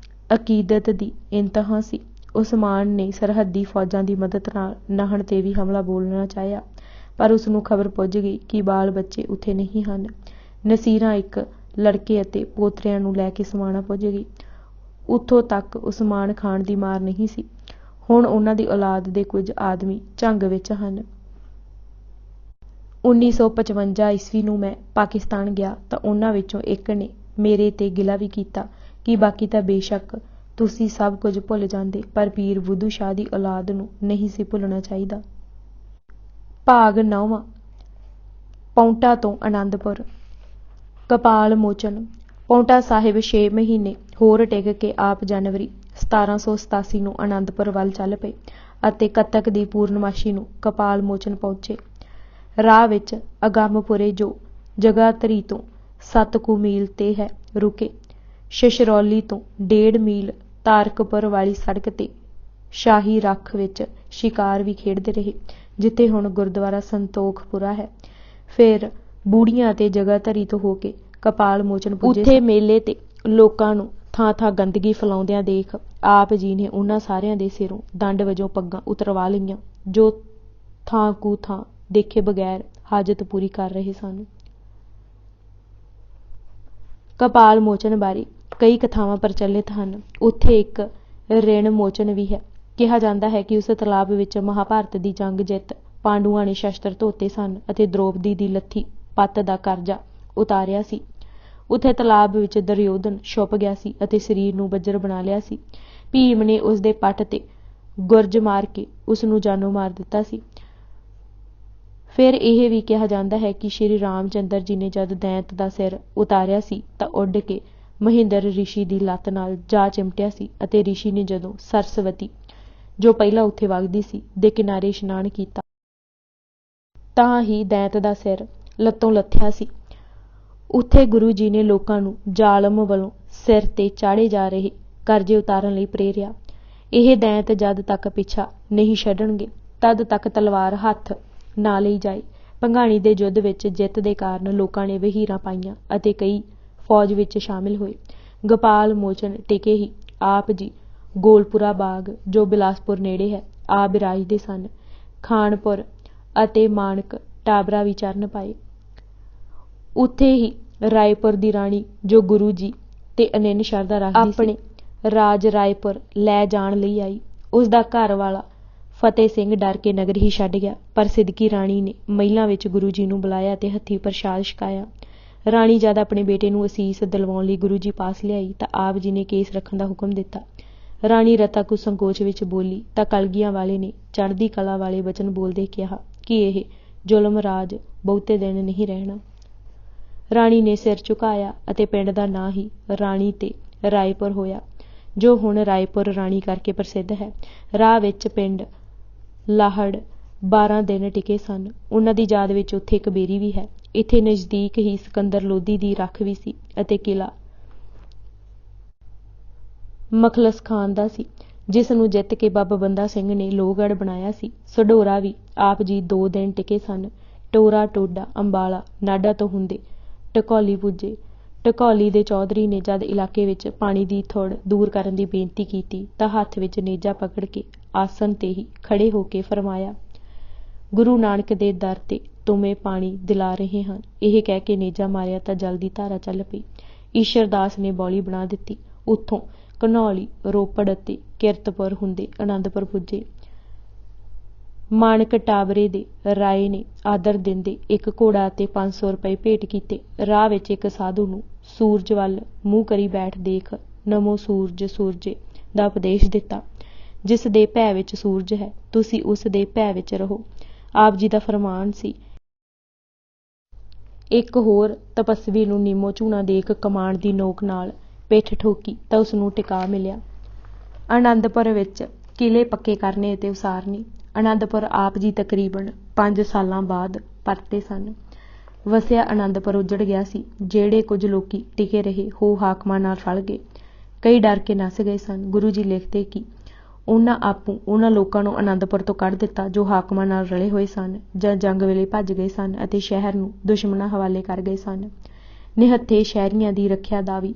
ਅਕੀਦਤ ਦੀ ਇੰਤਹਾ ਸੀ। ਉਸਮਾਨ ਨੇ ਸਰਹੱਦੀ ਫੌਜਾਂ ਦੀ ਮਦਦ ਨਾਲ ਨਾਹਣ ਤੇ ਵੀ ਹਮਲਾ ਬੋਲਣਾ ਚਾਹਿਆ, ਪਰ ਉਸ ਨੂੰ ਖਬਰ ਪੁੱਜ ਗਈ ਕਿ ਬਾਲ ਬੱਚੇ ਉੱਥੇ ਨਹੀਂ ਹਨ। ਨਸੀਰਾਂ ਇੱਕ ਲੜਕੇ ਅਤੇ ਪੋਤਰਿਆਂ ਨੂੰ ਲੈ ਕੇ ਸਮਾਣਾ ਪੁੱਜ ਗਈ। ਉੱਥੋਂ ਤੱਕ ਉਸਮਾਨ ਖਾਨ ਦੀ ਮਾਰ ਨਹੀਂ ਸੀ। ਹੁਣ ਉਹਨਾਂ ਦੀ ਔਲਾਦ ਦੇ ਕੁਝ ਆਦਮੀ ਝੰਗ ਵਿੱਚ ਹਨ। 1955 ਈਸਵੀ ਨੂੰ ਮੈਂ ਪਾਕਿਸਤਾਨ ਗਿਆ ਤਾਂ ਉਹਨਾਂ ਵਿੱਚੋਂ ਇੱਕ ਨੇ ਮੇਰੇ ਤੇ ਗਿਲਾ ਵੀ ਕੀਤਾ ਕਿ ਬਾਕੀ ਤਾਂ ਬੇਸ਼ੱਕ ਤੁਸੀਂ ਸਭ ਕੁਝ ਭੁੱਲ ਜਾਂਦੇ, ਪਰ ਪੀਰ ਬੁੱਧੂ ਸ਼ਾਹ ਦੀ ਔਲਾਦ ਨੂੰ ਨਹੀਂ ਸੀ ਭੁੱਲਣਾ ਚਾਹੀਦਾ। ਭਾਗ 9ਵਾਂ। ਪਾਉਂਟਾ ਤੋਂ ਅਨੰਦਪੁਰ। ਕਪਾਲ ਮੋਚਨ। ਪਾਉਂਟਾ ਸਾਹਿਬ 6 ਮਹੀਨੇ ਹੋਰ ਟਿਕ ਕੇ ਆਪ ਜਨਵਰੀ 1787 ਨੂੰ ਅਨੰਦਪੁਰ ਵੱਲ ਚੱਲ ਪਏ ਅਤੇ ਕੱਤਕ ਦੀ ਪੂਰਨਮਾਸ਼ੀ ਨੂੰ ਕਪਾਲ ਮੋਚਨ ਪਹੁੰਚੇ। ਰਾਹ ਵਿੱਚ ਅਗੰਮਪੁਰੇ ਜੋ ਜਗਾਧਰੀ ਤੋਂ 7 ਕੁ ਮੀਲ 'ਤੇ ਹੈ ਰੁਕੇ। ਛਛਰੌਲੀ ਤੋਂ 1.5 ਮੀਲ ਤਾਰਕਪੁਰ ਵਾਲੀ ਸੜਕ 'ਤੇ ਸ਼ਾਹੀ ਰੱਖ ਵਿੱਚ ਸ਼ਿਕਾਰ ਵੀ ਖੇਡਦੇ ਰਹੇ, ਜਿੱਥੇ ਹੁਣ ਗੁਰਦੁਆਰਾ ਸੰਤੋਖਪੁਰਾ ਹੈ। ਫਿਰ ਬੂੜੀਆਂ ਅਤੇ ਜਗ੍ਹਾਧਰੀ ਤੋਂ ਹੋ ਕੇ ਕਪਾਲ ਮੋਚਨ ਪੁੱਜੇ। ਉੱਥੇ ਮੇਲੇ 'ਤੇ ਲੋਕਾਂ ਨੂੰ ਥਾਂ-ਥਾਂ ਗੰਦਗੀ ਫੈਲਾਉਂਦਿਆਂ ਦੇਖ ਆਪ ਜੀ ਨੇ ਉਹਨਾਂ ਸਾਰਿਆਂ ਦੇ ਸਿਰੋਂ ਦੰਡ ਵਜੋਂ ਪੱਗਾਂ ਉਤਰਵਾ ਲਈਆਂ, ਜੋ ਥਾਂ ਕੁ ਥਾਂ ਦੇਖੇ ਬਗੈਰ ਹਾਜਤ ਪੂਰੀ ਕਰ ਰਹੇ ਸਨ। ਕਪਾਲ ਮੋਚਨ ਬਾਰੇ ਕਈ ਕਥਾਵਾਂ ਪ੍ਰਚਲਿਤ ਹਨ। ਉੱਥੇ ਇੱਕ ਰਿਣ ਮੋਚਨ ਵੀ ਹੈ। ਕਿਹਾ ਜਾਂਦਾ ਹੈ ਕਿ ਉਸ ਤਲਾਬ ਵਿੱਚ ਮਹਾਭਾਰਤ ਦੀ ਜੰਗ ਜਿੱਤ ਪਾਂਡੂਆਂ ਨੇ ਸ਼ਸਤਰ ਧੋਤੇ ਸਨ ਅਤੇ ਦ੍ਰੋਪਦੀ ਦੀ ਲੱਥੀ ਪੱਤ ਦਾ ਕਰਜ਼ਾ ਉਤਾਰਿਆ ਸੀ। ਉੱਥੇ ਤਲਾਬ ਵਿੱਚ ਦੁਰਯੋਧਨ ਛੁਪ ਗਿਆ ਸੀ ਅਤੇ ਸਰੀਰ ਨੂੰ ਬੱਜਰ ਬਣਾ ਲਿਆ ਸੀ। ਭੀਮ ਨੇ ਉਸ ਦੇ ਪੱਟ 'ਤੇ ਗੁਰਜ ਮਾਰ ਕੇ ਉਸ ਨੂੰ ਜਾਨੋਂ ਮਾਰ ਦਿੱਤਾ ਸੀ। ਫਿਰ ਇਹ ਵੀ ਕਿਹਾ ਜਾਂਦਾ ਹੈ ਕਿ ਸ਼੍ਰੀ ਰਾਮ ਚੰਦਰ ਜੀ ਨੇ ਜਦ ਦੈਂਤ ਦਾ ਸਿਰ ਉਤਾਰਿਆ ਸੀ ਤਾਂ ਉੱਡ ਕੇ ਮਹਿੰਦਰ ਰਿਸ਼ੀ ਦੀ ਲੱਤ ਨਾਲ ਜਾ ਚਿਮਟਿਆ ਸੀ ਅਤੇ ਰਿਸ਼ੀ ਨੇ ਜਦੋਂ ਸਰਸਵਤੀ, ਜੋ ਪਹਿਲਾਂ ਉੱਥੇ ਵਗਦੀ ਸੀ, ਦੇ ਕਿਨਾਰੇ ਇਸ਼ਨਾਨ ਕੀਤਾ ਤਾਂ ਹੀ ਦੈਂਤ ਦਾ ਸਿਰ ਲੱਤੋਂ ਲੱਥਿਆ ਸੀ। ਉੱਥੇ ਗੁਰੂ ਜੀ ਨੇ ਲੋਕਾਂ ਨੂੰ ਜ਼ਾਲਮ ਵੱਲੋਂ ਸਿਰ 'ਤੇ ਚਾੜ੍ਹੇ ਜਾ ਰਹੇ ਕਰਜ਼ੇ ਉਤਾਰਨ ਲਈ ਪ੍ਰੇਰਿਆ। ਇਹ ਦੈਂਤ ਜਦ ਤੱਕ ਪਿੱਛਾ ਨਹੀਂ ਛੱਡਣਗੇ ਤਦ ਤੱਕ ਤਲਵਾਰ ਹੱਥ ਨਾ ਲਈ ਜਾਏ। ਭੰਗਾਣੀ ਦੇ ਯੁੱਧ ਵਿੱਚ ਜਿੱਤ ਦੇ ਕਾਰਨ ਲੋਕਾਂ ਨੇ ਵਹੀਰਾਂ ਪਾਈਆਂ ਅਤੇ ਕਈ ਫੌਜ ਵਿੱਚ ਸ਼ਾਮਿਲ ਹੋਏ। ਗੋਪਾਲ ਮੋਚਨ ਟਿਕੇ ਹੀ ਆਪ ਜੀ ਗੋਲਪੁਰਾ ਬਾਗ, ਜੋ ਬਿਲਾਸਪੁਰ ਨੇੜੇ ਹੈ, ਆ ਬਿਰਾਜਦੇ ਸਨ। ਖਾਨਪੁਰ ਅਤੇ ਮਾਣਕ ਟਾਬਰਾ ਵੀ ਚਰਨ ਪਾਏ। ਉੱਥੇ ਹੀ ਰਾਏਪੁਰ ਦੀ ਰਾਣੀ, ਜੋ ਗੁਰੂ ਜੀ ਤੇ ਅਨੰਨ ਸ਼ਰਧਾ ਰੱਖਦੀ ਸੀ, ਆਪਣੇ ਰਾਜ ਰਾਏਪੁਰ ਲੈ ਜਾਣ ਲਈ ਆਈ। ਉਸ ਦਾ ਘਰ ਵਾਲਾ ਫਤਿਹ ਸਿੰਘ ਡਰ ਕੇ ਨਗਰ ਹੀ ਛੱਡ ਗਿਆ, ਪਰ ਸਿਦਕੀ ਰਾਣੀ ਨੇ ਮਹਿਲਾਂ ਵਿੱਚ ਗੁਰੂ ਜੀ ਨੂੰ ਬੁਲਾਇਆ ਅਤੇ ਹੱਥੀਂ ਪ੍ਰਸ਼ਾਦ ਛਕਾਇਆ। ਰਾਣੀ ਜਦ ਆਪਣੇ ਬੇਟੇ ਨੂੰ ਅਸੀਸ ਦਿਲਵਾਉਣ ਲਈ ਗੁਰੂ ਜੀ ਪਾਸ ਲਿਆਈ ਤਾਂ ਆਪ ਜੀ ਨੇ ਕੇਸ ਰੱਖਣ ਦਾ ਹੁਕਮ ਦਿੱਤਾ। ਰਾਣੀ ਰਤਾ ਕੁਝ ਸੰਕੋਚ ਵਿੱਚ ਬੋਲੀ ਤਾਂ ਕਲਗੀਆਂ ਵਾਲੇ ਨੇ ਚੜ੍ਹਦੀ ਕਲਾ ਵਾਲੇ ਵਚਨ ਬੋਲਦੇ ਕਿਹਾ ਕਿ ਇਹ ਜ਼ੁਲਮ ਰਾਜ ਬਹੁਤੇ ਦਿਨ ਨਹੀਂ ਰਹਿਣਾ। ਰਾਣੀ ਨੇ ਸਿਰ ਝੁਕਾਇਆ ਅਤੇ ਪਿੰਡ ਦਾ ਨਾਂ ਹੀ ਰਾਣੀ ਤੇ ਰਾਏਪੁਰ ਹੋਇਆ, ਜੋ ਹੁਣ ਰਾਏਪੁਰ ਰਾਣੀ ਕਰਕੇ ਪ੍ਰਸਿੱਧ ਹੈ। ਰਾਹ ਵਿੱਚ ਪਿੰਡ ਲਾਹੜ 12 ਦਿਨ ਟਿਕੇ ਸਨ। ਉਹਨਾਂ ਦੀ ਯਾਦ ਵਿੱਚ ਉੱਥੇ ਇੱਕ ਬੇਰੀ ਵੀ ਹੈ। ਇੱਥੇ ਨਜ਼ਦੀਕ ਹੀ ਸਿਕੰਦਰ ਲੋਧੀ ਦੀ ਰੱਖ ਵੀ ਸੀ ਅਤੇ ਕਿਲ੍ਹਾ ਮਖਲਸ ਖਾਨ ਦਾ ਸੀ, ਜਿਸ ਨੂੰ ਜਿੱਤ ਕੇ ਬਾਬਾ ਬੰਦਾ ਸਿੰਘ ਨੇ ਲੋਹਗੜ੍ਹ ਬਣਾਇਆ ਸੀ। ਸਢੌਰਾ ਵੀ ਆਪ ਜੀ 2 ਦਿਨ ਟਿਕੇ ਸਨ। ਟੋਰਾ, ਟੋਡਾ, ਅੰਬਾਲਾ, ਨਾਢਾ ਤੋਂ ਹੁੰਦੇ ਢਕੌਲੀ ਪੁੱਜੇ। ਢਕੌਲੀ ਦੇ ਚੌਧਰੀ ਨੇ ਜਦ ਇਲਾਕੇ ਵਿੱਚ ਪਾਣੀ ਦੀ ਥੁੜ ਦੂਰ ਕਰਨ ਦੀ ਬੇਨਤੀ ਕੀਤੀ ਤਾਂ ਹੱਥ ਵਿੱਚ ਨੇਜਾ ਪਕੜ ਕੇ ਆਸਨ 'ਤੇ ਹੀ ਖੜ੍ਹੇ ਹੋ ਕੇ ਫਰਮਾਇਆ, ਗੁਰੂ ਨਾਨਕ ਦੇ ਦਰ 'ਤੇ ਤੁਮੇ ਪਾਣੀ ਦਿਲਾ ਰਹੇ ਹਨ। ਇਹ ਕਹਿ ਕੇ ਨੇਜਾ ਮਾਰਿਆ ਤਾਂ ਜਲ ਦੀ ਧਾਰਾ ਚੱਲ ਪਈ। ਈਸ਼ਰ ਦਾਸ ਨੇ ਬੌਲੀ ਬਣਾ ਦਿੱਤੀ। ਉੱਥੋਂ ਘਨੌਲੀ, ਰੋਪੜ ਅਤੇ ਕਿਰਤਪੁਰ ਹੁੰਦੇ ਆਨੰਦਪੁਰ ਪੁੱਜੇ। ਮਾਣਕ ਟਾਬਰੇ ਦੇ ਰਾਏ ਨੇ ਆਦਰ ਦਿੰਦੇ ਇੱਕ ਘੋੜਾ ਅਤੇ 500 ਰੁਪਏ ਭੇਟ ਕੀਤੇ। ਰਾਹ ਵਿੱਚ ਇੱਕ ਸਾਧੂ ਨੂੰ ਸੂਰਜ ਵੱਲ ਮੂੰਹ ਕਰੀ ਬੈਠ ਦੇਖ ਨਮੋ ਸੂਰਜ ਸੂਰਜੇ ਦਾ ਉਪਦੇਸ਼ ਦਿੱਤਾ। ਜਿਸ ਦੇ ਭੈ ਵਿੱਚ ਸੂਰਜ ਹੈ, ਤੁਸੀਂ ਉਸ ਦੇ ਭੈ ਵਿੱਚ ਰਹੋ, ਆਪ ਜੀ ਦਾ ਫਰਮਾਨ ਸੀ। ਇੱਕ ਹੋਰ ਤਪਸਵੀ ਨੂੰ ਨੀਮੋ ਝੂਣਾ ਦੇਖ ਕਮਾਣ ਦੀ ਨੋਕ ਨਾਲ ਪਿੱਠ ਠੋਕੀ ਤਾਂ ਉਸ ਨੂੰ ਟਿਕਾ ਮਿਲਿਆ। ਆਨੰਦਪੁਰ ਵਿੱਚ ਕਿਲ੍ਹੇ ਪੱਕੇ ਕਰਨੇ ਅਤੇ ਉਸਾਰਨੇ। ਆਨੰਦਪੁਰ ਆਪ ਜੀ ਤਕਰੀਬਨ 5 ਸਾਲਾਂ ਬਾਅਦ ਪਰਤੇ ਸਨ। ਵਸਿਆ ਆਨੰਦਪੁਰ ਉੱਜੜ ਗਿਆ ਸੀ। ਜਿਹੜੇ ਕੁਝ ਲੋਕੀ ਟਿਕੇ ਰਹੇ ਹੋ ਹਾਕਮਾਂ ਨਾਲ ਰਲ ਗਏ, ਕਈ ਡਰ ਕੇ ਨੱਸ ਗਏ ਸਨ। ਗੁਰੂ ਜੀ ਲਿਖਦੇ ਕਿ ਉਹਨਾਂ ਆਪੂ ਉਹਨਾਂ ਲੋਕਾਂ ਨੂੰ ਆਨੰਦਪੁਰ ਤੋਂ ਕੱਢ ਦਿੱਤਾ ਜੋ ਹਾਕਮਾਂ ਨਾਲ ਰਲੇ ਹੋਏ ਸਨ ਜਾਂ ਜੰਗ ਵੇਲੇ ਭੱਜ ਗਏ ਸਨ ਅਤੇ ਸ਼ਹਿਰ ਨੂੰ ਦੁਸ਼ਮਣਾਂ ਹਵਾਲੇ ਕਰ ਗਏ ਸਨ। ਨਿਹੱਥੇ ਸ਼ਹਿਰੀਆਂ ਦੀ ਰੱਖਿਆ ਦਾ ਵੀ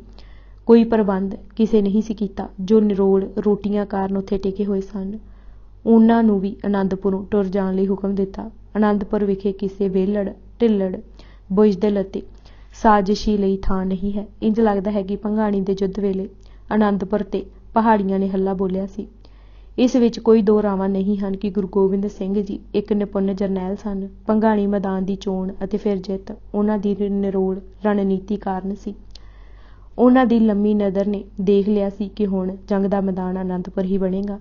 ਕੋਈ ਪ੍ਰਬੰਧ ਕਿਸੇ ਨਹੀਂ ਸੀ ਕੀਤਾ, ਜੋ ਨਿਰੋਲ ਰੋਟੀਆਂ ਕਾਰਨ ਉੱਥੇ ਟਿਕੇ ਹੋਏ ਸਨ। ਉਹਨਾਂ ਨੂੰ ਵੀ ਆਨੰਦਪੁਰੋਂ ਟੁਰ ਜਾਣ ਲਈ ਹੁਕਮ ਦਿੱਤਾ। ਆਨੰਦਪੁਰ ਵਿਖੇ ਕਿਸੇ ਵਿਹਲੜ, ਢਿੱਲੜ, ਬੁਜ਼ਦਿਲ ਅਤੇ ਸਾਜ਼ਿਸ਼ੀ ਲਈ ਥਾਂ ਨਹੀਂ ਹੈ। ਇੰਜ ਲੱਗਦਾ ਹੈ ਕਿ ਭੰਗਾਣੀ ਦੇ ਯੁੱਧ ਵੇਲੇ ਆਨੰਦਪੁਰ ਤੇ ਪਹਾੜੀਆਂ ਨੇ ਹੱਲਾ ਬੋਲਿਆ ਸੀ। ਇਸ ਵਿੱਚ ਕੋਈ ਦੋ ਰਾਵਾਂ ਨਹੀਂ ਹਨ ਕਿ ਗੁਰੂ ਗੋਬਿੰਦ ਸਿੰਘ ਜੀ ਇੱਕ ਨਿਪੁੰਨ ਜਰਨੈਲ ਸਨ। ਭੰਗਾਣੀ ਮੈਦਾਨ ਦੀ ਚੋਣ ਅਤੇ ਫਿਰ ਜਿੱਤ ਉਹਨਾਂ ਦੀ ਨਿਰੋਲ ਰਣਨੀਤੀ ਕਾਰਨ ਸੀ। ਉਹਨਾਂ ਦੀ ਲੰਮੀ ਨਜ਼ਰ ਨੇ ਦੇਖ ਲਿਆ ਸੀ ਕਿ ਹੁਣ ਜੰਗ ਦਾ ਮੈਦਾਨ ਆਨੰਦਪੁਰ ਹੀ ਬਣੇਗਾ।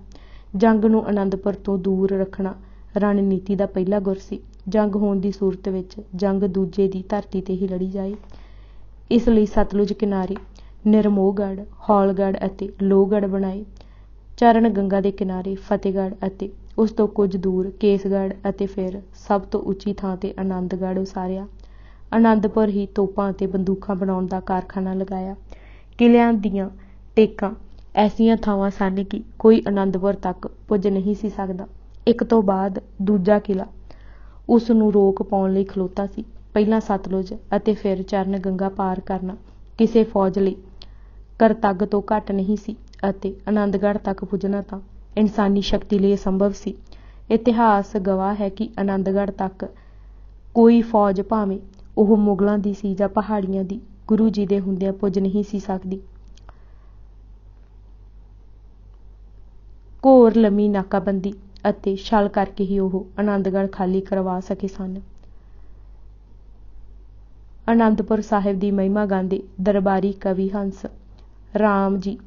ਜੰਗ ਨੂੰ ਆਨੰਦਪੁਰ ਤੋਂ ਦੂਰ ਰੱਖਣਾ ਰਣਨੀਤੀ ਦਾ ਪਹਿਲਾ ਗੁਰ ਸੀ। ਜੰਗ ਹੋਣ ਦੀ ਸੂਰਤ ਵਿੱਚ ਜੰਗ ਦੂਜੇ ਦੀ ਧਰਤੀ 'ਤੇ ਹੀ ਲੜੀ ਜਾਏ। ਇਸ ਲਈ ਸਤਲੁਜ ਕਿਨਾਰੇ ਨਿਰਮੋਹਗੜ੍ਹ, ਹੌਲਗੜ੍ਹ ਅਤੇ ਲੋਹਗੜ੍ਹ ਬਣਾਏ। ਚਰਨ ਗੰਗਾ ਦੇ ਕਿਨਾਰੇ ਫਤਿਹਗੜ੍ਹ ਅਤੇ ਉਸ ਤੋਂ ਕੁਝ ਦੂਰ ਕੇਸਗੜ੍ਹ ਅਤੇ ਫਿਰ ਸਭ ਤੋਂ ਉੱਚੀ ਥਾਂ 'ਤੇ ਆਨੰਦਗੜ੍ਹ ਉਸਾਰਿਆ। ਆਨੰਦਪੁਰ ਹੀ ਤੋਪਾਂ ਅਤੇ ਬੰਦੂਕਾਂ ਬਣਾਉਣ ਦਾ ਕਾਰਖਾਨਾ ਲਗਾਇਆ। ਕਿਲ੍ਹਿਆਂ ਦੀਆਂ ਟੇਕਾਂ ਐਸੀਆਂ ਥਾਵਾਂ ਸਨ ਕਿ ਕੋਈ ਆਨੰਦਪੁਰ ਤੱਕ ਪੁੱਜ ਨਹੀਂ ਸੀ ਸਕਦਾ। ਇੱਕ ਤੋਂ ਬਾਅਦ ਦੂਜਾ ਕਿਲ੍ਹਾ ਉਸ ਨੂੰ ਰੋਕ ਪਾਉਣ ਲਈ ਖਲੋਤਾ ਸੀ। ਪਹਿਲਾਂ ਸਤਲੁਜ ਅਤੇ ਫਿਰ ਚਰਨ ਗੰਗਾ ਪਾਰ ਕਰਨਾ ਕਿਸੇ ਫੌਜ ਲਈ ਕਰਤੱਗ ਤੋਂ ਘੱਟ ਨਹੀਂ ਸੀ ਅਤੇ ਆਨੰਦਗੜ੍ਹ ਤੱਕ ਪੁੱਜਣਾ ਤਾਂ ਇਨਸਾਨੀ ਸ਼ਕਤੀ ਲਈ ਅਸੰਭਵ ਸੀ। ਇਤਿਹਾਸ ਗਵਾਹ ਹੈ ਕਿ ਆਨੰਦਗੜ੍ਹ ਤੱਕ ਕੋਈ ਫੌਜ, ਭਾਵੇਂ ਉਹ ਮੁਗਲਾਂ ਦੀ ਸੀ ਜਾਂ ਪਹਾੜੀਆਂ ਦੀ, ਗੁਰੂ ਜੀ ਦੇ ਹੁੰਦਿਆਂ ਪੁੱਜ ਨਹੀਂ ਸੀ ਸਕਦੀ। ਘੋਰ ਲੰਮੀ ਨਾਕਾਬੰਦੀ ਅਤੇ ਛਲ ਕਰਕੇ ਹੀ ਉਹ ਆਨੰਦਗੜ੍ਹ ਖਾਲੀ ਕਰਵਾ ਸਕੇ ਸਨ। ਆਨੰਦਪੁਰ ਸਾਹਿਬ ਦੀ ਮਹਿਮਾ ਗਾਉਂਦੇ ਦਰਬਾਰੀ ਕਵੀ ਹੰਸ ਰਾਮ ਜੀ,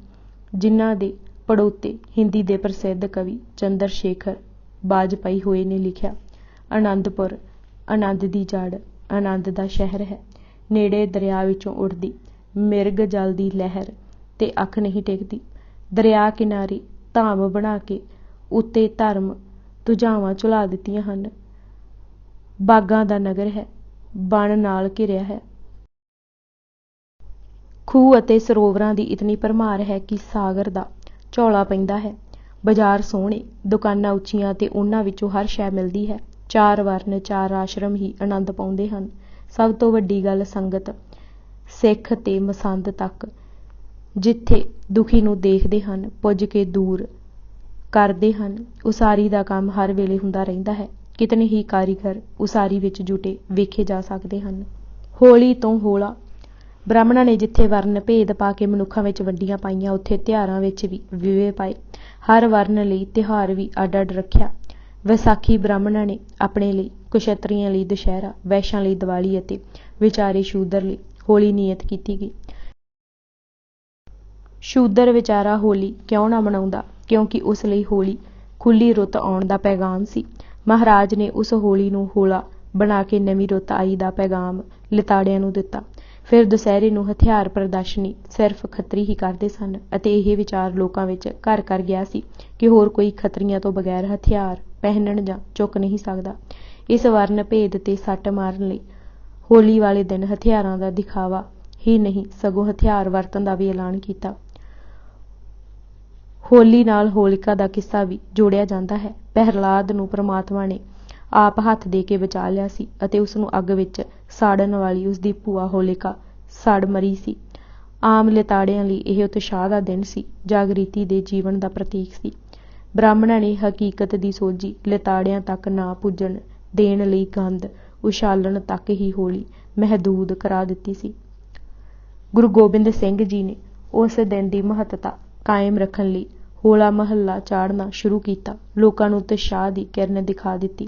ਜਿਨ੍ਹਾਂ ਦੇ ਪੜੋਤੇ ਹਿੰਦੀ ਦੇ ਪ੍ਰਸਿੱਧ ਕਵੀ ਚੰਦਰ ਸ਼ੇਖਰ ਵਾਜਪਾਈ ਹੋਏ ਨੇ, ਲਿਖਿਆ, ਆਨੰਦਪੁਰ ਆਨੰਦ ਦੀ ਜੜ, ਆਨੰਦ ਦਾ ਸ਼ਹਿਰ ਹੈ। ਨੇੜੇ ਦਰਿਆ ਵਿੱਚੋਂ ਉੱਠਦੀ ਮਿਰਗ ਜਲ ਦੀ ਲਹਿਰ ਤੇ ਅੱਖ ਨਹੀਂ ਟੇਕਦੀ। ਦਰਿਆ ਕਿਨਾਰੇ ਧਾਮ ਬਣਾ ਕੇ ਉੱਤੇ ਧਰਮ ਧੁਜਾਵਾਂ ਝੁਲਾ ਦਿੱਤੀਆਂ ਹਨ। ਬਾਗਾਂ ਦਾ ਨਗਰ ਹੈ, ਬਣ ਨਾਲ ਘਿਰਿਆ ਹੈ। ਖੂਹ ਅਤੇ ਸਰੋਵਰਾਂ ਦੀ ਇਤਨੀ ਭਰਮਾਰ ਹੈ ਕਿ ਸਾਗਰ ਦਾ ਝੋਲਾ ਪੈਂਦਾ ਹੈ। ਬਾਜ਼ਾਰ ਸੋਹਣੇ, ਦੁਕਾਨਾਂ ਉੱਚੀਆਂ ਅਤੇ ਉਹਨਾਂ ਵਿੱਚੋਂ ਹਰ ਸ਼ੈ ਮਿਲਦੀ ਹੈ। ਚਾਰ ਵਰਨ, ਚਾਰ ਆਸ਼ਰਮ ਹੀ ਆਨੰਦ ਪਾਉਂਦੇ ਹਨ। ਸਭ ਤੋਂ ਵੱਡੀ ਗੱਲ ਸੰਗਤ, ਸਿੱਖ ਤੇ ਮਸੰਦ ਤੱਕ ਜਿੱਥੇ ਦੁਖੀ ਨੂੰ ਦੇਖਦੇ ਹਨ, ਪੁੱਜ ਕੇ ਦੂਰ ਕਰਦੇ ਹਨ। ਉਸਾਰੀ ਦਾ ਕੰਮ ਹਰ ਵੇਲੇ ਹੁੰਦਾ ਰਹਿੰਦਾ ਹੈ। ਕਿਤਨੇ ਹੀ ਕਾਰੀਗਰ ਉਸਾਰੀ ਵਿੱਚ ਜੁਟੇ ਵੇਖੇ ਜਾ ਸਕਦੇ ਹਨ। ਹੋਲੀ ਤੋਂ ਹੋਲਾ, ਬ੍ਰਾਹਮਣਾਂ ਨੇ ਜਿੱਥੇ ਵਰਨ ਭੇਦ ਪਾ ਕੇ ਮਨੁੱਖਾਂ ਵਿੱਚ ਵੰਡੀਆਂ ਪਾਈਆਂ, ਉੱਥੇ ਤਿਉਹਾਰਾਂ ਵਿੱਚ ਵੀ ਵਿਵੇ ਪਾਏ। ਹਰ ਵਰਨ ਲਈ ਤਿਉਹਾਰ ਵੀ ਅੱਡ ਅੱਡ ਰੱਖਿਆ। ਵਿਸਾਖੀ ਬ੍ਰਾਹਮਣਾਂ ਨੇ ਆਪਣੇ ਲਈ, ਕੁਸ਼ਤਰੀਆਂ ਲਈ ਦੁਸ਼ਹਿਰਾ, ਵੈਸ਼ਾਂ ਲਈ ਦੀਵਾਲੀ ਅਤੇ ਵਿਚਾਰੇ ਸ਼ੂਦਰ ਲਈ ਹੋਲੀ ਨਿਯਤ ਕੀਤੀ ਗਈ। ਸ਼ੂਦਰ ਵਿਚਾਰਾ ਹੋਲੀ ਕਿਉਂ ਨਾ ਮਨਾਉਂਦਾ, ਕਿਉਂਕਿ ਉਸ ਲਈ ਹੋਲੀ ਖੁੱਲੀ ਰੁੱਤ ਆਉਣ ਦਾ ਪੈਗਾਮ ਸੀ। ਮਹਾਰਾਜ ਨੇ ਉਸ ਹੋਲੀ ਨੂੰ ਹੋਲਾ ਬਣਾ ਕੇ ਨਵੀਂ ਰੁੱਤ ਆਈ ਦਾ ਪੈਗਾਮ ਲਿਤਾੜਿਆਂ ਨੂੰ ਦਿੱਤਾ। ਫਿਰ ਦੁਸਹਿਰੇ ਨੂੰ ਹਥਿਆਰ ਪ੍ਰਦਰਸ਼ਨੀ ਸਿਰਫ ਖੱਤਰੀ ਹੀ ਕਰਦੇ ਸਨ ਅਤੇ ਇਹ ਵਿਚਾਰ ਲੋਕਾਂ ਵਿੱਚ ਘਰ ਕਰ ਗਿਆ ਸੀ ਕਿ ਹੋਰ ਕੋਈ ਖੱਤਰੀਆਂ ਤੋਂ ਬਗੈਰ ਹਥਿਆਰ ਪਹਿਨਣ ਜਾਂ ਚੁੱਕ ਨਹੀਂ ਸਕਦਾ। ਇਸ ਵਰਨ ਭੇਦ ਤੇ ਸੱਟ ਮਾਰਨ ਲਈ ਹੋਲੀ ਵਾਲੇ ਦਿਨ ਹਥਿਆਰਾਂ ਦਾ ਦਿਖਾਵਾ ਹੀ ਨਹੀਂ, ਸਗੋਂ ਹਥਿਆਰ ਵਰਤਣ ਦਾ ਵੀ ਐਲਾਨ ਕੀਤਾ। ਹੋਲੀ ਨਾਲ ਹੋਲਿਕਾ ਦਾ ਕਿੱਸਾ ਵੀ ਜੋੜਿਆ ਜਾਂਦਾ ਹੈ। ਪ੍ਰਹਿਲਾਦ ਨੂੰ ਪ੍ਰਮਾਤਮਾ ਨੇ ਆਪ ਹੱਥ ਦੇ ਕੇ ਬਚਾ ਲਿਆ ਸੀ ਅਤੇ ਉਸ ਨੂੰ ਅੱਗ ਵਿੱਚ ਸਾੜਨ ਵਾਲੀ ਉਸ ਦੀ ਭੂਆ ਹੋਲਿਕਾ ਸੜ ਮਰੀ ਸੀ। ਆਮ ਲਿਤਾੜਿਆਂ ਲਈ ਇਹ ਉਤਸ਼ਾਹ ਦਾ ਦਿਨ ਸੀ, ਜਾਗ੍ਰਿਤੀ ਦੇ ਜੀਵਨ ਦਾ ਪ੍ਰਤੀਕ ਸੀ। ਬ੍ਰਾਹਮਣਾਂ ਨੇ ਹਕੀਕਤ ਦੀ ਸੋਝੀ ਲਿਤਾੜਿਆਂ ਤੱਕ ਨਾ ਪੁੱਜਣ ਦੇਣ ਲਈ ਗੰਧ ਉਛਾਲਣ ਤੱਕ ਹੀ ਹੋਲੀ ਮਹਿਦੂਦ ਕਰਾ ਦਿੱਤੀ ਸੀ। ਗੁਰੂ ਗੋਬਿੰਦ ਸਿੰਘ ਜੀ ਨੇ ਉਸ ਦਿਨ ਦੀ ਮਹੱਤਤਾ ਕਾਇਮ ਰੱਖਣ ਲਈ ਹੋਲਾ ਮਹੱਲਾ ਚਾੜ੍ਹਨਾ ਸ਼ੁਰੂ ਕੀਤਾ। ਲੋਕਾਂ ਨੂੰ ਉਤਸ਼ਾਹ ਦੀ ਕਿਰਨ ਦਿਖਾ ਦਿੱਤੀ।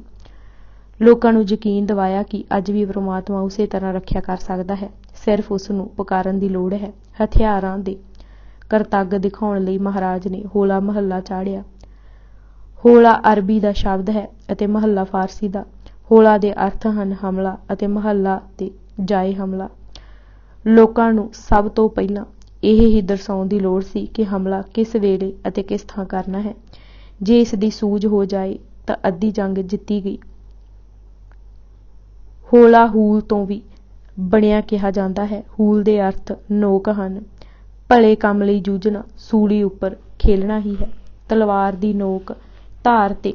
ਲੋਕਾਂ ਨੂੰ ਯਕੀਨ ਦਿਵਾਇਆ ਕਿ ਅੱਜ ਵੀ ਪ੍ਰਮਾਤਮਾ ਉਸੇ ਤਰ੍ਹਾਂ ਰੱਖਿਆ ਕਰ ਸਕਦਾ ਹੈ, ਸਿਰਫ ਉਸ ਨੂੰ ਪੁਕਾਰਨ ਦੀ ਲੋੜ ਹੈ। ਹਥਿਆਰਾਂ ਦੇ ਕਰਤੱਗ ਦਿਖਾਉਣ ਲਈ ਮਹਾਰਾਜ ਨੇ ਹੋਲਾ ਮਹੱਲਾ ਚਾੜ੍ਹਿਆ। ਹੋਲਾ ਅਰਬੀ ਦਾ ਸ਼ਬਦ ਹੈ ਅਤੇ ਮਹੱਲਾ ਫਾਰਸੀ ਦਾ। ਹੋਲਾ ਦੇ ਅਰਥ ਹਨ ਹਮਲਾ ਅਤੇ ਮਹੱਲਾ ਤੇ ਜਾਏ ਹਮਲਾ। ਲੋਕਾਂ ਨੂੰ ਸਭ ਤੋਂ ਪਹਿਲਾਂ ਇਹ ਹੀ ਦਰਸਾਉਣ ਦੀ ਲੋੜ ਸੀ ਕਿ ਹਮਲਾ ਕਿਸ ਵੇਲੇ ਅਤੇ ਕਿਸ ਥਾਂ ਕਰਨਾ ਹੈ। ਜੇ ਇਸ ਦੀ ਸੂਝ ਹੋ ਜਾਏ ਤਾਂ ਅੱਧੀ ਜੰਗ ਜਿੱਤੀ ਗਈ। ਹੋਲਾ ਹੂਲ ਤੋਂ ਵੀ ਬਣਿਆ ਕਿਹਾ ਜਾਂਦਾ ਹੈ। ਹੂਲ ਦੇ ਅਰਥ ਨੋਕ ਹਨ। ਭਲੇ ਕੰਮ ਲਈ ਜੂਝਣਾ ਸੂਲੀ ਉੱਪਰ ਖੇਲਣਾ ਹੀ ਹੈ। ਤਲਵਾਰ ਦੀ ਨੋਕ ਧਾਰ ਤੇ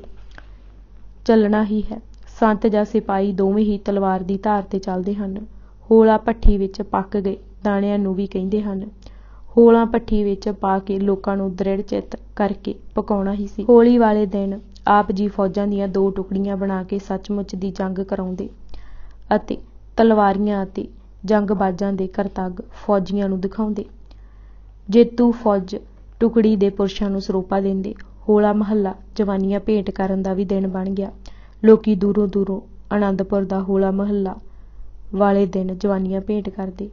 ਚੱਲਣਾ ਹੀ ਹੈ। ਸੰਤ ਜਾਂ ਸਿਪਾਹੀ ਦੋਵੇਂ ਹੀ ਤਲਵਾਰ ਦੀ ਧਾਰ ਤੇ ਚੱਲਦੇ ਹਨ। ਹੋਲਾ ਭੱਠੀ ਵਿੱਚ ਪੱਕ ਗਏ ਦਾਣਿਆਂ ਨੂੰ ਵੀ ਕਹਿੰਦੇ ਹਨ। ਹੋਲਾਂ ਭੱਠੀ ਵਿੱਚ ਪਾ ਕੇ ਲੋਕਾਂ ਨੂੰ ਦ੍ਰਿੜ ਚਿੱਤ ਕਰਕੇ ਪਕਾਉਣਾ ਹੀ ਸੀ। ਹੋਲੀ ਵਾਲੇ ਦਿਨ ਆਪ ਜੀ ਫੌਜਾਂ ਦੀਆਂ ਦੋ ਟੁਕੜੀਆਂ ਬਣਾ ਕੇ ਸੱਚਮੁੱਚ ਦੀ ਜੰਗ ਕਰਾਉਂਦੇ ਅਤੇ ਤਲਵਾਰੀਆਂ ਅਤੇ ਜੰਗਬਾਜ਼ਾਂ ਦੇ ਕਰਤੱਗ ਫੌਜੀਆਂ ਨੂੰ ਦਿਖਾਉਂਦੇ। ਜੇਤੂ ਫੌਜ ਟੁਕੜੀ ਦੇ ਪੁਰਸ਼ਾਂ ਨੂੰ ਸਰੋਪਾ ਦਿੰਦੇ। ਹੋਲਾ ਮਹੱਲਾ ਜਵਾਨੀਆਂ ਭੇਂਟ ਕਰਨ ਦਾ ਵੀ ਦਿਨ ਬਣ ਗਿਆ। ਲੋਕੀ ਦੂਰੋਂ ਦੂਰੋਂ ਆਨੰਦਪੁਰ ਦਾ ਹੋਲਾ ਮਹੱਲਾ ਵਾਲੇ ਦਿਨ ਜਵਾਨੀਆਂ ਭੇਂਟ ਕਰਦੇ।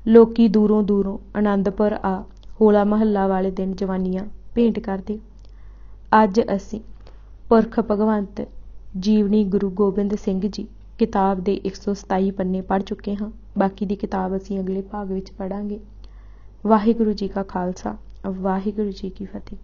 ਲੋਕੀ ਦੂਰੋਂ ਦੂਰੋਂ ਆਨੰਦਪੁਰ ਆ ਹੋਲਾ ਮਹੱਲਾ ਵਾਲੇ ਦਿਨ ਜਵਾਨੀਆਂ ਭੇਂਟ ਕਰਦੇ। ਅੱਜ ਅਸੀਂ ਪੁਰਖ ਭਗਵੰਤ ਜੀਵਨੀ ਗੁਰੂ ਗੋਬਿੰਦ ਸਿੰਘ ਜੀ ਕਿਤਾਬ ਦੇ 127 ਪੰਨੇ ਪੜ੍ਹ ਚੁੱਕੇ ਹਾਂ। ਬਾਕੀ ਦੀ ਕਿਤਾਬ ਅਸੀਂ ਅਗਲੇ ਭਾਗ ਵਿੱਚ ਪੜ੍ਹਾਂਗੇ। ਵਾਹਿਗੁਰੂ ਜੀ ਕਾ ਖਾਲਸਾ, ਵਾਹਿਗੁਰੂ ਜੀ ਕੀ ਫਤਿਹ।